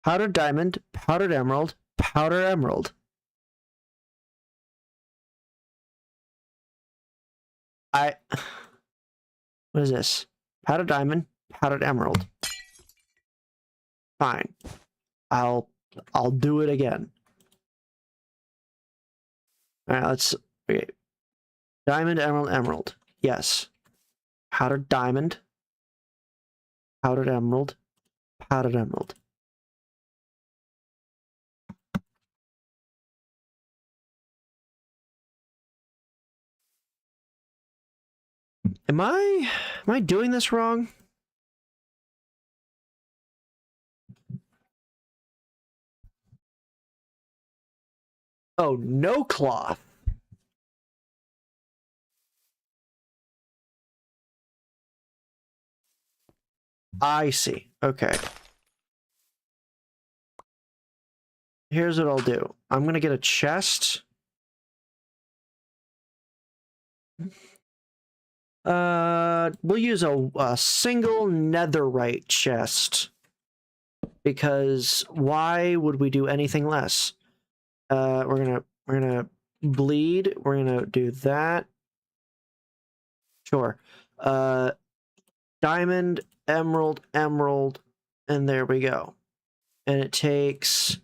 Speaker 1: Powdered diamond, powdered emerald, powdered emerald. What is this? Powdered diamond, powdered emerald. Fine. I'll do it again. All right, let's. Okay. Diamond, emerald, emerald. Yes. Powdered diamond, powdered emerald, powdered emerald. Am I doing this wrong? Oh, no cloth. I see. Okay. Here's what I'll do. I'm gonna get a chest. We'll use a single netherite chest. Because why would we do anything less? We're gonna bleed. We're gonna do that. Sure. Diamond, emerald, emerald, and there we go. And it takes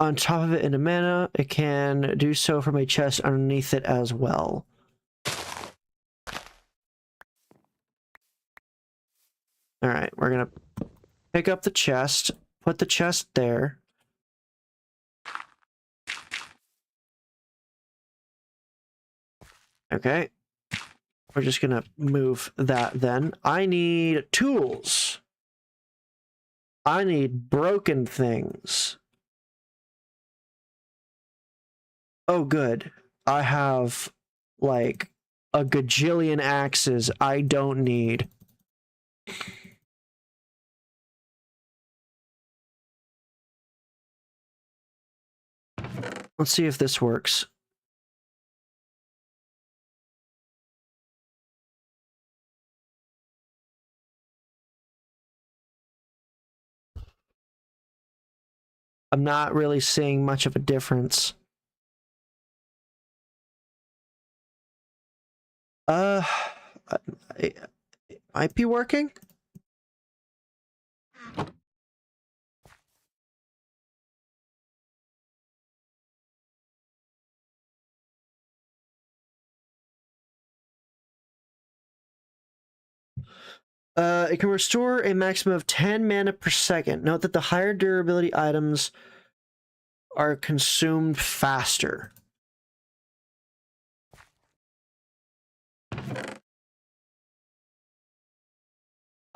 Speaker 1: on top of it into mana. It can do so from a chest underneath it as well. All right, we're gonna pick up the chest, put the chest there. Okay, we're just gonna move that then. I need tools. I need broken things. Oh, good. I have, like, a gajillion axes I don't need. Let's see if this works. I'm not really seeing much of a difference. It might be working. It can restore a maximum of 10 mana per second. Note that the higher durability items are consumed faster.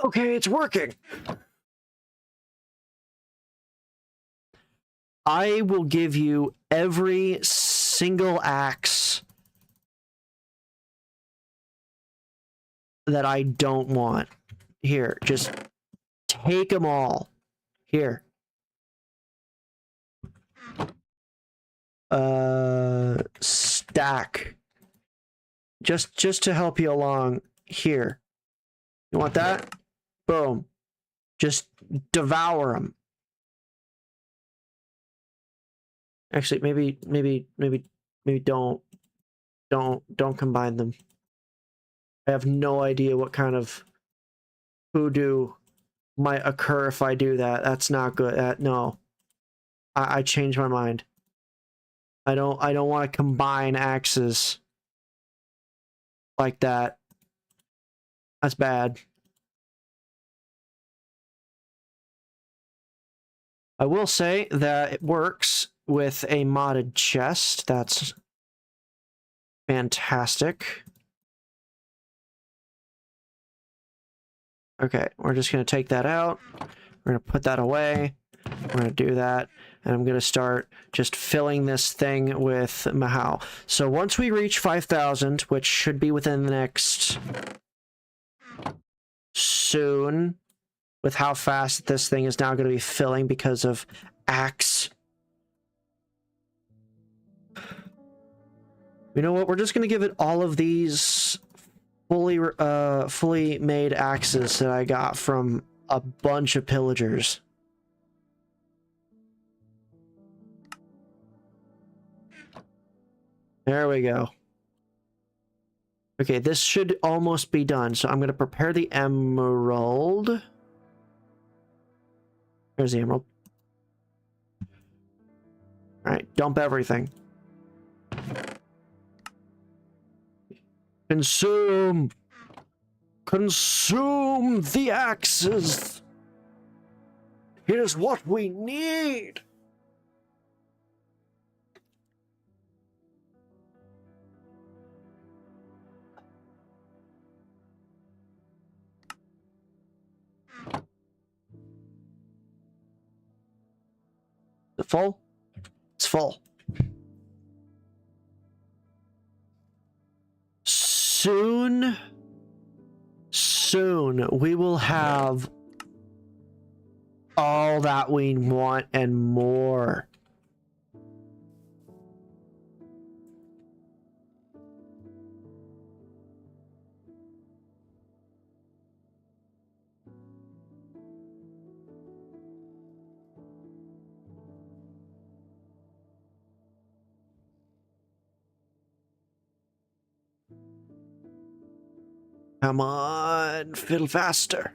Speaker 1: Okay, it's working. I will give you every single axe that I don't want. Here, just take them all. Here. Stack. Just to help you along. Here. You want that? Boom. Just devour them. Actually, maybe don't combine them. I have no idea what kind of hoodoo might occur if I do that. That's not good. No. I changed my mind. I don't want to combine axes like that. That's bad. I will say that it works with a modded chest. That's fantastic. Okay, we're just going to take that out. We're going to put that away. We're going to do that. And I'm going to start just filling this thing with Mahau. So once we reach 5,000, which should be within the next... soon, with how fast this thing is now going to be filling because of axe. You know what? We're just going to give it all of these fully made axes that I got from a bunch of pillagers. There we go. Okay, this should almost be done. So I'm going to prepare the emerald. There's the emerald. All right, dump everything. Consume! Consume the axes! It is what we need! Is it full? It's full. Soon we will have all that we want and more. Come on, fiddle faster.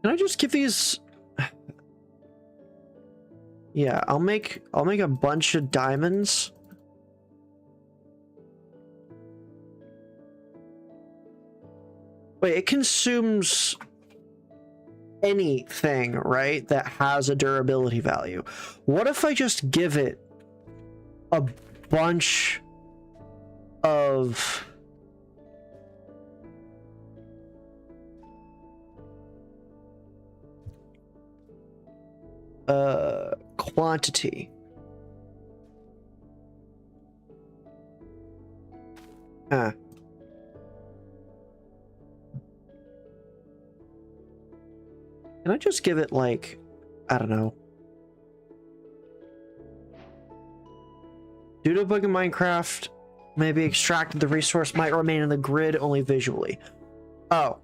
Speaker 1: Can I just give these? Yeah, I'll make a bunch of diamonds. Wait, it consumes anything, right, that has a durability value. What if I just give it a bunch of quantity? Huh. Can I just give it, like, I don't know. Due to a bug in Minecraft, maybe extracted the resource might remain in the grid only visually. Oh.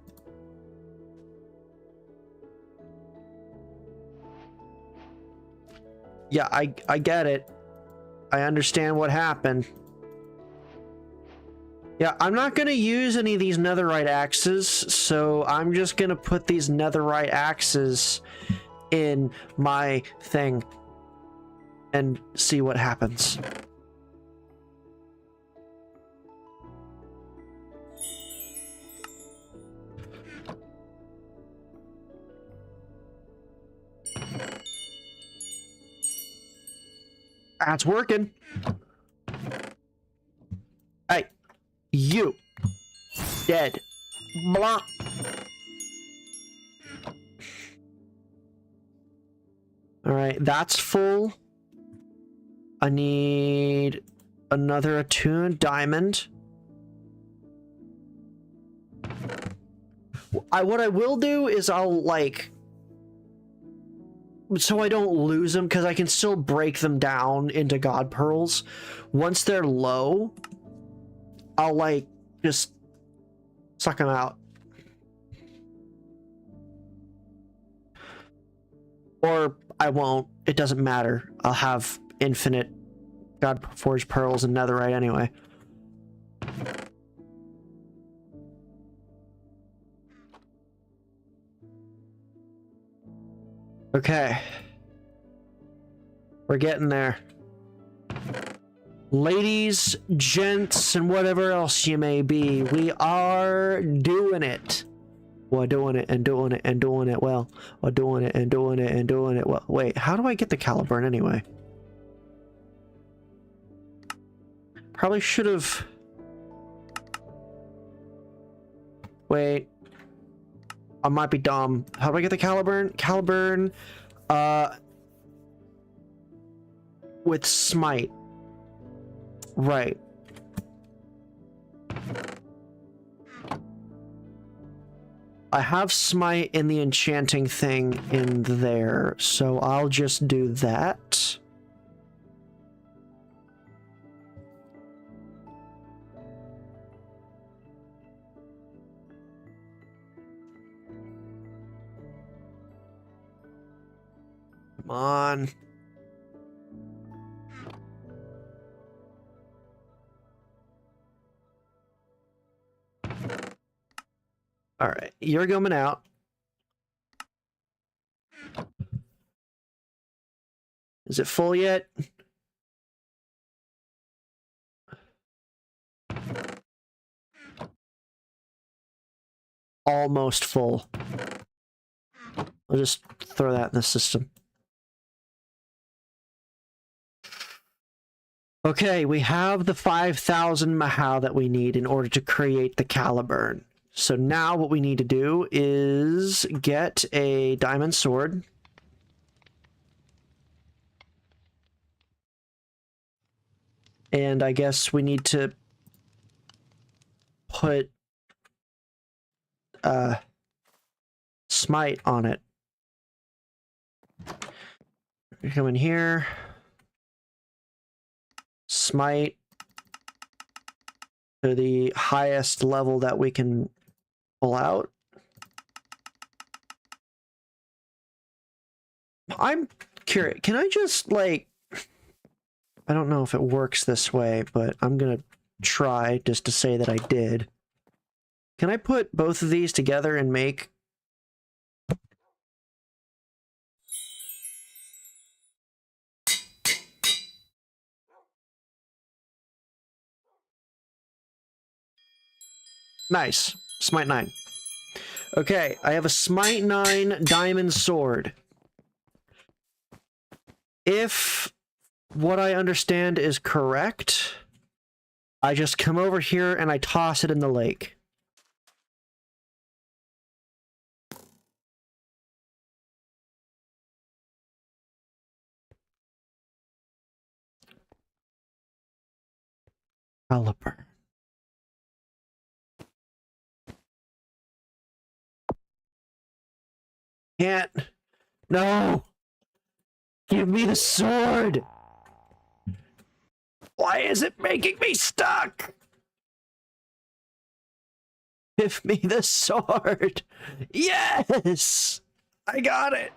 Speaker 1: Yeah, I get it. I understand what happened. Yeah, I'm not going to use any of these netherite axes, so I'm just going to put these netherite axes in my thing and see what happens. That's working. Hey. You dead. Blah. All right, that's full. I need another attuned diamond. What I will do is I'll, like, so I don't lose them, because I can still break them down into god pearls. Once they're low, I'll, like, just suck them out. Or I won't. It doesn't matter. I'll have infinite God Forged Pearls and Netherite anyway. Okay. We're getting there. Ladies, gents, and whatever else you may be, we are doing it. We're doing it and doing it and doing it well. We're doing it and doing it and doing it well. Wait, how do I get the Caliburn anyway? Probably should have... Wait. I might be dumb. How do I get the Caliburn? Caliburn, with Smite. Right. I have Smite in the enchanting thing in there, so I'll just do that. Come on. All right, you're coming out. Is it full yet? Almost full. I'll just throw that in the system. Okay, we have the 5,000 Mahal that we need in order to create the Caliburn. So now what we need to do is get a diamond sword. And I guess we need to put Smite on it. You come in here. Smite to the highest level that we can pull out. I'm curious. Can I just, like... I don't know if it works this way, but I'm gonna try just to say that I did. Can I put both of these together and make... Nice. Smite 9. Okay, I have a Smite 9 diamond sword. If what I understand is correct, I just come over here and I toss it in the lake. Caliper. Can't. No! Give me the sword! Why is it making me stuck? Give me the sword! Yes! I got it!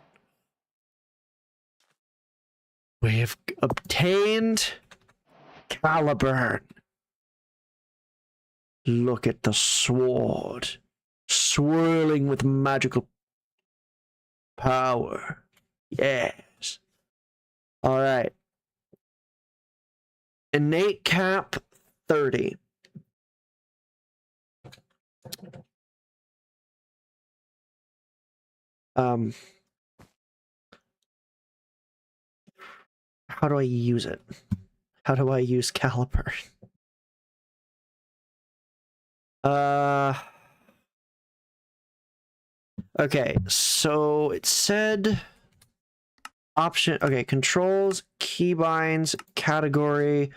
Speaker 1: We've obtained Caliburn. Look at the sword, swirling with magical power. Yes. All right. Innate cap 30. How do I use it? How do I use Caliburn? Okay, so it said option, okay, controls, keybinds, category.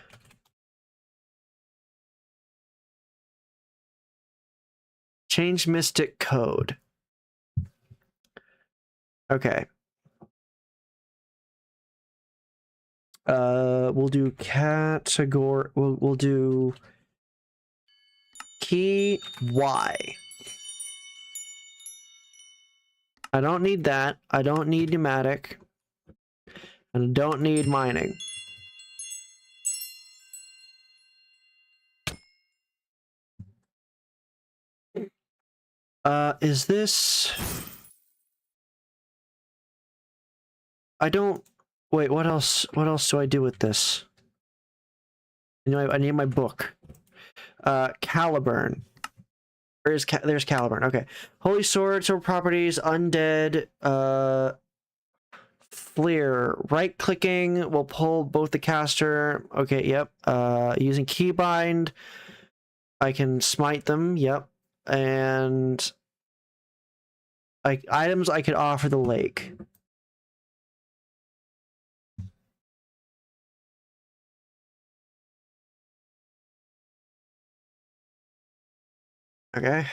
Speaker 1: Change mystic code. Okay. We'll do category, we'll do key Y. I don't need that. I don't need pneumatic. And I don't need mining. Is this... I don't... Wait, what else do I do with this? You know, I need my book. Caliburn. There's Caliburn. Okay. Holy sword, sword properties, undead, Fleer. Right clicking will pull both the caster. Okay, yep. Using keybind, I can smite them. Yep. And items I could offer the lake. Okay.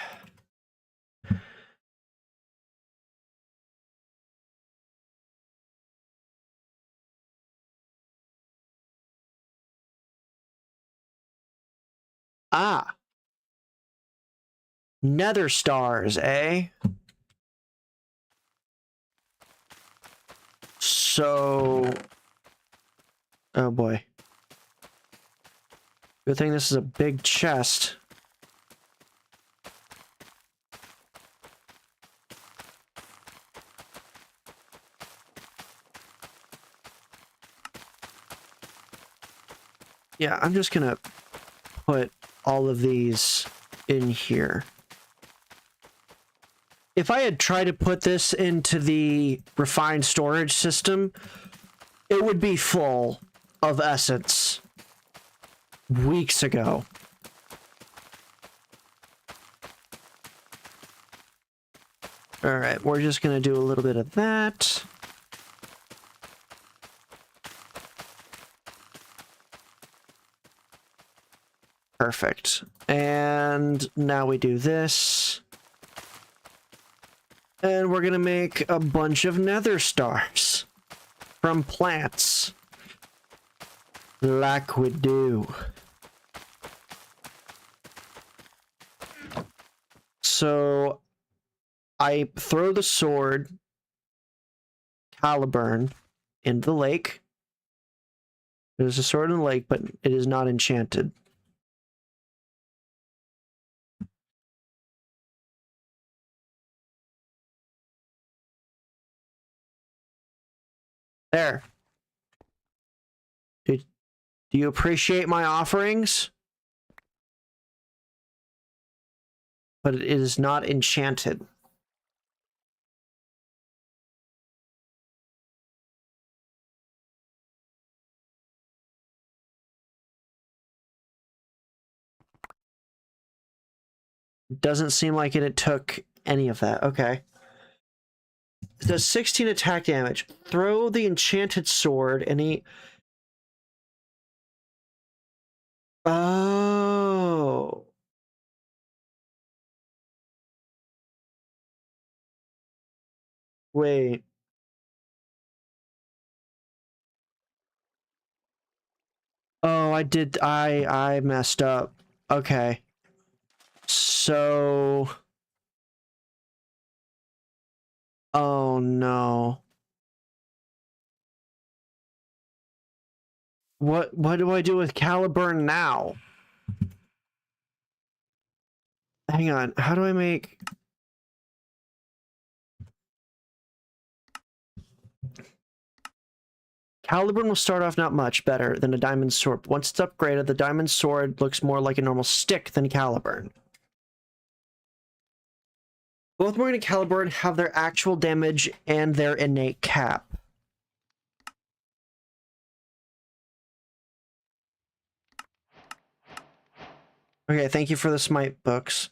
Speaker 1: Ah. Nether stars, eh? So... Oh boy. Good thing this is a big chest. Yeah, I'm just gonna put all of these in here. If I had tried to put this into the refined storage system, it would be full of essence weeks ago. All right, we're just gonna do a little bit of that. Perfect. And now we do this. And we're gonna make a bunch of nether stars from plants. Like we do. So I throw the sword Caliburn in the lake. There's a sword in the lake, but it is not enchanted. There. Do you appreciate my offerings? But it is not enchanted. Doesn't seem like it took any of that. Okay. It does 16 attack damage. Throw the enchanted sword and he... Oh. Wait. Oh, I messed up. Okay. So... Oh no. What do I do with Caliburn now? Hang on, how do I make... Caliburn will start off not much better than a diamond sword. Once it's upgraded, the diamond sword looks more like a normal stick than Caliburn. Both Morgan and Caliburn have their actual damage and their innate cap. Okay, thank you for the smite books.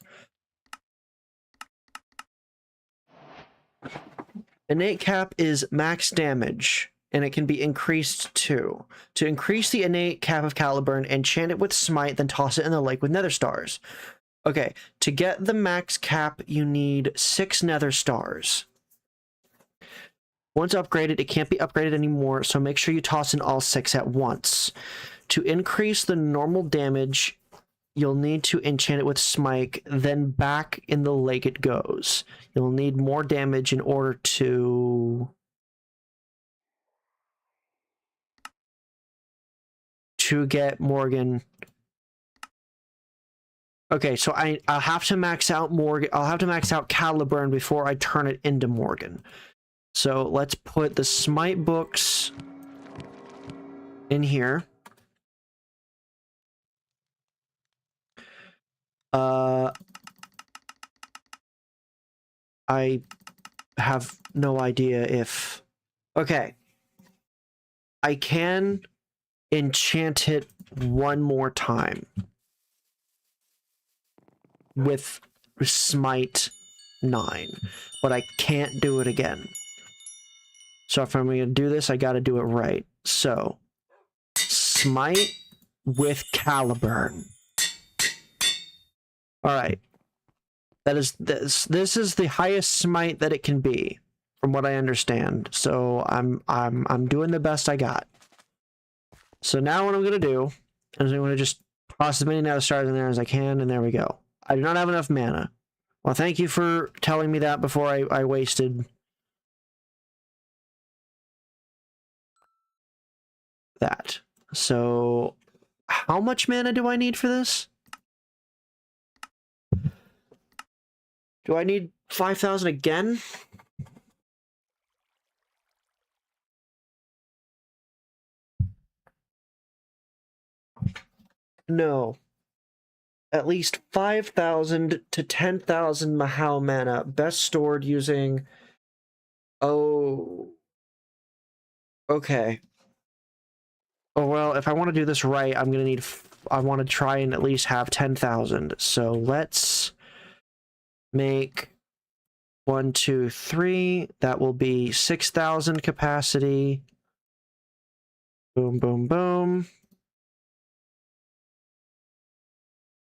Speaker 1: Innate cap is max damage, and it can be increased too. To increase the innate cap of Caliburn, enchant it with smite, then toss it in the lake with nether stars. Okay, to get the max cap, you need 6 nether stars. Once upgraded, it can't be upgraded anymore, so make sure you toss in all 6 at once. To increase the normal damage, you'll need to enchant it with smite, then back in the lake it goes. You'll need more damage in order to get Morgan. Okay, so I'll have to max out Morgan. I'll have to max out Caliburn before I turn it into Morgan. So let's put the smite books in here. I have no idea if... Okay. I can enchant it one more time with Smite 9, but I can't do it again. So if I'm going to do this, I got to do it right. So, Smite with Caliburn. All right. That is this is the highest smite that it can be, from what I understand. So I'm doing the best I got. So now what I'm gonna do is I'm gonna just toss as many now stars in there as I can, and there we go. I do not have enough mana. Well, thank you for telling me that before I wasted that. So how much mana do I need for this? Do I need 5,000 again? No. At least 5,000 to 10,000 Mahal mana, best stored using... Oh... Okay. Oh, well, if I want to do this right, I'm gonna need... I want to try and at least have 10,000. So let's make 1, 2, 3. That will be 6,000 capacity. Boom, boom, boom.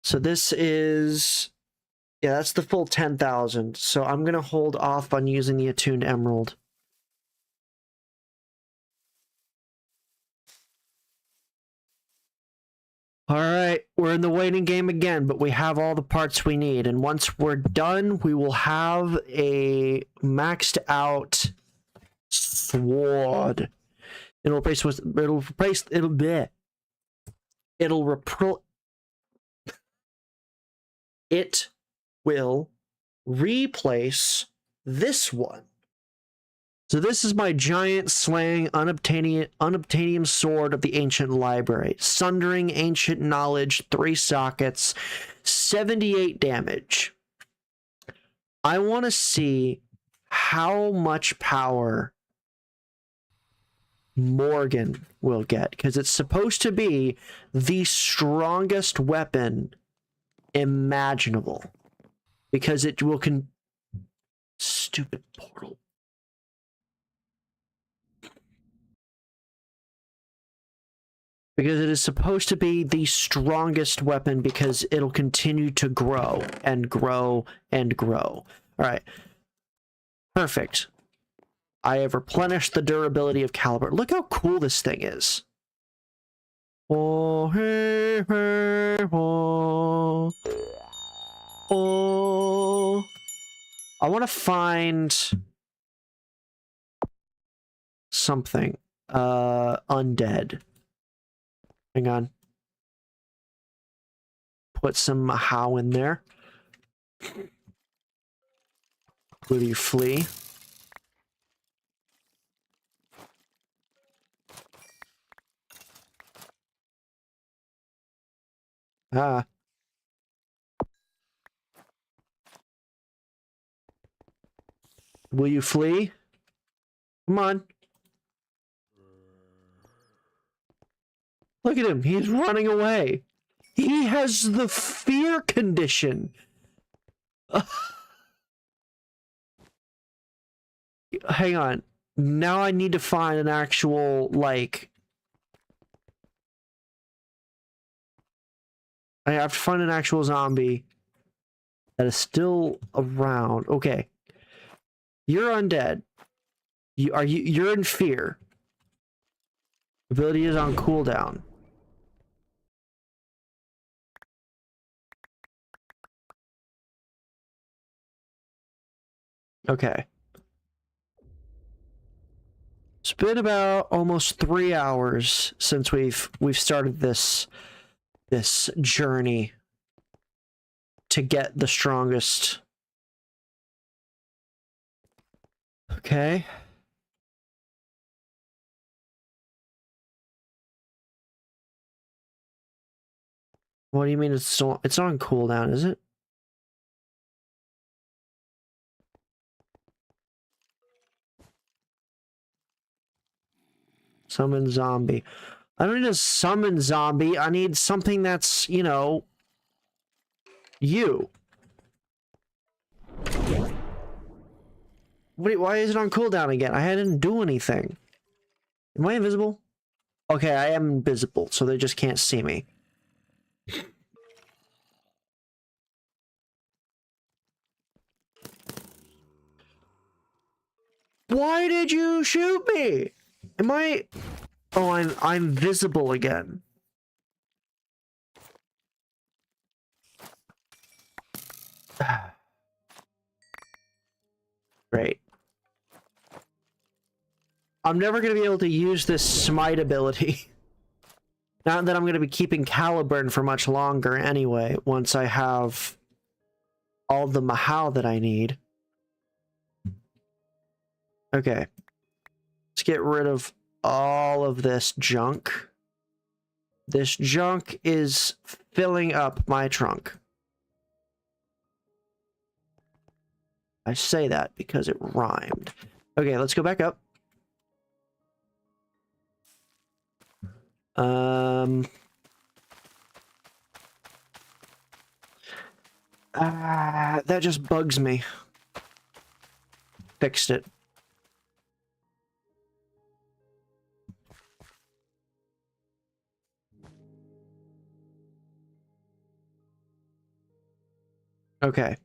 Speaker 1: So this is... Yeah, that's the full 10,000. So I'm going to hold off on using the Attuned Emerald. Alright, we're in the waiting game again, but we have all the parts we need. And once we're done, we will have a maxed out sword. It'll replace it will replace this one. So this is my giant slaying unobtainium sword of the ancient library. Sundering ancient knowledge, 3 sockets, 78 damage. I want to see how much power Morgan will get, because it's supposed to be the strongest weapon imaginable. Because it will stupid portal. Because it is supposed to be the strongest weapon, because it'll continue to grow and grow and grow. Alright. Perfect. I have replenished the durability of Caliburn. Look how cool this thing is. Oh, hey, hey, oh. Oh. I want to find something. Undead. Hang on. Put some Mahau in there. Will you flee? Ah. Will you flee? Come on. Look at him. He's running away. He has the fear condition. Hang on. Now I need to find an actual, like... I have to find an actual zombie that is still around. Okay. You're undead. You're in fear. Ability is on cooldown. Okay. It's been about almost 3 hours since we've started this journey to get the strongest. Okay. What do you mean it's on cooldown, is it? Summon zombie. I don't need to summon zombie. I need something that's, you know, you. Wait, why is it on cooldown again? I didn't do anything. Am I invisible? Okay, I am invisible, so they just can't see me. Why did you shoot me? Am I... Oh, I'm visible again. Great. I'm never going to be able to use this smite ability. Not that I'm going to be keeping Caliburn for much longer anyway, once I have all the Mahal that I need. Okay. Let's get rid of all of this junk. This junk is filling up my trunk. I say that because it rhymed. Okay, let's go back up. That just bugs me. Fixed it. Okay.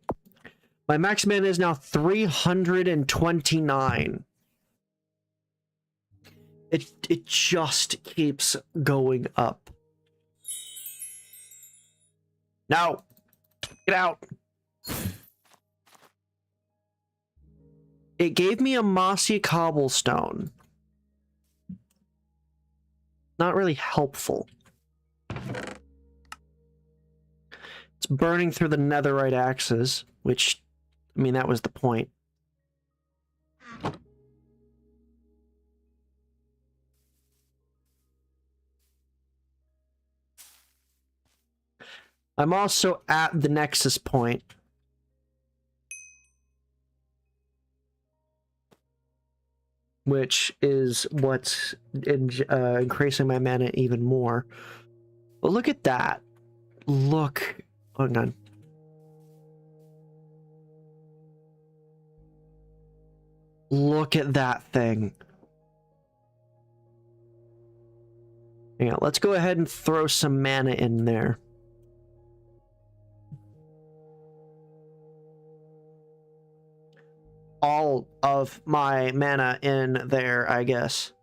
Speaker 1: My max mana is now 329. It just keeps going up. No! Get out! It gave me a mossy cobblestone. Not really helpful. It's burning through the netherite axes, which, I mean, that was the point. I'm also at the nexus point. Which is what's increasing my mana even more. But look at that. Look. Hang on. Look at that thing. Hang on, let's go ahead and throw some mana in there. All of my mana in there, I guess.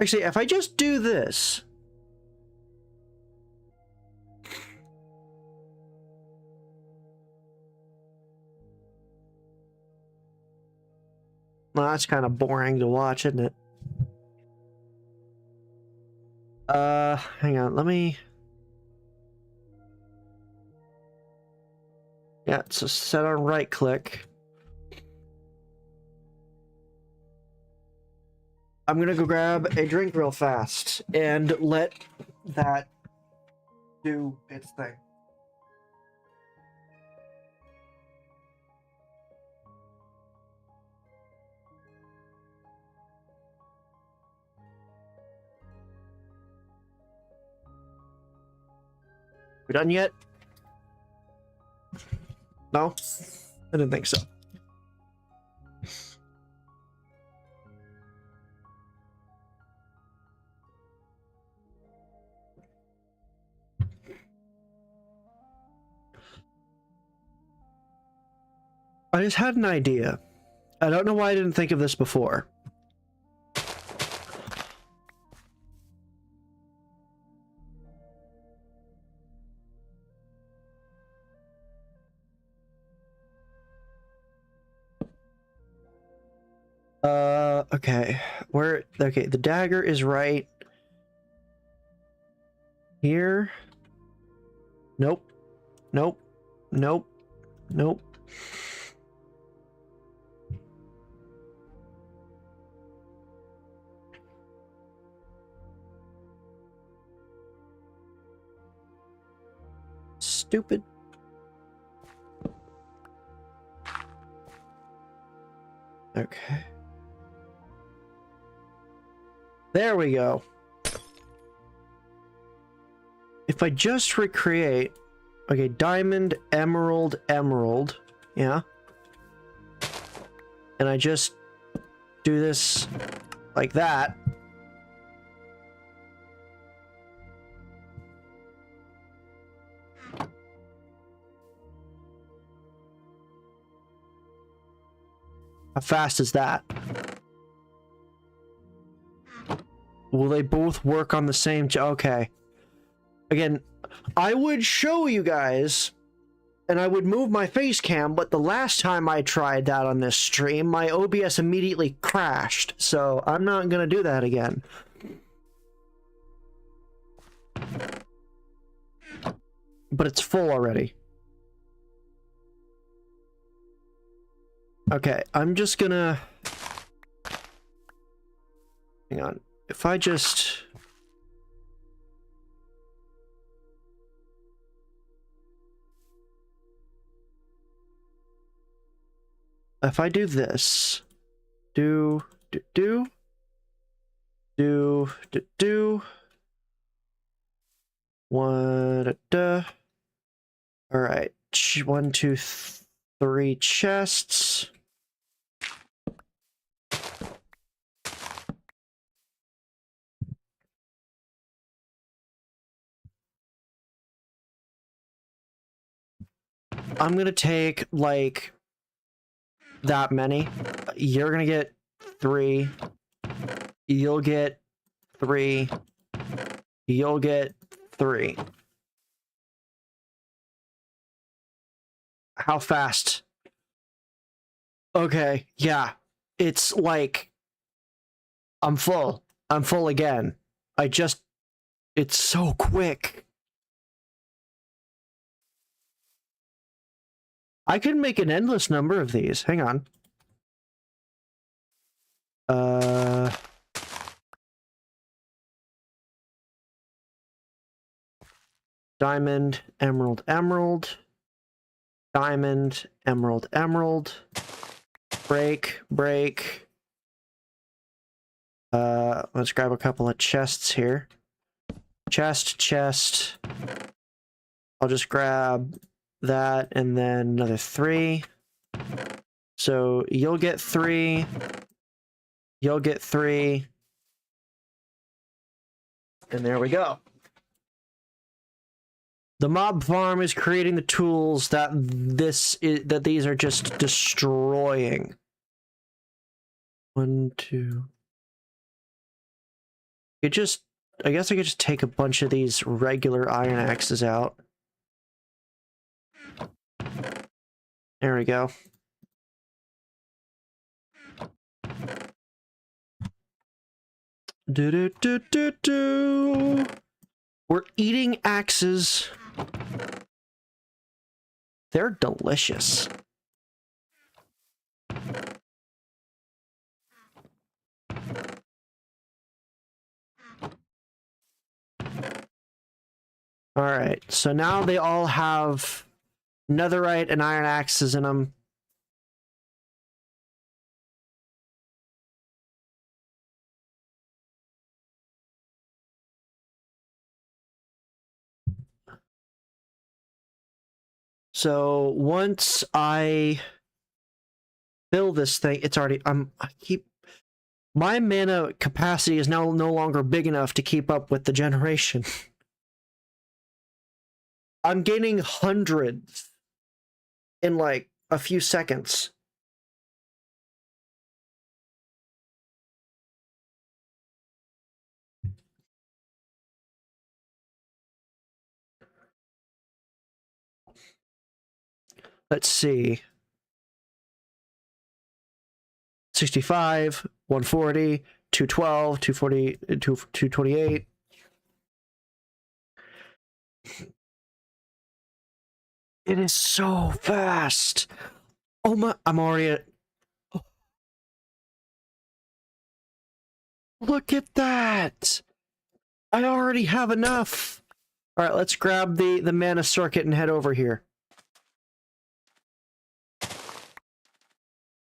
Speaker 1: Actually, if I just do this... Well, that's kind of boring to watch, isn't it? Hang on, let me... Yeah, so set on right click. I'm gonna go grab a drink real fast and let that do its thing. We done yet? No? I didn't think so. I just had an idea. I don't know why I didn't think of this before. Okay. Okay, the dagger is right here. Nope. Nope. Nope. Nope. Stupid. Okay. There we go. If I just recreate... Okay, diamond, emerald, emerald. Yeah. And I just do this like that. How fast is that? Will they both work on the same... Okay. Again, I would show you guys, and I would move my face cam, but the last time I tried that on this stream, my OBS immediately crashed, so I'm not gonna do that again. But it's full already. Okay, I'm just gonna... Hang on. If I just... If I do this... Do... One... Alright. 1, 2, 3 chests. I'm gonna take, like, that many. You're gonna get 3. You'll get 3. You'll get 3. How fast? Okay, yeah. It's like... I'm full. I'm full again. It's so quick. I could make an endless number of these. Hang on. Diamond, emerald, emerald. Diamond, emerald, emerald. Break, break. Let's grab a couple of chests here. Chest. I'll just grab that and then another 3. So you'll get 3. You'll get 3. And there we go. The mob farm is creating the tools that these are just destroying. 1, 2. I guess I could just take a bunch of these regular iron axes out. There we go. We're eating axes. They're delicious. Alright, so now they all have netherite and iron axes in them. So once I fill this thing, it's already... My mana capacity is now no longer big enough to keep up with the generation. I'm gaining hundreds in like a few seconds. Let's see. 65, 140, 212, 240, 228. It is so fast. Oh my, I'm already at... Oh. Look at that. I already have enough. All right, let's grab the mana circuit and head over here.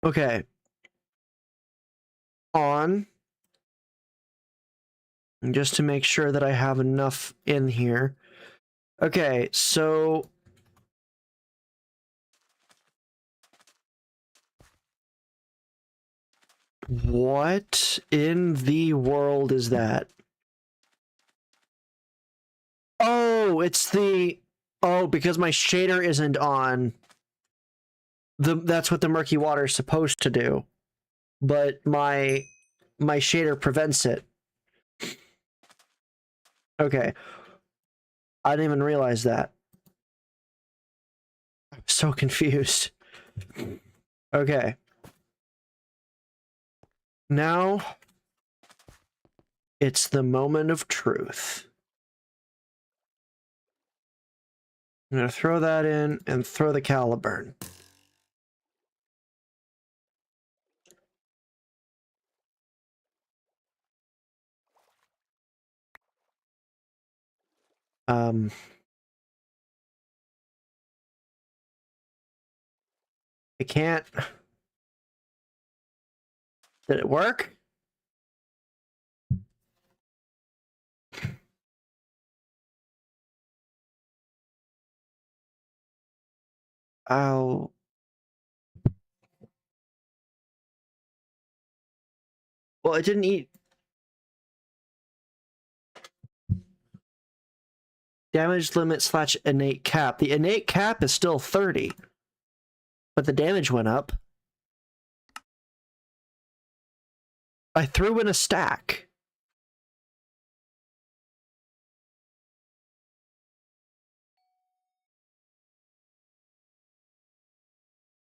Speaker 1: Okay. On. just to make sure that I have enough in here. Okay, so what in the world is that? Oh, it's the... Oh, because my shader isn't on. That's what the murky water is supposed to do. But my shader prevents it. Okay. I didn't even realize that. I'm so confused. Okay. Now it's the moment of truth. I'm gonna throw that in and throw the caliburn. I can't. Did it work? Oh. Well, it didn't eat. Damage limit / innate cap. The innate cap is still 30, but the damage went up. I threw in a stack.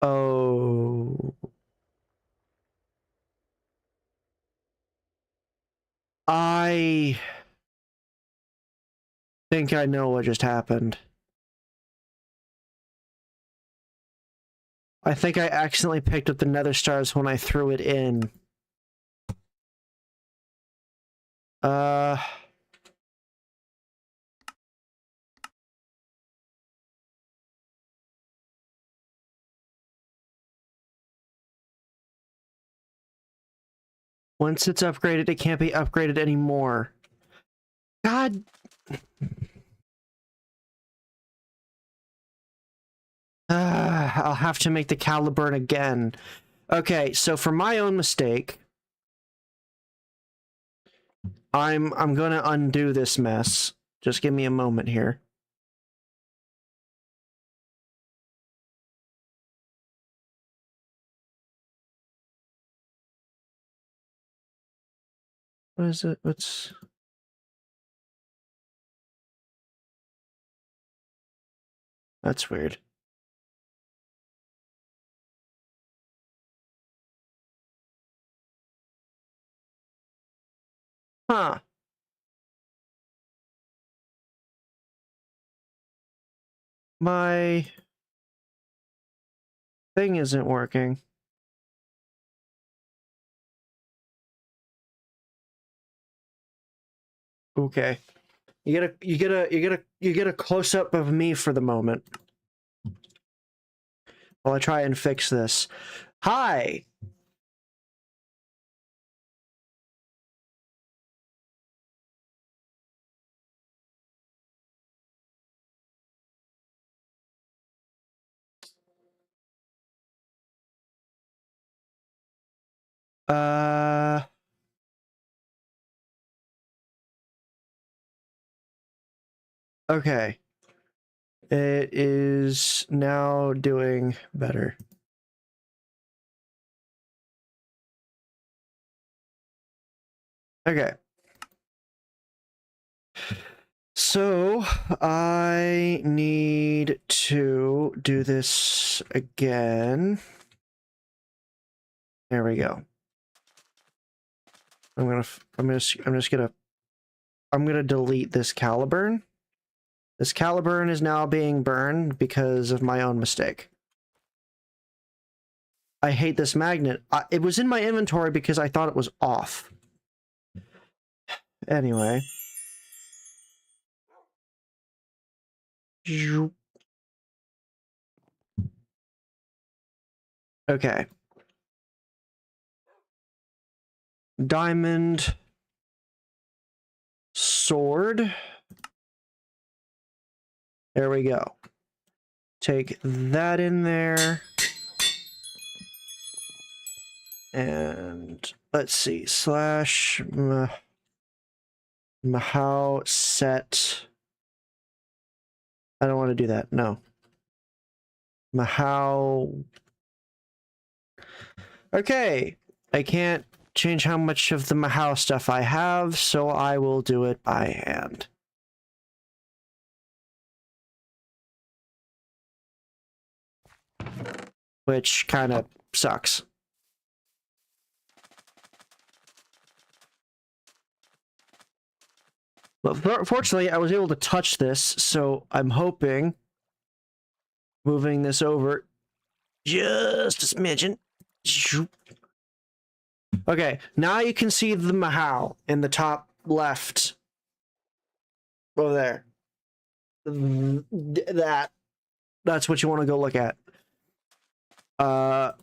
Speaker 1: Oh. I think I know what just happened. I think I accidentally picked up the nether stars when I threw it in. Uh... Once it's upgraded, it can't be upgraded anymore. God. I'll have to make the caliburn again. Okay, so for my own mistake, I'm gonna undo this mess. Just give me a moment here. What is it? What's... That's weird. Huh. My thing isn't working. Okay. You get a close up of me for the moment. While I try and fix this. Hi. Okay. It is now doing better. Okay. So, I need to do this again. There we go. I'm gonna delete this caliburn. This caliburn is now being burned because of my own mistake. I hate this magnet. It was in my inventory because I thought it was off. Anyway. Okay. Diamond. sword. There we go. Take that in there. And let's see, slash Mahao set. I don't want to do that. No. Mahao. Okay. I can't change how much of the Mahao stuff I have, so I will do it by hand. Which kind of sucks. But fortunately, I was able to touch this, so I'm hoping moving this over just a smidgen. Okay, now you can see the Mahao in the top left. Over there. That's what you want to go look at.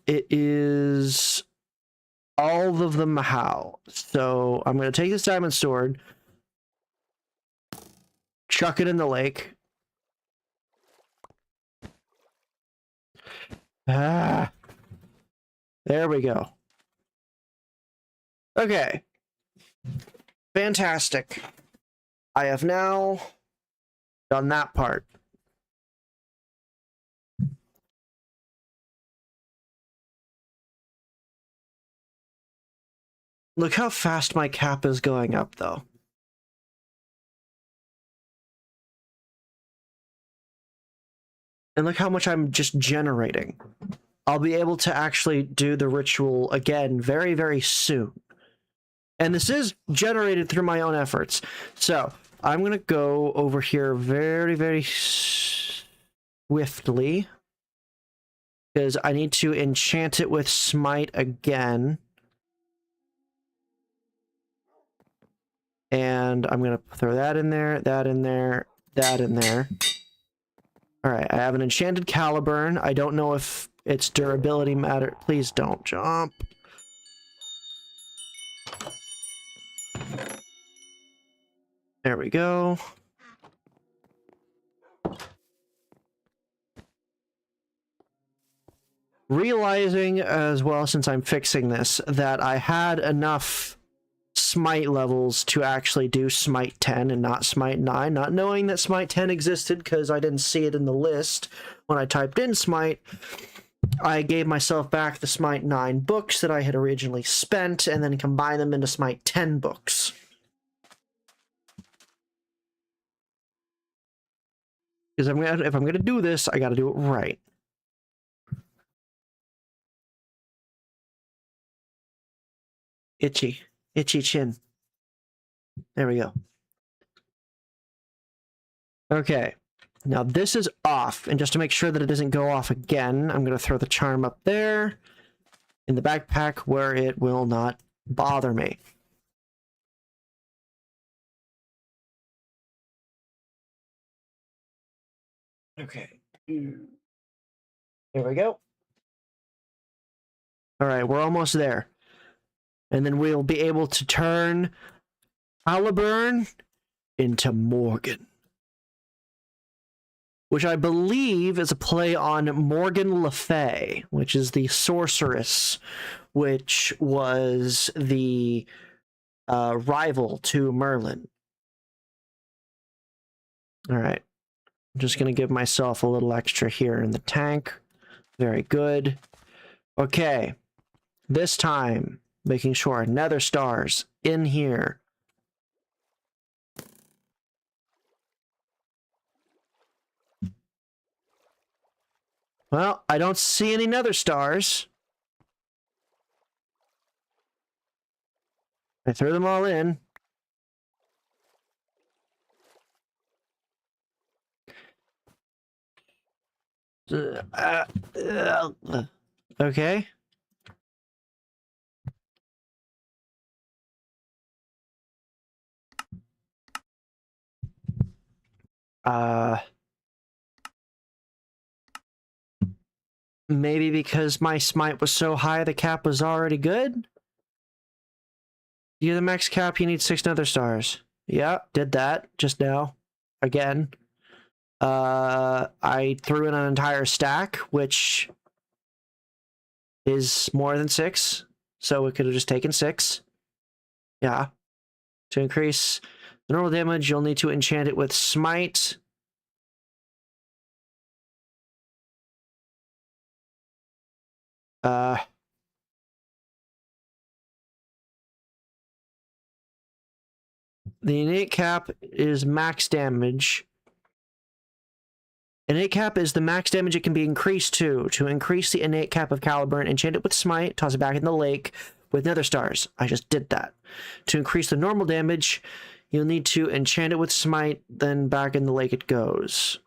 Speaker 1: It is all of the Mahao. So I'm going to take this diamond sword, chuck it in the lake. Ah, there we go. Okay. Fantastic. I have now done that part. Look how fast my cap is going up, though. And look how much I'm just generating. I'll be able to actually do the ritual again very, very soon. And this is generated through my own efforts. So I'm going to go over here very, very swiftly. Because I need to enchant it with Smite again. And I'm going to throw that in there, that in there, that in there. Alright, I have an enchanted Caliburn. I don't know if its durability matter. Please don't jump. There we go. Realizing as well, since I'm fixing this, that I had enough Smite levels to actually do Smite 10 and not Smite 9, not knowing that Smite 10 existed because I didn't see it in the list when I typed in Smite. I gave myself back the Smite 9 books that I had originally spent and then combined them into Smite 10 books. Because if I'm gonna do this, I gotta do it right. Itchy chin. There we go. Okay, now this is off, and just to make sure that it doesn't go off again, I'm going to throw the charm up there in the backpack where it will not bother me. Okay. There we go. All right, we're almost there. And then we'll be able to turn Caliburn into Morgan. Which I believe is a play on Morgan Le Fay, which is the sorceress, which was the rival to Merlin. All right. I'm just going to give myself a little extra here in the tank. Very good. Okay. This time, making sure nether stars in here. Well, I don't see any nether stars. I threw them all in. Okay. Maybe because my smite was so high, the cap was already good? You're the max cap, you need 6 nether stars. Yeah, did that just now. Again. I threw in an entire stack, which is more than 6. So we could have just taken 6. Yeah. To increase the normal damage, you'll need to enchant it with Smite. The innate cap is max damage. Innate cap is the max damage it can be increased to. To increase the innate cap of Caliburn, enchant it with Smite, toss it back in the lake with Nether Stars. I just did that. To increase the normal damage, you'll need to enchant it with Smite, then back in the lake it goes.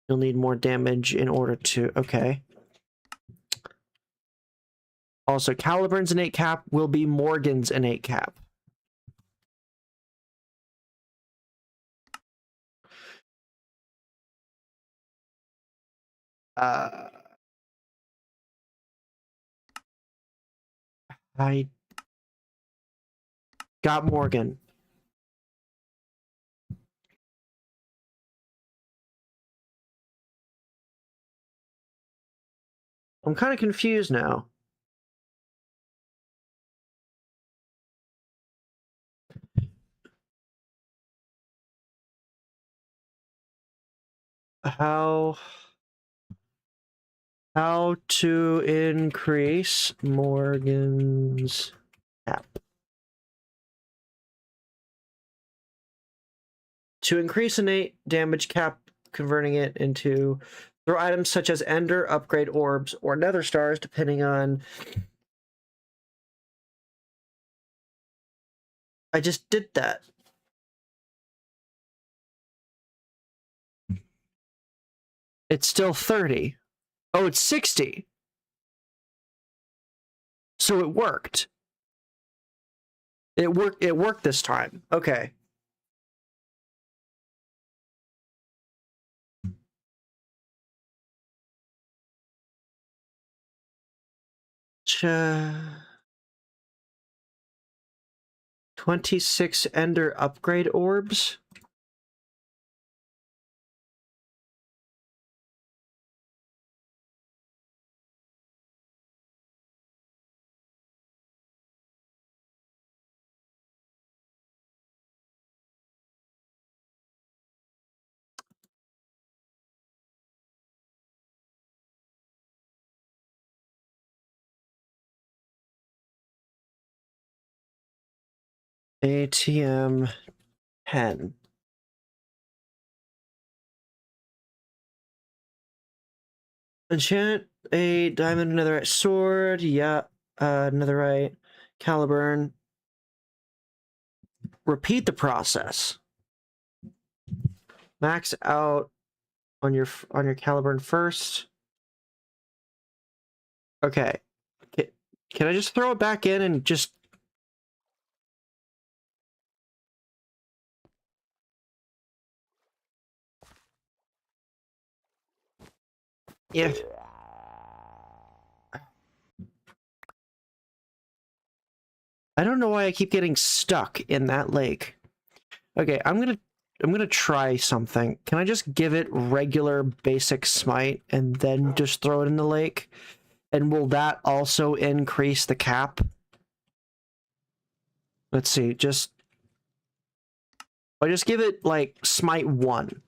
Speaker 1: You'll need more damage in order to... Okay. Also, Caliburn's innate cap will be Morgan's innate cap. I got Morgan. I'm kind of confused now. How to increase Morgan's cap. To increase innate damage cap, converting it into throw items such as Ender, Upgrade Orbs, or Nether Stars, depending on... I just did that. It's still 30. Oh, it's 60. So it worked. It worked this time. Okay. Ch 26 Ender Upgrade Orbs. ATM 10. Enchant a diamond netherite sword. Yeah. Netherite. Caliburn. Repeat the process. Max out on your Caliburn first. Okay. Can I just throw it back in and just... Yeah. I don't know why I keep getting stuck in that lake. Okay, I'm gonna try something. Can I just give it regular basic smite and then just throw it in the lake? And will that also increase the cap? Let's see, I just give it like smite 1.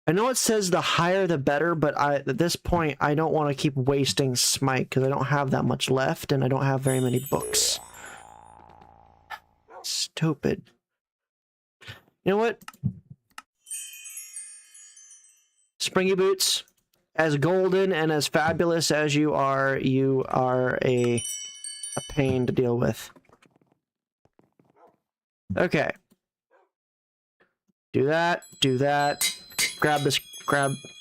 Speaker 1: I know it says the higher the better, but at this point I don't want to keep wasting smite because I don't have that much left and I don't have very many books. Stupid. You know what? Springy Boots, as golden and as fabulous as you are a pain to deal with. Okay. Do that, grab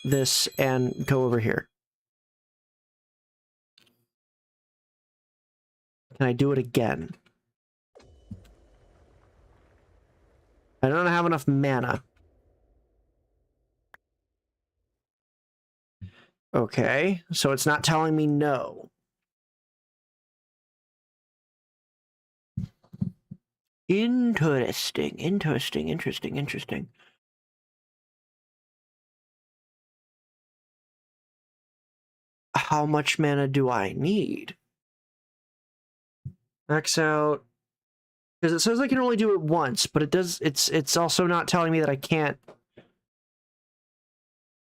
Speaker 1: this, and go over here. Can I do it again? I don't have enough mana. Okay, so it's not telling me no. Interesting, interesting, interesting, interesting. How much mana do I need? Max out. Because it says I can only do it once, but it does. It's also not telling me that I can't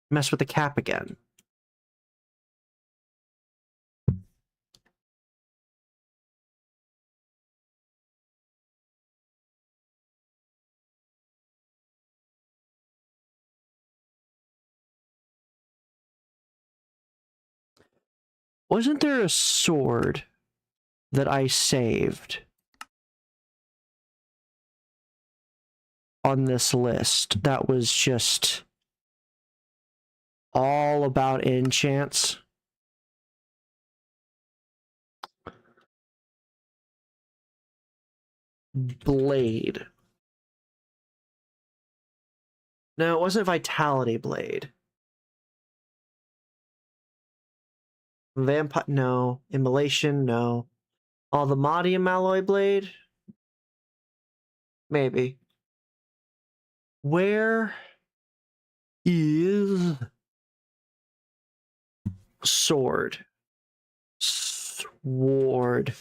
Speaker 1: mess with the cap again. Wasn't there a sword that I saved on this list that was just all about enchants? Blade. No, it wasn't Vitality Blade. Vampire, no. Immolation, no. Oh, the Modium Alloy Blade? Maybe. Where is sword? Sword.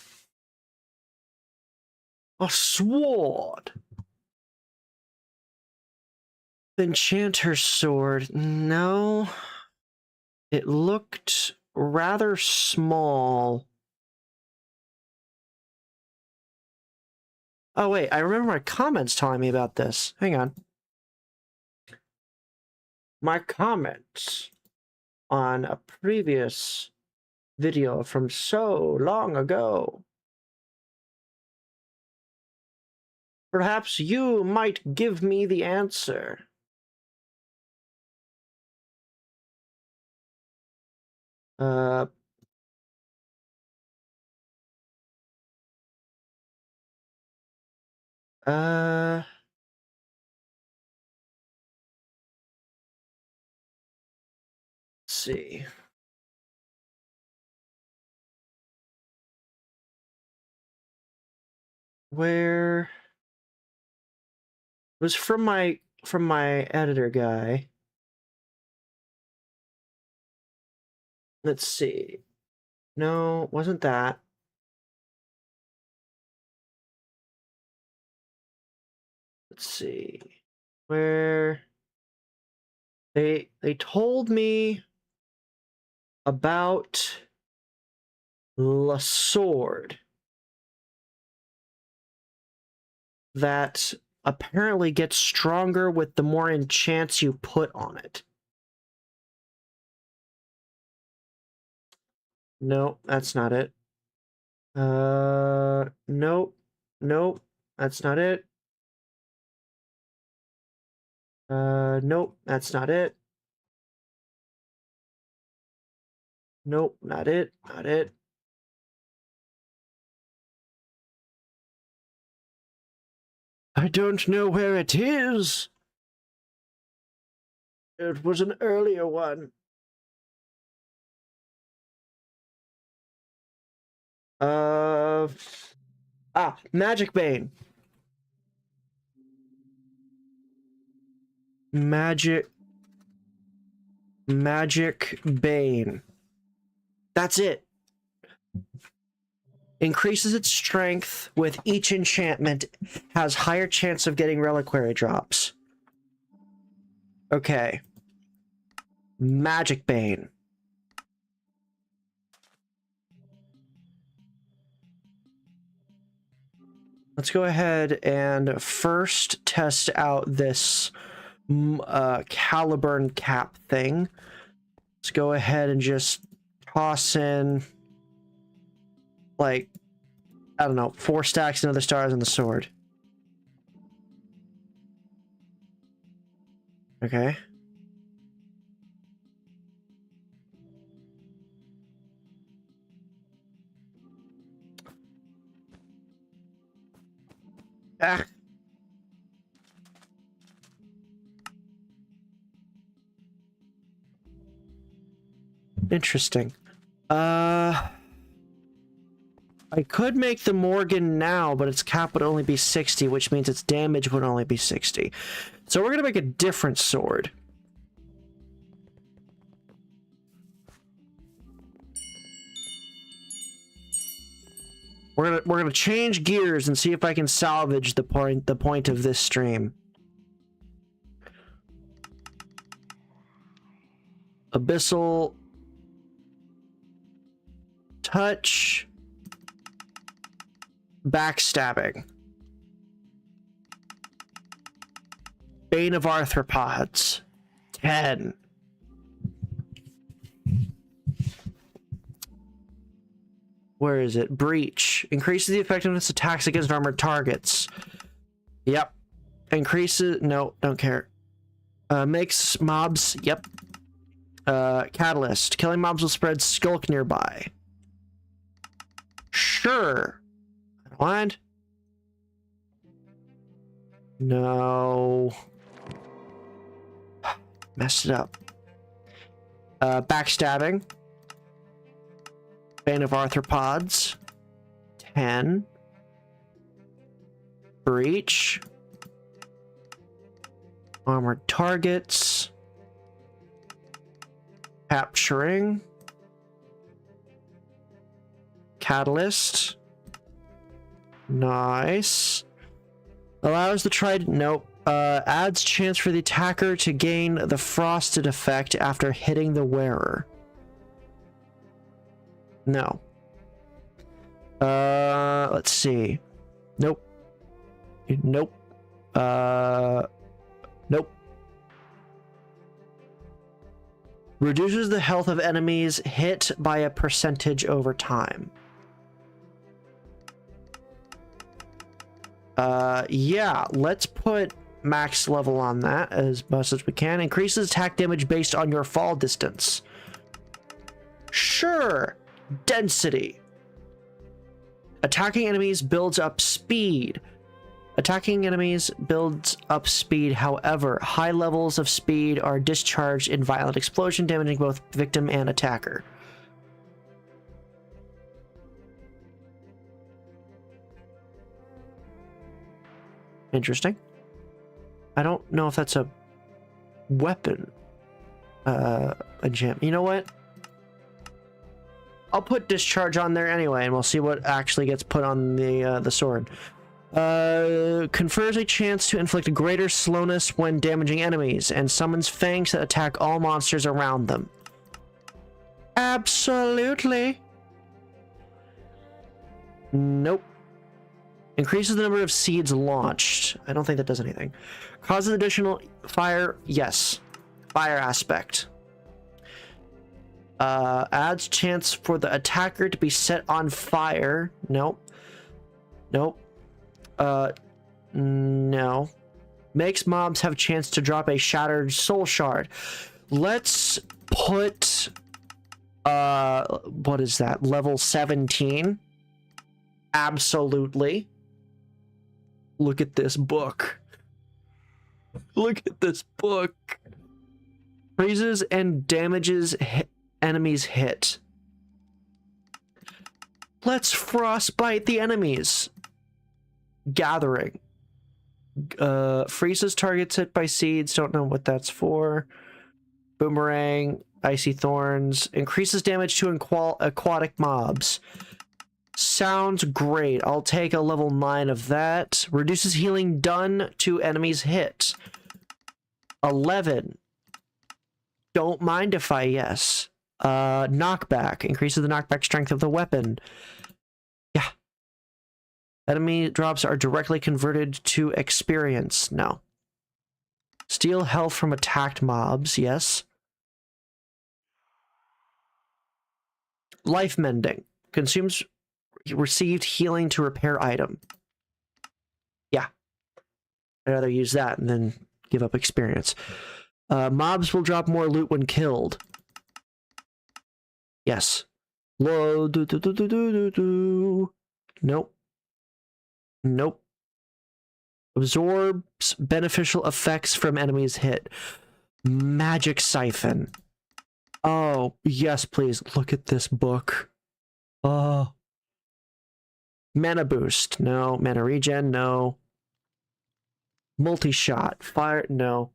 Speaker 1: A sword. Enchanter sword. No. It looked rather small. Oh, wait. I remember my comments telling me about this. Hang on. My comments on a previous video from so long ago. Perhaps you might give me the answer. Uh, let's see. Where it was from my editor guy. Let's see. No, wasn't that. Let's see. Where they told me about La Sword that apparently gets stronger with the more enchants you put on it. No, that's not it. Nope. Nope. That's not it. Nope. That's not it. Nope. Not it. Not it. I don't know where it is. It was an earlier one. Magic Bane. Magic Bane. That's it. Increases its strength with each enchantment, has higher chance of getting reliquary drops. Okay. Magic Bane. Let's go ahead and first test out this Caliburn cap thing. Let's go ahead and just toss in, like, I don't know, 4 stacks and other stars on the sword. Okay. Ah. Interesting. I could make the Morgan now, but its cap would only be 60, which means its damage would only be 60. So we're gonna make a different sword. We're gonna change gears and see if I can salvage the point of this stream. Abyssal touch, backstabbing, Bane of Arthropods, 10. Where is it? Breach. Increases the effectiveness of attacks against armored targets. Yep. Increases... No, don't care. Makes mobs... Yep. Catalyst. Killing mobs will spread skulk nearby. Sure. I don't mind. No. Messed it up. Backstabbing. Bane of Arthropods, 10. Breach. Armored targets. Capturing. Catalyst. Nice. Allows the trident. Nope. Adds chance for the attacker to gain the frosted effect after hitting the wearer. No. Let's see. Nope. Nope. Nope. Reduces the health of enemies hit by a percentage over time. Yeah, let's put max level on that as much as we can. Increases attack damage based on your fall distance. Sure. Density. Attacking enemies builds up speed. Attacking enemies builds up speed. However, high levels of speed are discharged in violent explosion, damaging both victim and attacker. Interesting. I don't know if that's a weapon. Enchantment. You know what? I'll put discharge on there anyway, and we'll see what actually gets put on the sword. Confers a chance to inflict greater slowness when damaging enemies, and summons fangs that attack all monsters around them. Absolutely. Nope. Increases the number of seeds launched. I don't think that does anything. Causes additional fire. Yes. Fire aspect. Adds chance for the attacker to be set on fire. Nope. Nope. No. Makes mobs have chance to drop a shattered soul shard. Let's put, what is that? Level 17. Absolutely. Look at this book. Look at this book. Freezes and damages enemies hit. Let's frostbite the enemies. Gathering. Freezes targets hit by seeds. Don't know what that's for. Boomerang. Icy thorns. Increases damage to aquatic mobs. Sounds great. I'll take a level 9 of that. Reduces healing done to enemies hit. 11. Don't mind if I yes. Knockback. Increases the knockback strength of the weapon. Yeah. Enemy drops are directly converted to experience. No. Steal health from attacked mobs. Yes. Life mending. Consumes received healing to repair item. Yeah. I'd rather use that and then give up experience. Mobs will drop more loot when killed. Yes. Nope. Nope. Absorbs beneficial effects from enemies hit. Magic Siphon. Oh, yes, please. Look at this book. Oh. Mana boost, no. Mana regen, no. Multi-shot, fire, no.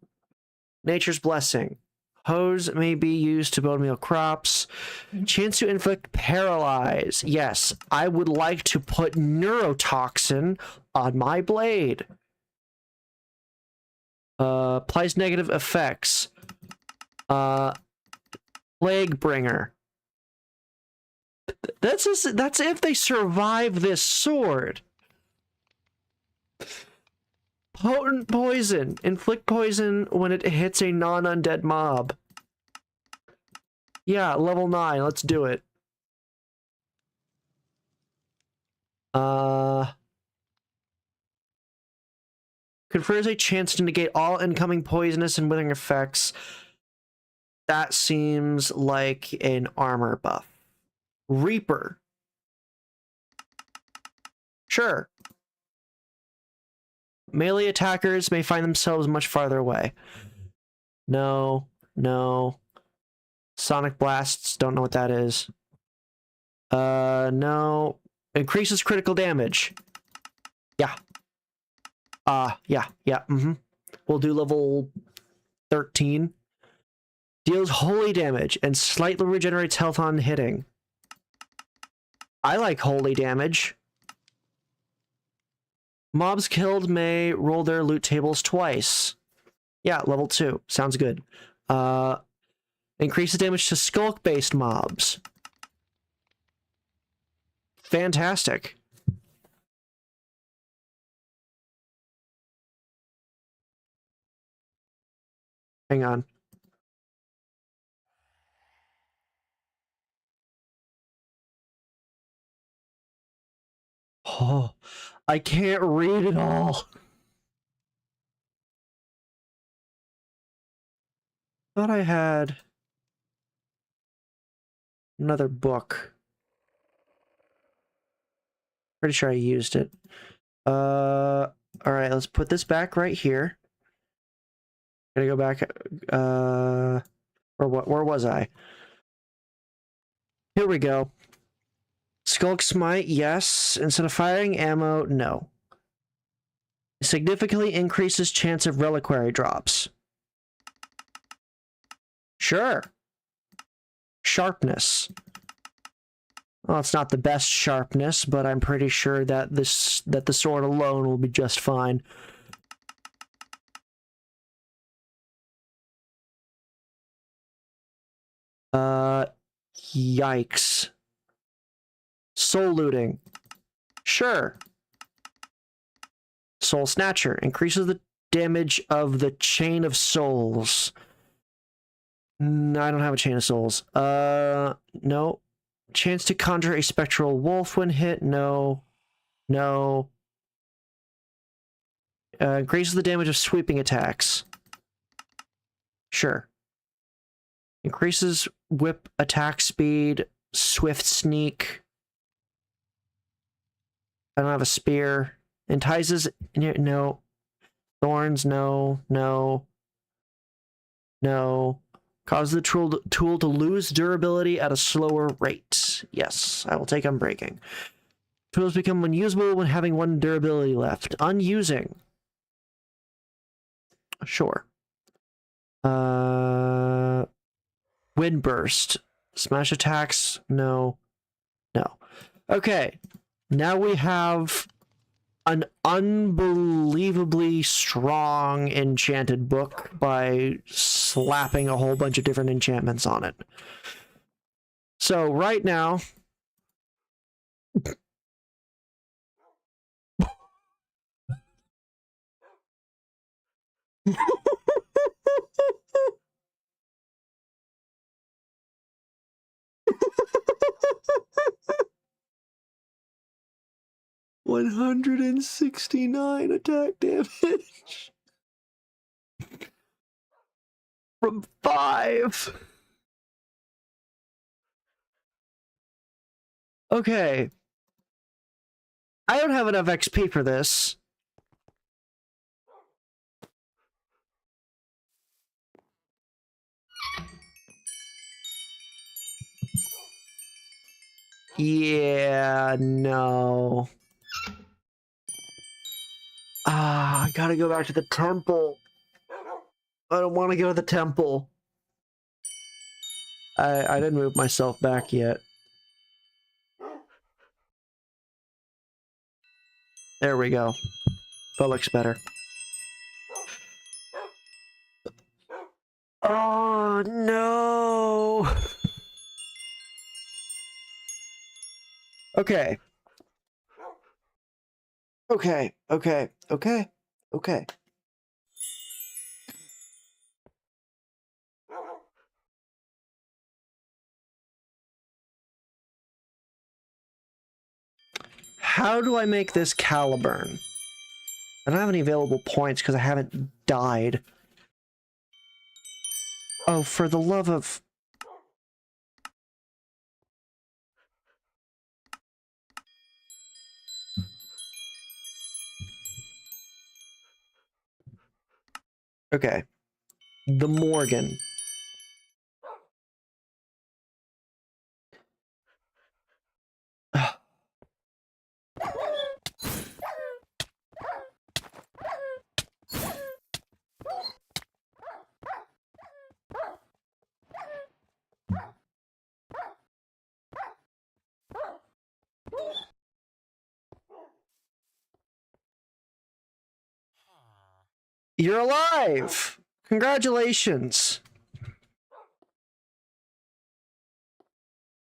Speaker 1: Nature's Blessing. Hose may be used to bone meal crops. Chance to inflict paralyze. Yes, I would like to put neurotoxin on my blade. Applies negative effects. Plague Bringer. That's if they survive this sword. Potent poison. Inflict poison when it hits a non-undead mob. Yeah, level 9. Let's do it. Confers a chance to negate all incoming poisonous and withering effects. That seems like an armor buff. Reaper. Sure. Melee attackers may find themselves much farther away. No, no. Sonic Blasts, don't know what that is. No. Increases critical damage. Yeah. Yeah. We'll do level 13. Deals holy damage and slightly regenerates health on hitting. I like holy damage. Mobs killed may roll their loot tables twice. Yeah, level 2. Sounds good. Increases damage to skulk-based mobs. Fantastic. Hang on. Oh, I can't read it all. Thought I had another book. Pretty sure I used it. All right, let's put this back right here. Gotta go back. Or what? Where was I? Here we go. Skulk Smite, yes. Instead of firing ammo, no. Significantly increases chance of reliquary drops. Sure. Sharpness. Well, it's not the best sharpness, but I'm pretty sure that the sword alone will be just fine. Yikes. Soul looting. Sure. Soul Snatcher. Increases the damage of the Chain of Souls. No, I don't have a Chain of Souls. No. Chance to conjure a spectral wolf when hit. No. No. Increases the damage of sweeping attacks. Sure. Increases whip attack speed. Swift sneak. I don't have a spear. Entices. No. Thorns. No. No. No. Cause the tool to lose durability at a slower rate. Yes, I will take Unbreaking. Tools become unusable when having 1 durability left. Unusing. Sure. Windburst. Smash attacks. No. No. Okay. Now we have an unbelievably strong enchanted book by slapping a whole bunch of different enchantments on it. So right now, $169 attack damage from 5. Okay. I don't have enough XP for this. Yeah, no. Ah, I gotta go back to the temple. I don't want to go to the temple. I didn't move myself back yet. There we go. That looks better. Oh, no. Okay. Okay. Okay. Okay. Okay. How do I make this Caliburn? I don't have any available points because I haven't died. Oh, for the love of... Okay. The Morgan. You're alive! Congratulations!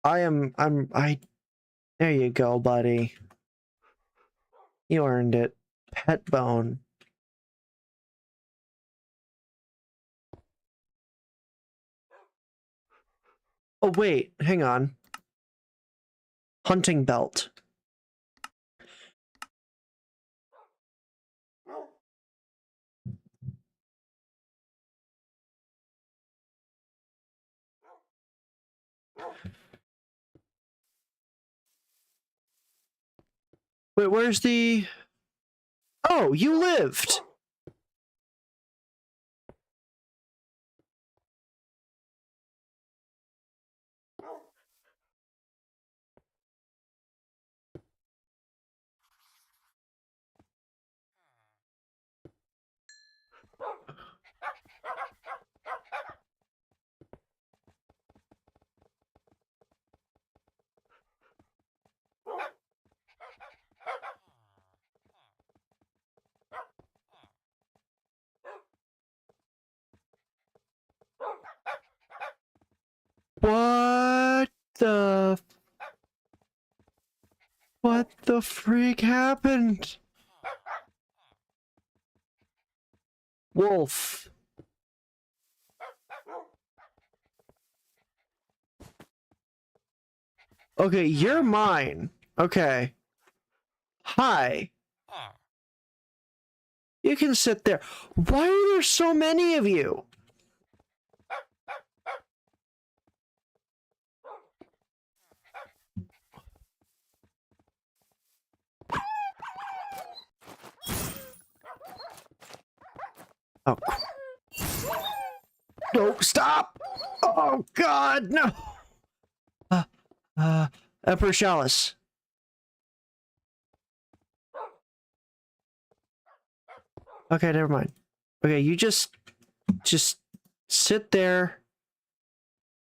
Speaker 1: There you go, buddy. You earned it. Pet bone. Oh, wait, hang on. Hunting belt. Wait, where's the... Oh, you lived! What the... What the freak happened? Wolf. Okay, you're mine. Okay. Hi. You can sit there. Why are there so many of you? Oh. No, stop! Oh, God, no! Emperor Chalice. Okay, never mind. Okay, you just sit there.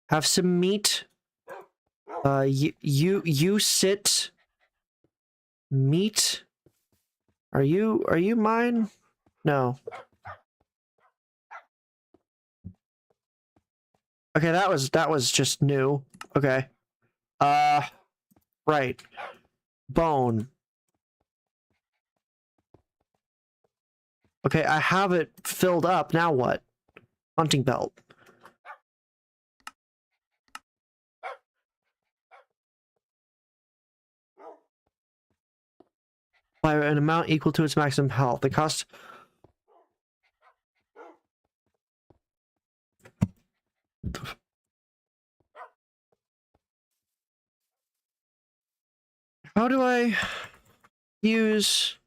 Speaker 1: Have some meat. You sit. Meat. Are you mine? No. Okay, that was just new. Okay. Right. Bone. Okay, I have it filled up. Now what? Hunting belt. By an amount equal to its maximum health. The cost... How do I use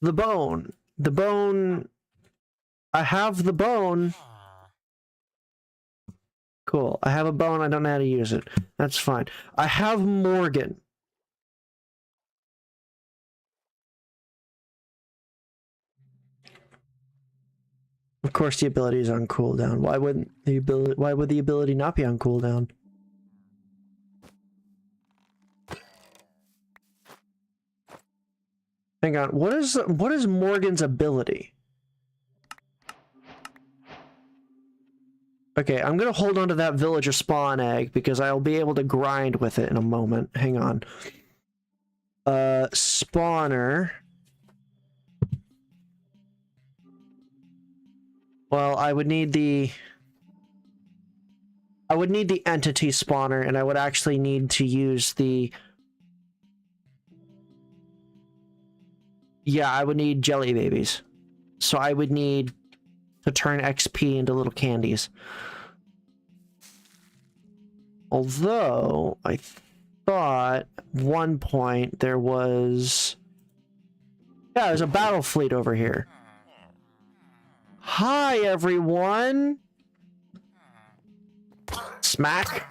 Speaker 1: the bone? The bone... I have the bone. Cool. I have a bone. I don't know how to use it. That's fine. I have Morgan. Of course the ability is on cooldown. Why would the ability not be on cooldown? Hang on, what is Morgan's ability? Okay, I'm gonna hold on to that villager spawn egg because I'll be able to grind with it in a moment. Hang on. Spawner. Well, I would need the entity spawner, and I would actually need to use the... Yeah, I would need jelly babies. So I would need to turn XP into little candies. Although, I thought at one point there was... Yeah, there's a battle fleet over here. Hi, everyone! Smack.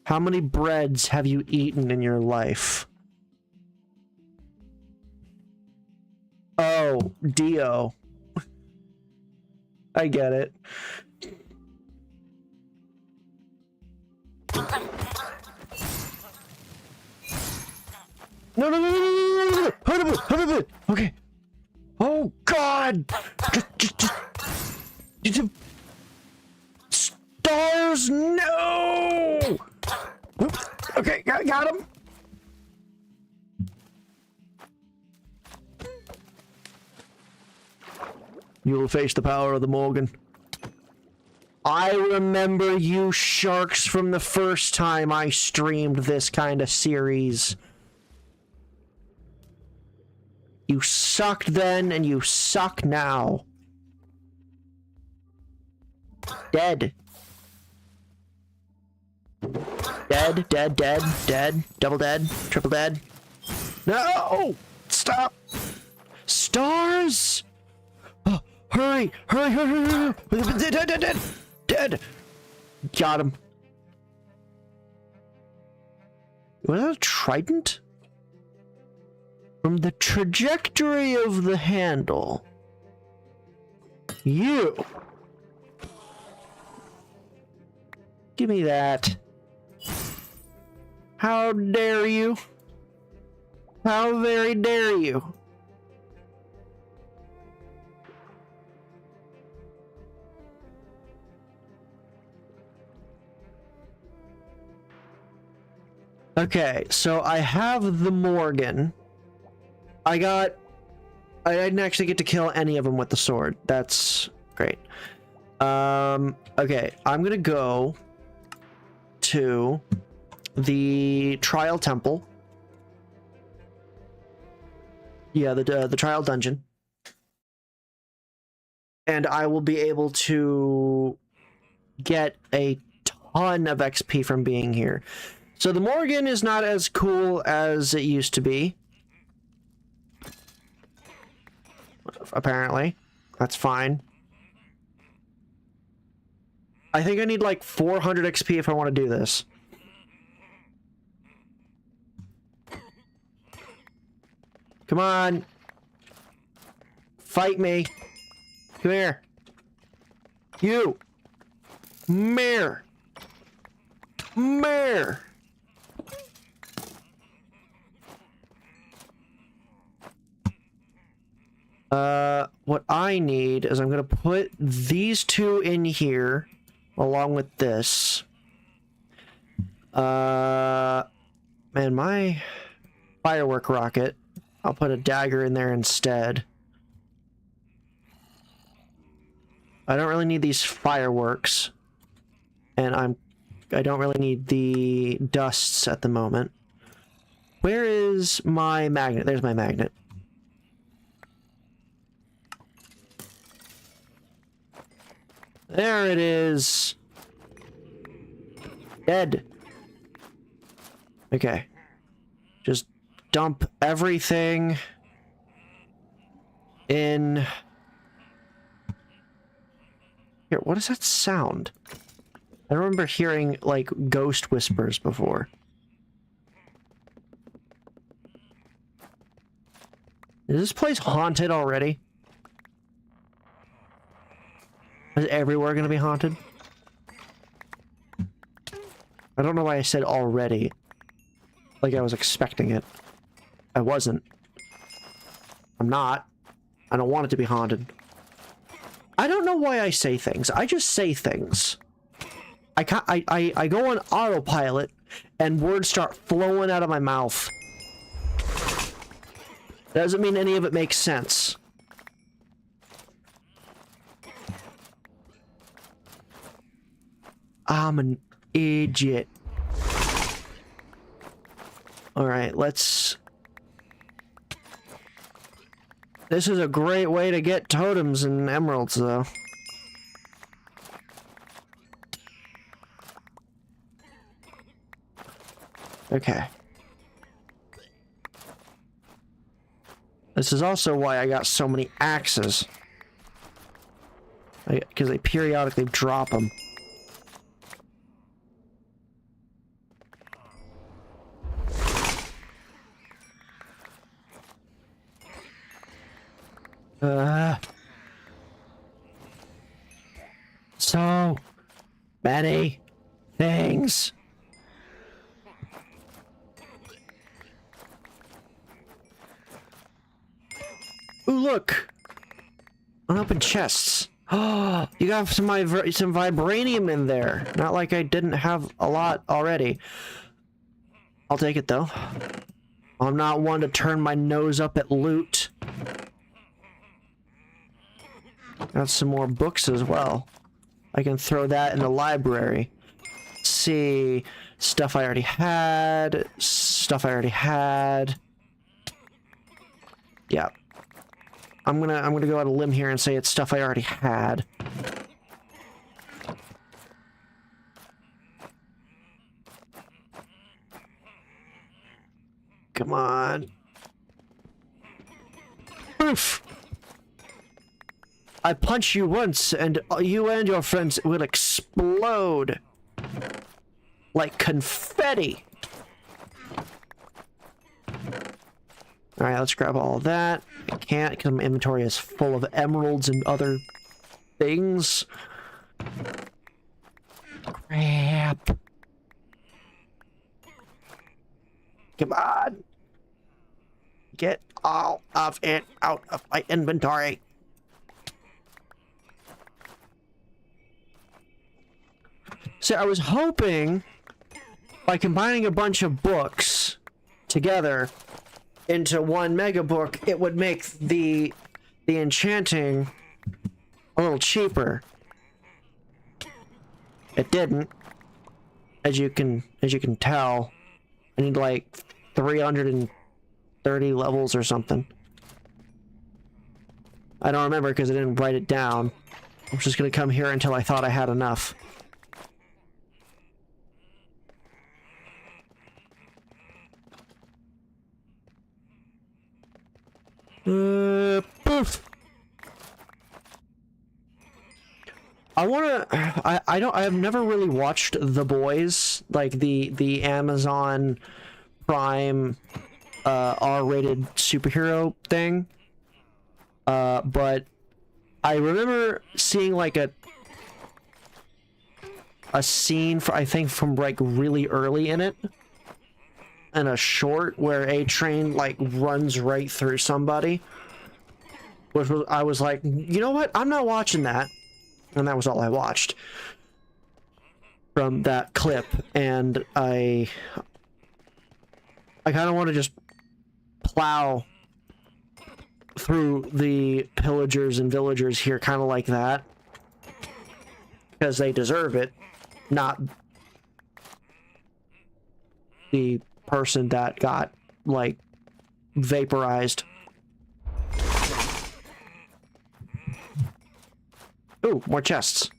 Speaker 1: How many breads have you eaten in your life? Oh, Dio. I get it. No, no, no, no, no, no, no, no. Okay. Oh, God. Stars, no. Okay, got him. You will face the power of the Morgan. I remember you sharks from the first time I streamed this kind of series. You sucked then, and you suck now. Dead. Dead, dead, dead, dead, double dead, triple dead. No! Stop! Stars! Oh, hurry! Hurry, hurry, hurry, hurry! Dead, dead, dead, dead! Dead! Got him. Was that a trident? From the trajectory of the handle. You! Give me that. How dare you? How very dare you? Okay, so I have the Morgan. I didn't actually get to kill any of them with the sword. That's great. Okay, I'm gonna go to the trial temple. Yeah, the trial dungeon. And I will be able to get a ton of XP from being here. So the Morgan is not as cool as it used to be. Apparently. That's fine. I think I need like 400 XP if I want to do this. Come on. Fight me. Come here. You. Mare. Mare. What I need is I'm gonna put these two in here along with this. Man, my firework rocket. I'll put a dagger in there instead. I don't really need these fireworks. And I don't really need the dusts at the moment. Where is my magnet? There's my magnet. There it is. Dead. Okay. Just dump everything in... Here, what is that sound? I remember hearing, like, ghost whispers before. Is this place haunted already? Is everywhere gonna be haunted? I don't know why I said already. Like I was expecting it. I wasn't. I'm not. I don't want it to be haunted. I don't know why I say things. I just say things. I go on autopilot and words start flowing out of my mouth. Doesn't mean any of it makes sense. I'm an idiot. Alright, let's... This is a great way to get totems and emeralds, though. Okay. This is also why I got so many axes. Because they periodically drop them. So many things. Ooh, look! Unopened chests. Oh, you got some vibranium in there. Not like I didn't have a lot already. I'll take it though. I'm not one to turn my nose up at loot. Got some more books as well. I can throw that in the library. Let's see, stuff I already had. Stuff I already had. Yeah. I'm gonna go out a limb here and say it's stuff I already had. Come on. Oof. I punch you once and you and your friends will explode like confetti. Alright, let's grab all of that. I can't because my inventory is full of emeralds and other things. Crap. Come on. Get all of it out of my inventory. So I was hoping by combining a bunch of books together into one mega book, it would make the enchanting a little cheaper. It didn't. As you can tell, I need like 330 levels or something. I don't remember because I didn't write it down. I'm just gonna come here until I thought I had enough. Poof. I have never really watched The Boys, like the Amazon Prime R-rated superhero thing. But I remember seeing like a scene I think from like really early in it. And a short where a train like runs right through somebody, which was, I was like, you know what, I'm not watching that, and that was all I watched from that clip. And I kind of want to just plow through the pillagers and villagers here kind of like that because they deserve it, not the person that got like vaporized. Ooh, more chests.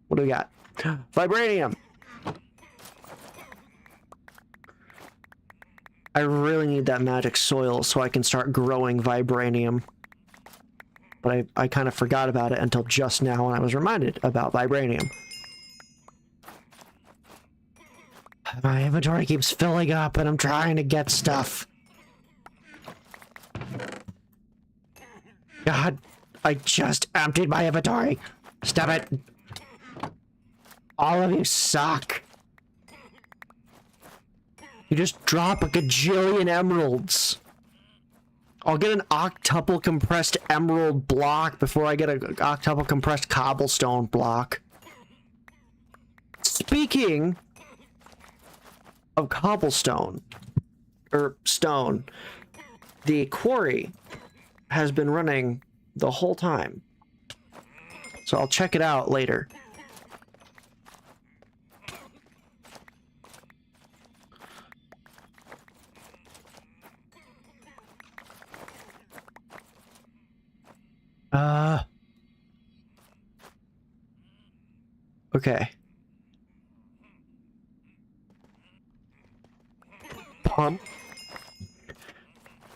Speaker 1: What do we got? Vibranium. I really need that magic soil so I can start growing vibranium. But I kind of forgot about it until just now when I was reminded about vibranium. My inventory keeps filling up and I'm trying to get stuff. God, I just emptied my inventory. Stop it. All of you suck. You just drop a gajillion emeralds. I'll get an octuple compressed emerald block before I get an octuple compressed cobblestone block. Speaking of cobblestone, or stone, the quarry has been running the whole time. So I'll check it out later. Okay. Pump.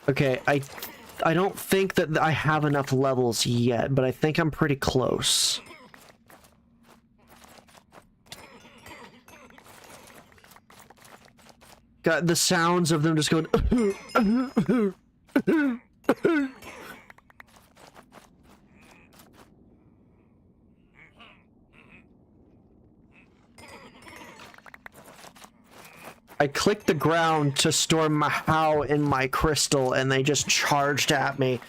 Speaker 1: Okay, I don't think that I have enough levels yet, but I think I'm pretty close. Got the sounds of them just going. I clicked the ground to store Mahau in my crystal, and they just charged at me.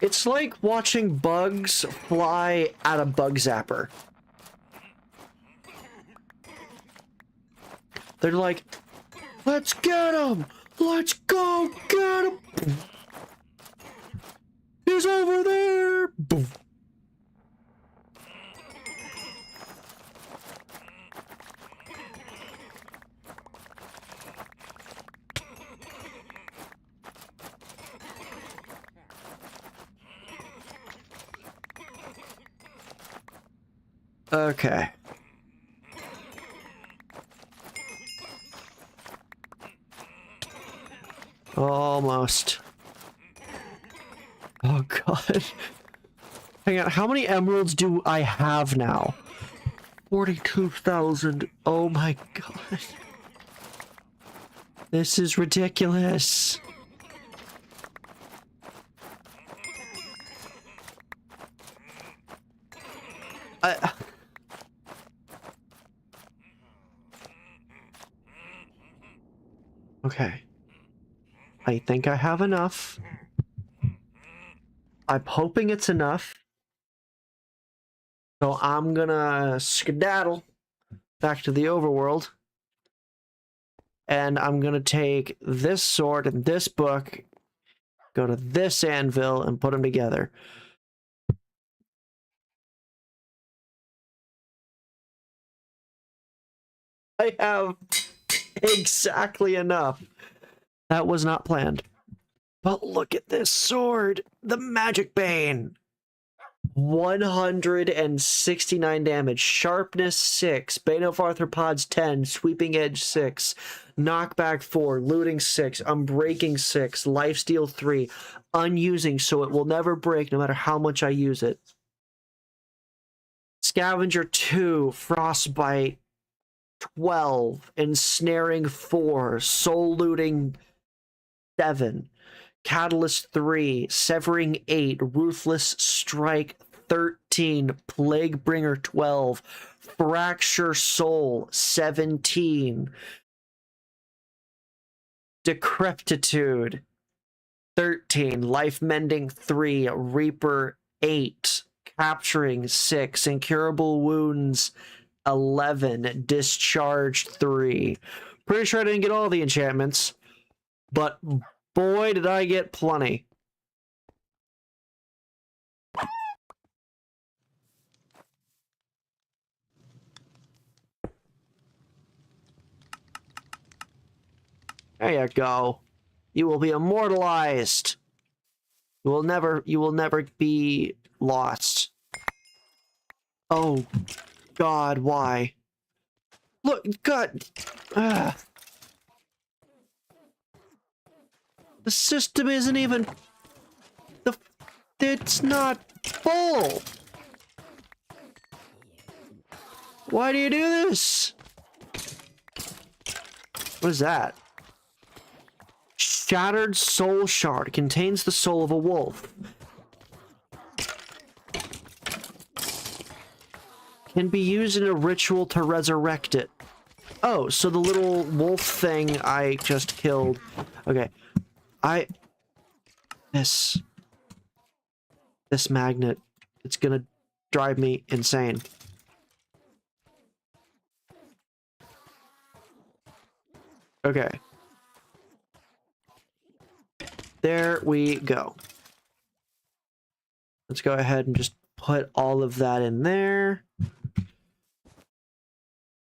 Speaker 1: It's like watching bugs fly at a bug zapper. They're like, let's get him! Let's go get him! He's over there! Boom. Okay. Almost. Oh god. Hang on, how many emeralds do I have now? 42,000. Oh my god. This is ridiculous. Okay. I think I have enough. I'm hoping it's enough. So I'm gonna skedaddle back to the overworld. And I'm gonna take this sword and this book, go to this anvil, and put them together. I have exactly enough. That was not planned. But look at this sword! The Magic Bane! 169 damage, sharpness 6, Bane of Arthropods 10, sweeping edge 6, knockback 4, looting 6, unbreaking 6, lifesteal 3, unusing so it will never break no matter how much I use it. Scavenger 2, frostbite 12, ensnaring 4, soul looting 7. Catalyst 3, Severing 8, Ruthless Strike 13, Plague Bringer 12, Fracture Soul 17, Decrepitude 13, Life Mending 3, Reaper 8, Capturing 6, Incurable Wounds 11, Discharge 3. Pretty sure I didn't get all the enchantments, but boy, did I get plenty. There you go. You will be immortalized. You will never be lost. Oh, God, why? Look, God. The system isn't even... It's not full. Why do you do this? What is that? Shattered soul shard contains the soul of a wolf. Can be used in a ritual to resurrect it. Oh, so the little wolf thing I just killed. Okay. This magnet, it's gonna drive me insane. Okay. There we go. Let's go ahead and just put all of that in there.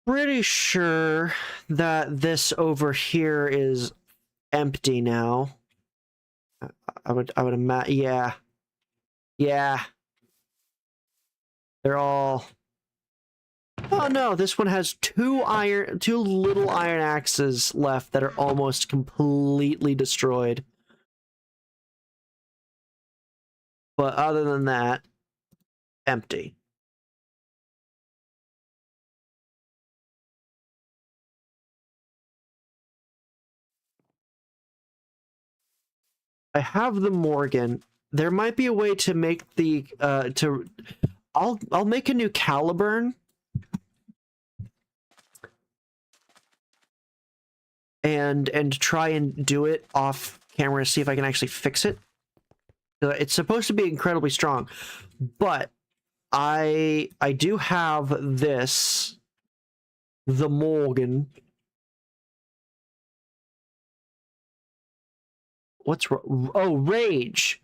Speaker 1: Pretty sure that this over here is empty now. I would imagine, yeah. Yeah. They're all... Oh no, this one has two little iron axes left that are almost completely destroyed. But other than that, empty. I have the Morgan. There might be a way to make the I'll make a new Caliburn. And try and do it off camera, see if I can actually fix it. It's supposed to be incredibly strong, but I do have this, the Morgan. What's oh, Rage,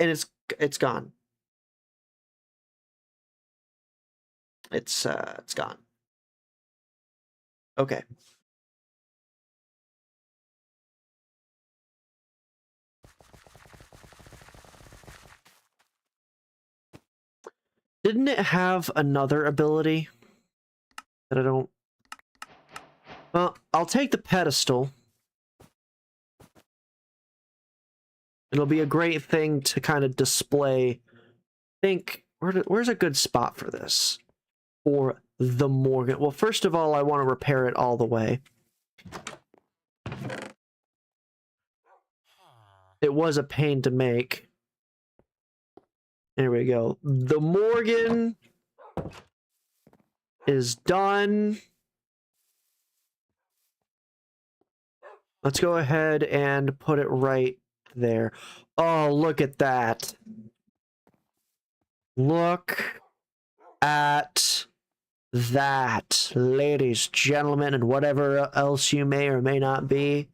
Speaker 1: and it's gone. It's gone. Okay. Didn't it have another ability that I don't... Well, I'll take the pedestal. It'll be a great thing to kind of display. I think, where's a good spot for this? For the Morgan. Well, first of all, I want to repair it all the way. It was a pain to make. There we go. The Morgan is done. Let's go ahead and put it right there. Oh, look at that. Look at that, ladies, gentlemen, and whatever else you may or may not be.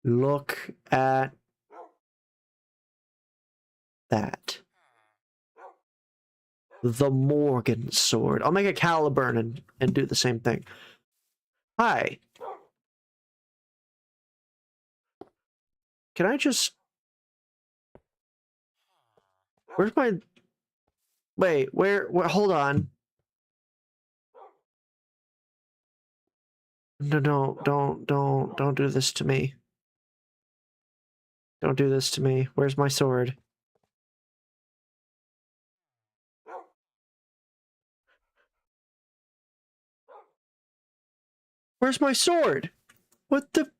Speaker 1: Look at that. The Morgan sword. I'll make a Caliburn and do the same thing. Hi. Can I just... Where's my... Wait, where hold on. No, don't do this to me. Don't do this to me. Where's my sword? Where's my sword? What the...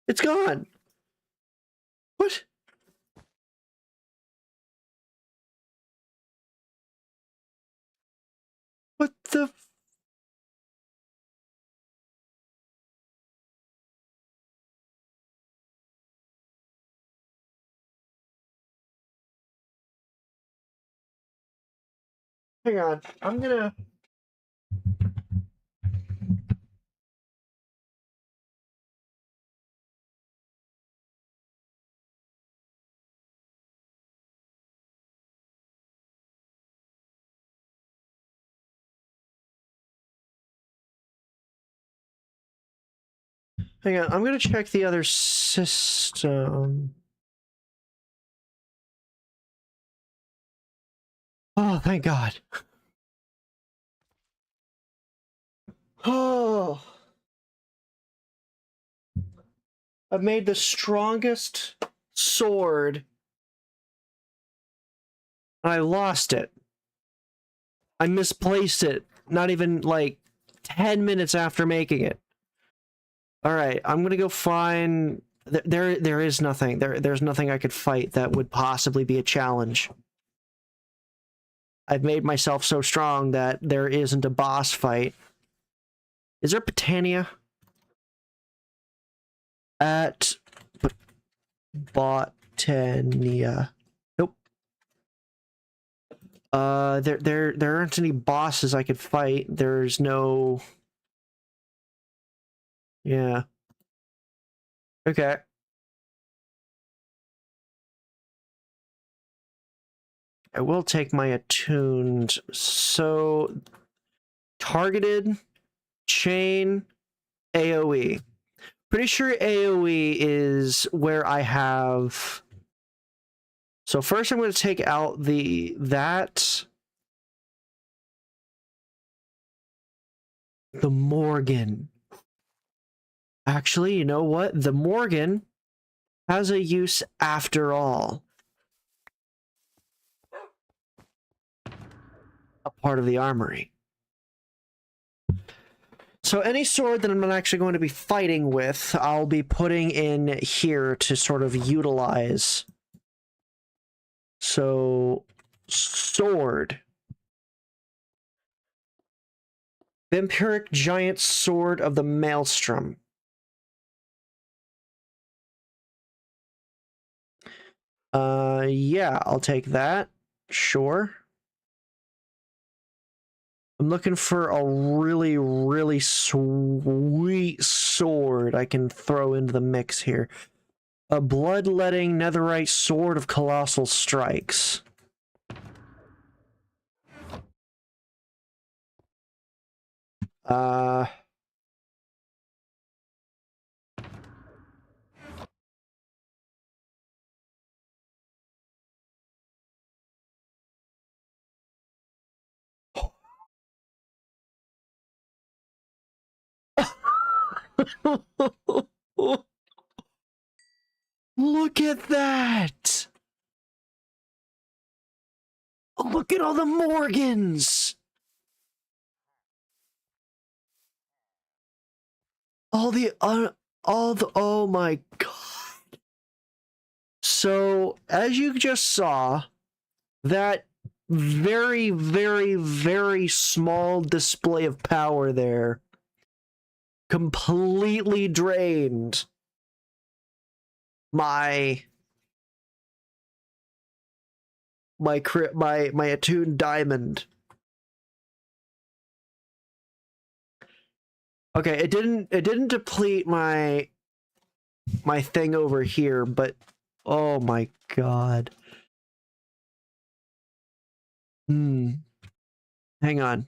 Speaker 1: It's gone. What? What the... Hang on, I'm gonna... Hang on, I'm gonna check the other system. Oh, thank God. Oh. I've made the strongest sword. And I lost it. I misplaced it. Not even, like, 10 minutes after making it. All right, I'm gonna go find. There is nothing. There's nothing I could fight that would possibly be a challenge. I've made myself so strong that there isn't a boss fight. Is there Britannia? At Botania. Nope. There aren't any bosses I could fight. There's no. Yeah. Okay. I will take my attuned. So, targeted, chain, AoE. Pretty sure AoE is where I have... So first I'm going to take out the Morgan. Actually, you know what? The Morgan has a use after all. A part of the armory. So any sword that I'm not actually going to be fighting with, I'll be putting in here to sort of utilize. So, sword. Vampiric Giant Sword of the Maelstrom. Yeah, I'll take that. Sure. I'm looking for a really, really sweet sword I can throw into the mix here. A bloodletting netherite sword of colossal strikes. Look at that! Look at all the Morgans! Oh my god. So, as you just saw, that very, very, very small display of power there completely drained my attuned diamond. Okay, it didn't deplete my thing over here, but oh my god. Hang on.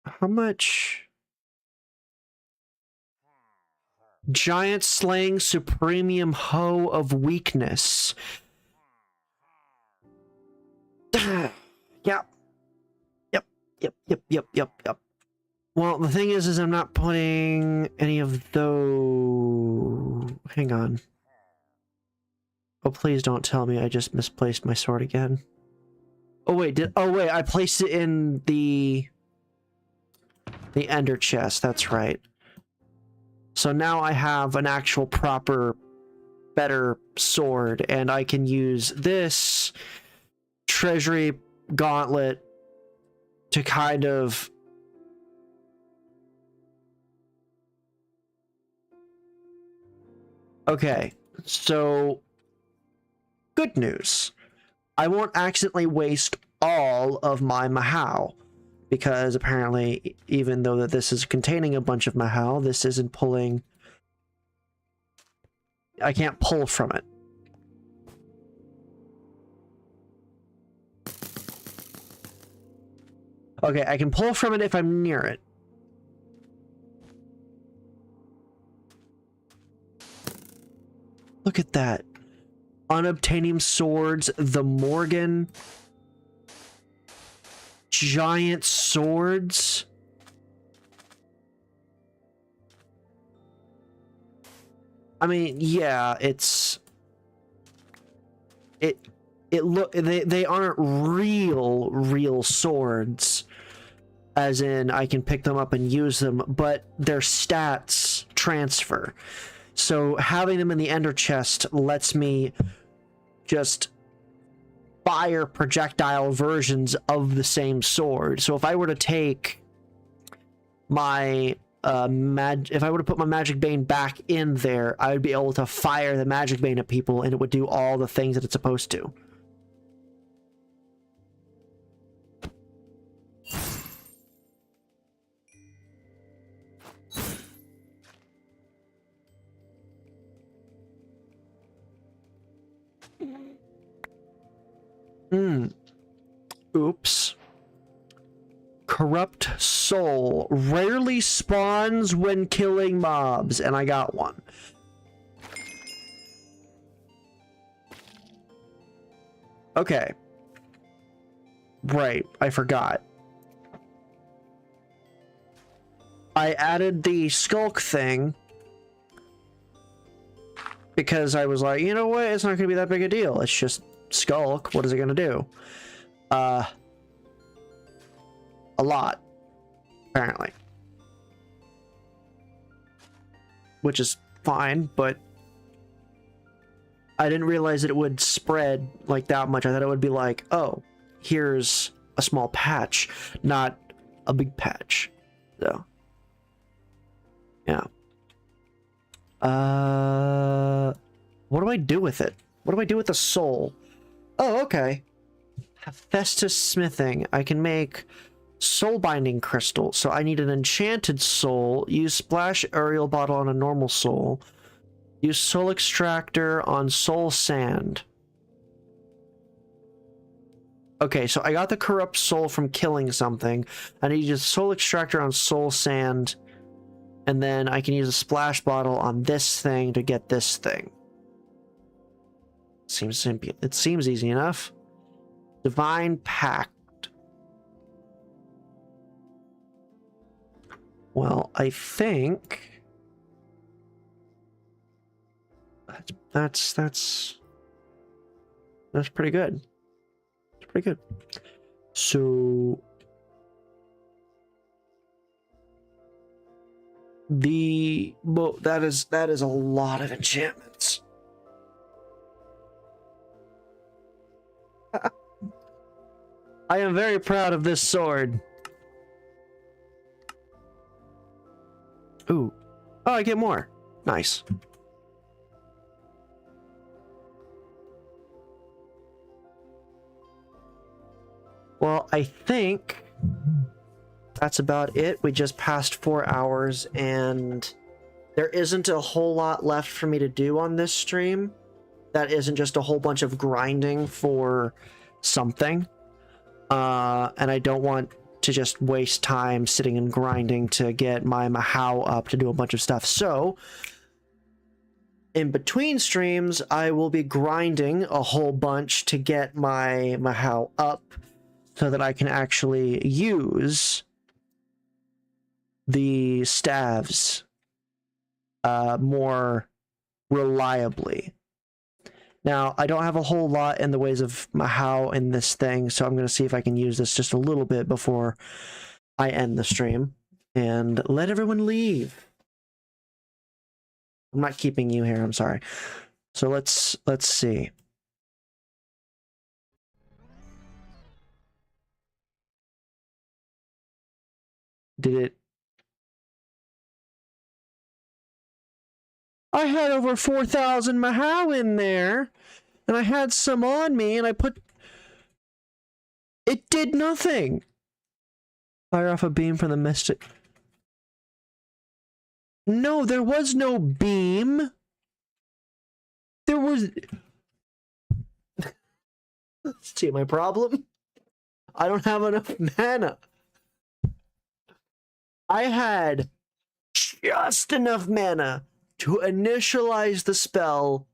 Speaker 1: How much? Giant Slaying Supremium Hoe of Weakness. Yep. Yep. Well, the thing is I'm not putting any of those... Hang on. Oh, please don't tell me I just misplaced my sword again. Oh, wait, I placed it in the ender chest, that's right. So now I have an actual proper, better sword, and I can use this treasury gauntlet to kind of... Okay, so good news. I won't accidentally waste all of my Mahau, because apparently, even though that this is containing a bunch of Mahau, this isn't pulling... I can't pull from it. Okay, I can pull from it if I'm near it. Look at that. Unobtainium swords, the Morgan. Giant swords. I mean, yeah, they aren't real swords, as in I can pick them up and use them, but their stats transfer. So having them in the ender chest lets me just fire projectile versions of the same sword. So if I were to take my if I were to put my magic bane back in there, I would be able to fire the magic bane at people and it would do all the things that it's supposed to. Oops. Corrupt soul rarely spawns when killing mobs, and I got one. Okay. Right, I forgot. I added the skulk thing because I was like, you know what? It's not going to be that big a deal. It's just skulk. What is it going to do? A lot, apparently. Which is fine, but I didn't realize that it would spread like that much. I thought it would be like, oh, here's a small patch, not a big patch. So, yeah. What do I do with it? What do I do with the soul? Oh, okay. Hephaestus smithing. I can make soul binding crystal. So I need an enchanted soul. Use splash aerial bottle on a normal soul. Use soul extractor on soul sand. Okay, so I got the corrupt soul from killing something. I need to use soul extractor on soul sand. And then I can use a splash bottle on this thing to get this thing. Seems simple. It seems easy enough. Divine Pact. Well, I think that's pretty good. It's pretty good. So that is a lot of enchantments. I am very proud of this sword. Ooh. Oh, I get more. Nice. Well, I think that's about it. We just passed 4 hours, and there isn't a whole lot left for me to do on this stream. That isn't just a whole bunch of grinding for something. And I don't want to just waste time sitting and grinding to get my Mahau up to do a bunch of stuff. So, in between streams, I will be grinding a whole bunch to get my Mahau up so that I can actually use the staves more reliably. Now, I don't have a whole lot in the ways of Mahau in this thing, so I'm going to see if I can use this just a little bit before I end the stream and let everyone leave. I'm not keeping you here, I'm sorry. So let's see. Did it? I had over 4,000 Mahau in there, and I had some on me, and I put... It did nothing! Fire off a beam from the mystic... No, there was no beam! There was... See my problem? I don't have enough mana. I had just enough mana to initialize the spell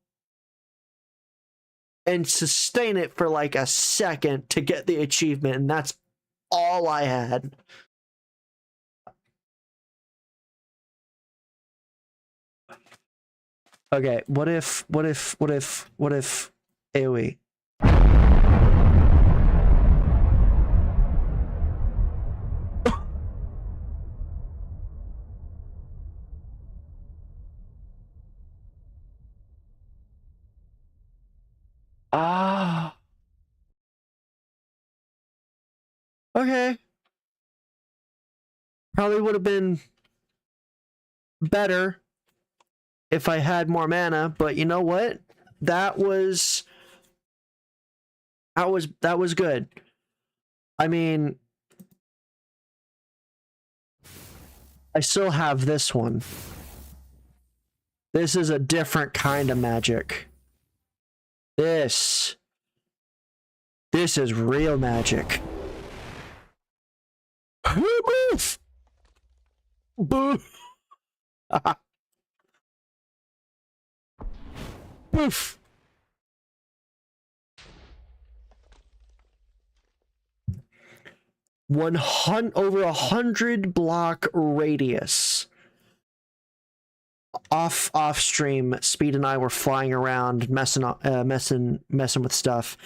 Speaker 1: and sustain it for like a second to get the achievement, and that's all I had. Okay, what if AoE? Okay. Probably would have been better if I had more mana, but you know what? That was good. I mean, I still have this one. This is a different kind of magic. This is real magic. Boof! Boof! Boof! Over 100 block radius. Off stream, Speed and I were flying around, messing with stuff,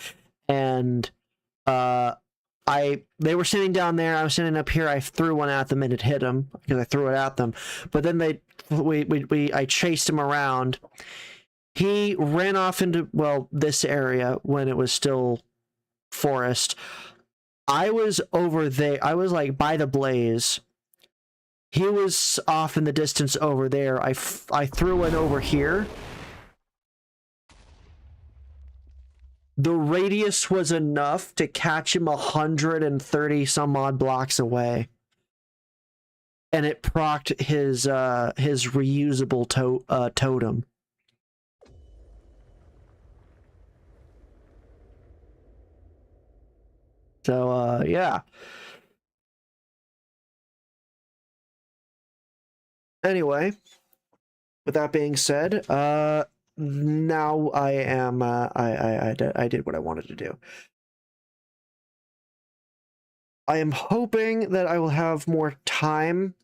Speaker 1: and they were sitting down there. I was sitting up here. I threw one at them and it hit them because I threw it at them. But then I chased him around. He ran off into this area when it was still forest. I was over there. I was like by the blaze. He was off in the distance over there. I threw one over here. The radius was enough to catch him 130 some odd blocks away. And it procced his reusable totem. So yeah. Anyway, with that being said, now I am I did what I wanted to do. I am hoping that I will have more time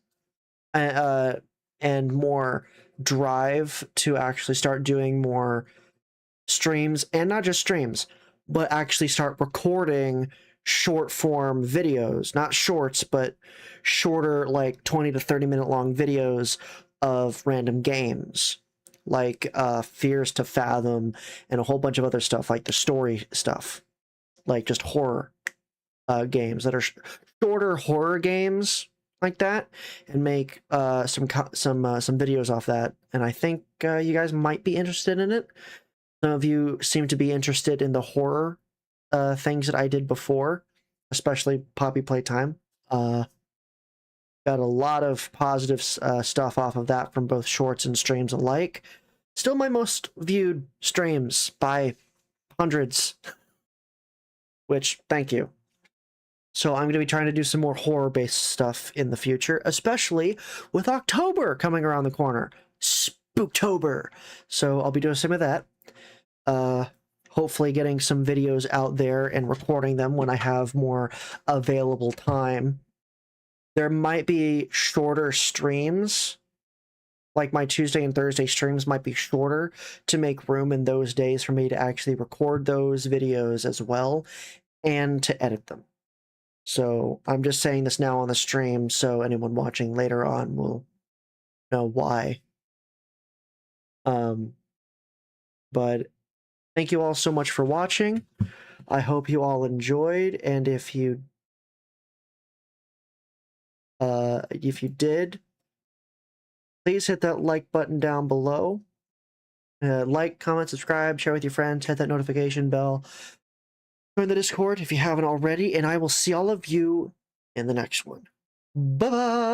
Speaker 1: and more drive to actually start doing more streams, and not just streams, but actually start recording short form videos, not shorts, but shorter, like 20 to 30 minute long videos of random games, like Fears to Fathom and a whole bunch of other stuff, like the story stuff, like just horror games that are shorter horror games like that, and make some videos off that. And I think you guys might be interested in it. Some of you seem to be interested in the horror things that I did before, especially Poppy Playtime. Got a lot of positive stuff off of that from both shorts and streams alike. Still my most viewed streams by hundreds, which, thank you. So I'm going to be trying to do some more horror-based stuff in the future, especially with October coming around the corner. Spooktober. So I'll be doing some of that. Hopefully getting some videos out there and recording them when I have more available time. There might be shorter streams, like my Tuesday and Thursday streams might be shorter to make room in those days for me to actually record those videos as well and to edit them. So I'm just saying this now on the stream so anyone watching later on will know why. But thank you all so much for watching. I hope you all enjoyed, and if you did, please hit that like button down below. Like, comment, subscribe, share with your friends, hit that notification bell. Join the Discord if you haven't already, and I will see all of you in the next one. Bye-bye!